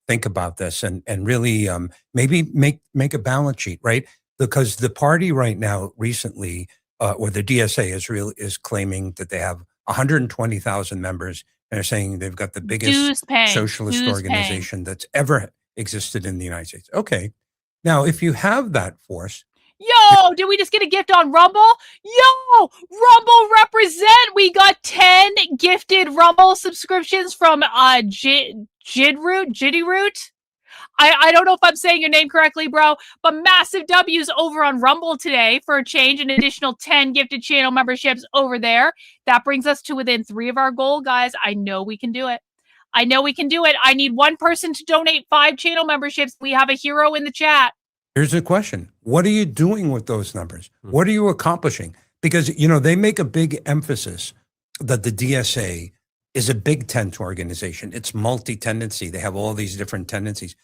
think about this and really maybe make a balance sheet, right? Because the party right now recently, or the DSA is claiming that they have 120,000 members, and they're saying they've got the biggest socialist organization that's ever existed in the United States. Okay. Now, if you have that force,
Yo, did we just get a gift on Rumble? Yo, Rumble represent. We got 10 gifted Rumble subscriptions from Jidroot. I don't know if I'm saying your name correctly, bro, but massive W's over on Rumble today for a change, an additional 10 gifted channel memberships over there. That brings us to within 3 of our goal, guys. I know we can do it. I know we can do it. I need one person to donate 5 channel memberships. We have a hero in the chat.
Here's the question. What are you doing with those numbers? What are you accomplishing? Because, you know, they make a big emphasis that the DSA is a big tent organization. It's multi-tendency. They have all these different tendencies.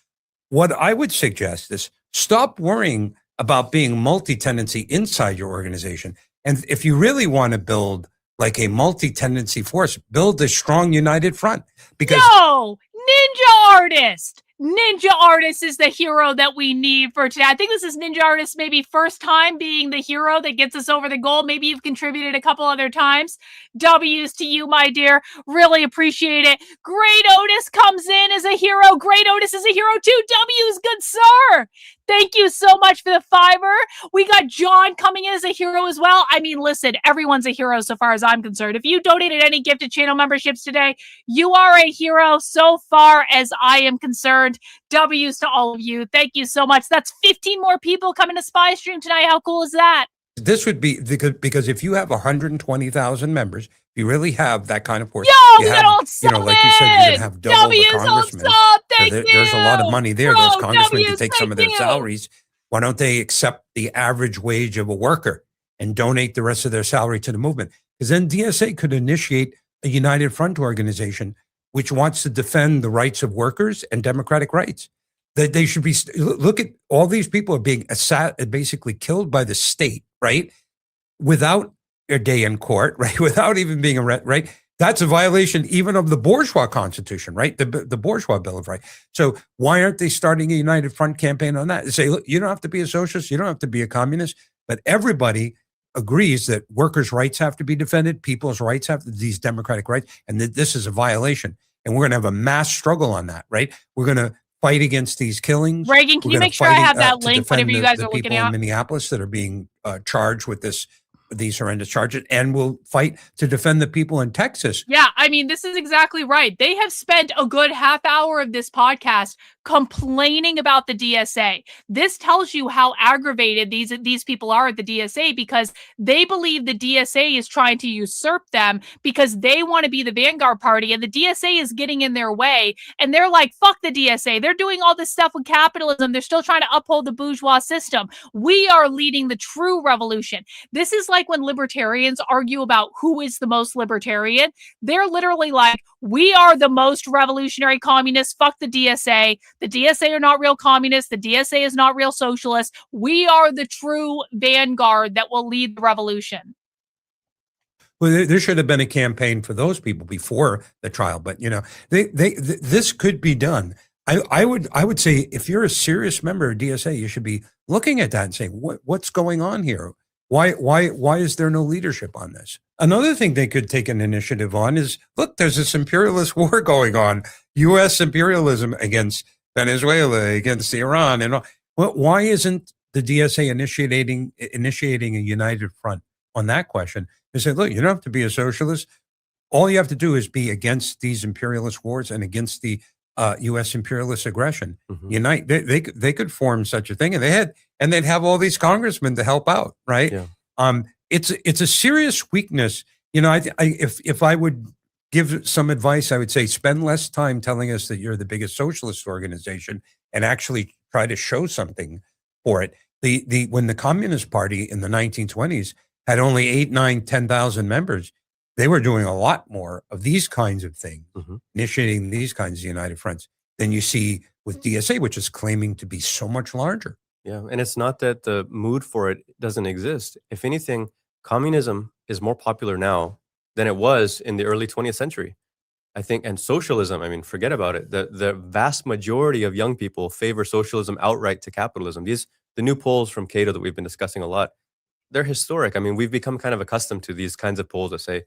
What I would suggest is stop worrying about being multi-tendency inside your organization. And if you really want to build like a multi-tendency force, build a strong united front. Because
Yo, Ninja Artist! Ninja Artist is the hero that we need for today. I think this is Ninja Artist maybe first time being the hero that gets us over the goal. Maybe you've contributed a couple other times. W's to you, my dear. Really appreciate it. Great Otis comes in as a hero. Great Otis is a hero too. W's, good sir. Thank you so much for the $5. We got John coming in as a hero as well. I mean, listen, everyone's a hero so far as I'm concerned. If you donated any gifted channel memberships today, you are a hero so far as I am concerned. W's to all of you. Thank you so much. That's 15 more people coming to Spy Stream tonight. How cool is that?
this would be because if you have 120,000 members, you really have that kind of force.
Yo,
you
we
have,
got old
you know, like you said, you're gonna have double the congressmen. There's a lot of money there.
Bro,
Those congressmen can
W's,
take some of their
thank you.
salaries. Why don't they accept the average wage of a worker and donate the rest of their salary to the movement? Because then DSA could initiate a united front organization which wants to defend the rights of workers and democratic rights. That they should be, look at all these people are being basically killed by the state, right? Without a day in court, right? Without even being arrested, right? That's a violation even of the bourgeois constitution, right? The bourgeois Bill of Rights. So why aren't they starting a united front campaign on that? They say, look, you don't have to be a socialist, you don't have to be a communist, but everybody agrees that workers' rights have to be defended, people's rights have these democratic rights, and that this is a violation. And we're going to have a mass struggle on that, right? We're going to fight against these killings.
Reagan, can you make sure I have that link whenever you guys are looking
people
out?
in Minneapolis that are being charged with these horrendous charges, and we'll fight to defend the people in Texas.
Yeah, I mean, this is exactly right. They have spent a good half hour of this podcast complaining about the DSA. This tells you how aggravated these people are at the DSA because they believe the DSA is trying to usurp them because they want to be the vanguard party and the DSA is getting in their way. And they're like, fuck the DSA. They're doing all this stuff with capitalism. They're still trying to uphold the bourgeois system. We are leading the true revolution. This is like when libertarians argue about who is the most libertarian. They're literally like, we are the most revolutionary communists. Fuck the DSA. The DSA are not real communists. The DSA is not real socialists. We are the true vanguard that will lead the revolution.
Well, there should have been a campaign for those people before the trial, but you know, this could be done. I would say if you're a serious member of DSA, you should be looking at that and saying, what's going on here? Why is there no leadership on this? Another thing they could take an initiative on is, look, there's this imperialist war going on, U.S. imperialism against Venezuela, against Iran, and all. Well, why isn't the DSA initiating a united front on that question? They say, look, you don't have to be a socialist. All you have to do is be against these imperialist wars and against the U.S. imperialist aggression.
Mm-hmm.
Unite. They could form such a thing, and they'd have all these congressmen to help out, right?
Yeah.
It's a serious weakness. You know, if I would give some advice, I would say spend less time telling us that you're the biggest socialist organization and actually try to show something for it. When the Communist Party in the 1920s had only 8, 9, 10,000 members, they were doing a lot more of these kinds of things, initiating these kinds of united fronts than you see with DSA, which is claiming to be so much larger.
Yeah, and it's not that the mood for it doesn't exist. If anything, communism is more popular now than it was in the early 20th century. I think, and socialism, I mean, forget about it. The vast majority of young people favor socialism outright to capitalism. The new polls from Cato that we've been discussing a lot, they're historic. I mean, we've become kind of accustomed to these kinds of polls that say,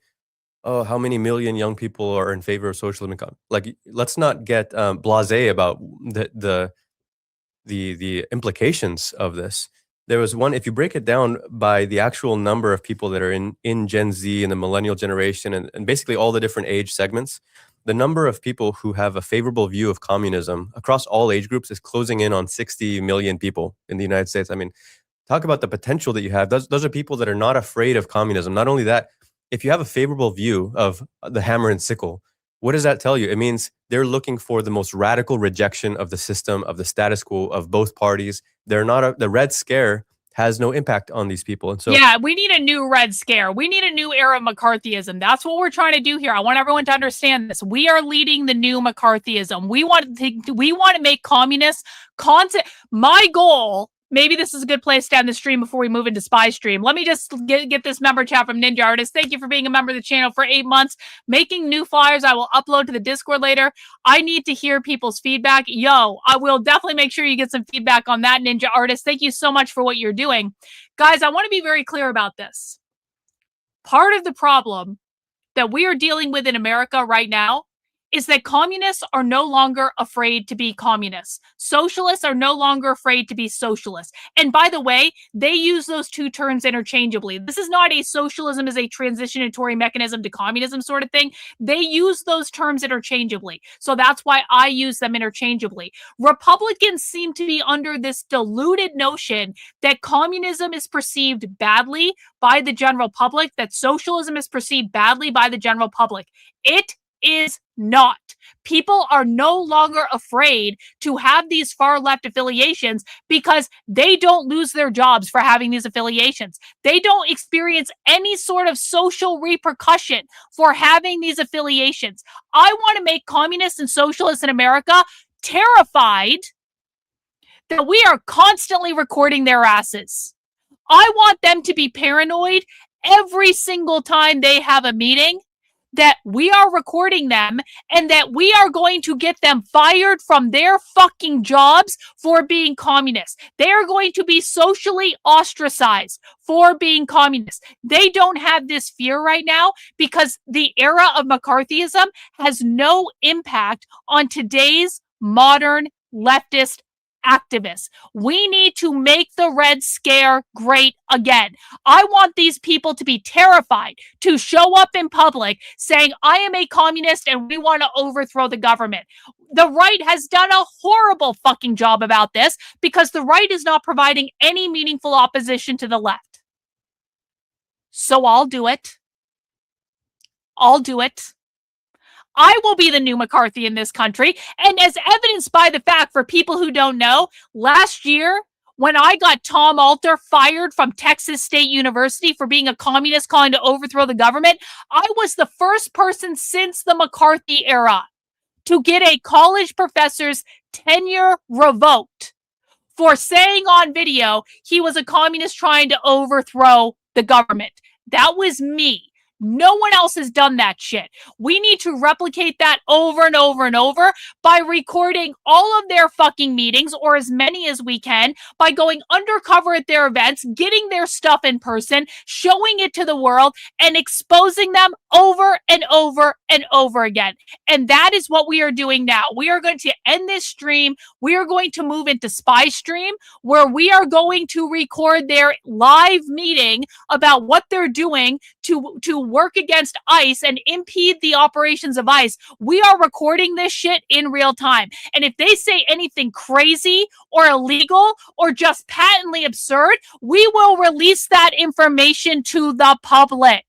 oh, how many million young people are in favor of socialism? Like, let's not get blasé about the implications of this. There was one, if you break it down by the actual number of people that are in Gen Z and the millennial generation and basically all the different age segments, the number of people who have a favorable view of communism across all age groups is closing in on 60 million people in the United States. I mean, talk about the potential that you have. Those are people that are not afraid of communism. Not only that, if you have a favorable view of the hammer and sickle, what does that tell you? It means they're looking for the most radical rejection of the system, of the status quo, of both parties. They're not the Red Scare has no impact on these people. And so,
yeah, we need a new Red Scare. We need a new era of McCarthyism. That's what we're trying to do here. I want everyone to understand this. We are leading the new McCarthyism. We want to make communists constant. My goal. Maybe this is a good place to end the stream before we move into Spy Stream. Let me just get this member chat from Ninja Artist. Thank you for being a member of the channel for 8 months. Making new flyers I will upload to the Discord later. I need to hear people's feedback. Yo, I will definitely make sure you get some feedback on that, Ninja Artist. Thank you so much for what you're doing. Guys, I want to be very clear about this. Part of the problem that we are dealing with in America right now is that communists are no longer afraid to be communists. Socialists are no longer afraid to be socialists. And by the way, they use those two terms interchangeably. This is not a socialism as a transitionatory mechanism to communism sort of thing. They use those terms interchangeably. So that's why I use them interchangeably. Republicans seem to be under this deluded notion that communism is perceived badly by the general public, that socialism is perceived badly by the general public. It is not. People are no longer afraid to have these far left affiliations because they don't lose their jobs for having these affiliations. They don't experience any sort of social repercussion for having these affiliations. I want to make communists and socialists in America terrified that we are constantly recording their asses. I want them to be paranoid every single time they have a meeting that we are recording them and that we are going to get them fired from their fucking jobs for being communists. They are going to be socially ostracized for being communists. They don't have this fear right now because the era of McCarthyism has no impact on today's modern leftist activists. We need to make the Red Scare great again. I want these people to be terrified to show up in public saying, I am a communist and we want to overthrow the government. The right has done a horrible fucking job about this because the right is not providing any meaningful opposition to the left. So I'll do it. I'll do it. I will be the new McCarthy in this country. And as evidenced by the fact, for people who don't know, last year, when I got Tom Alter fired from Texas State University for being a communist calling to overthrow the government, I was the first person since the McCarthy era to get a college professor's tenure revoked for saying on video he was a communist trying to overthrow the government. That was me. No one else has done that shit. We need to replicate that over and over and over by recording all of their fucking meetings, or as many as we can, by going undercover at their events, getting their stuff in person, showing it to the world, and exposing them over and over and over again. And that is what we are doing now. We are going to end this stream. We are going to move into Spy Stream, where we are going to record their live meeting about what they're doing to work against ICE and impede the operations of ICE. We are recording this shit in real time. And if they say anything crazy or illegal or just patently absurd, we will release that information to the public.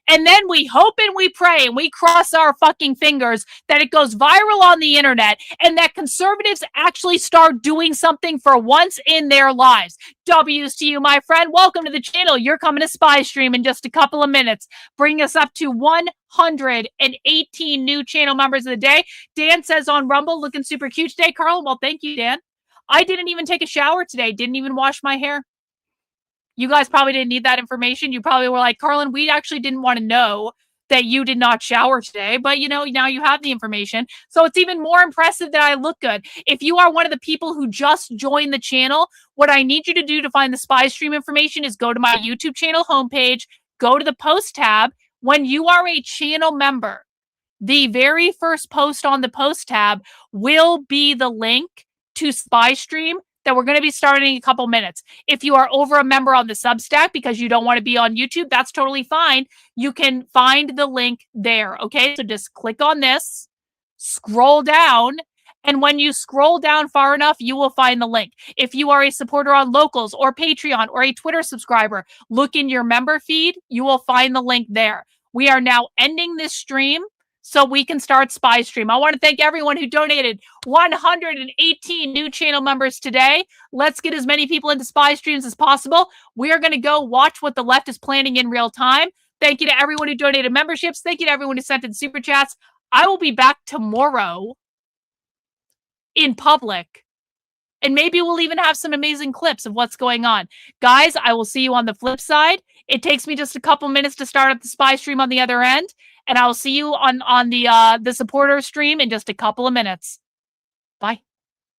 And then we hope and we pray and we cross our fucking fingers that it goes viral on the internet and that conservatives actually start doing something for once in their lives. W's to you, my friend. Welcome to the channel. You're coming to Spy Stream in just a couple of minutes. Bring us up to 118 new channel members of the day. Dan says on Rumble, looking super cute today. Karlyn, well, thank you, Dan. I didn't even take a shower today. Didn't even wash my hair. You guys probably didn't need that information. You probably were like, Karlyn, we actually didn't want to know that you did not shower today. But, you know, now you have the information. So it's even more impressive that I look good. If you are one of the people who just joined the channel, what I need you to do to find the Spy Stream information is go to my YouTube channel homepage, go to the post tab. When you are a channel member, the very first post on the post tab will be the link to Spy Stream that we're going to be starting in a couple minutes. If you are over a member on the Substack because you don't want to be on YouTube, that's totally fine. You can find the link there, okay? So just click on this, scroll down, and when you scroll down far enough, you will find the link. If you are a supporter on Locals or Patreon or a Twitter subscriber, look in your member feed. You will find the link there. We are now ending this stream so we can start Spy Stream. I want to thank everyone who donated 118 new channel members today. Let's get as many people into Spy Streams as possible. We are going to go watch what the left is planning in real time. Thank you to everyone who donated memberships. Thank you to everyone who sent in super chats. I will be back tomorrow in public, and maybe we'll even have some amazing clips of what's going on. Guys, I will see you on the flip side. It takes me just a couple minutes to start up the Spy Stream on the other end, and I will see you on the supporter stream in just a couple of minutes. Bye.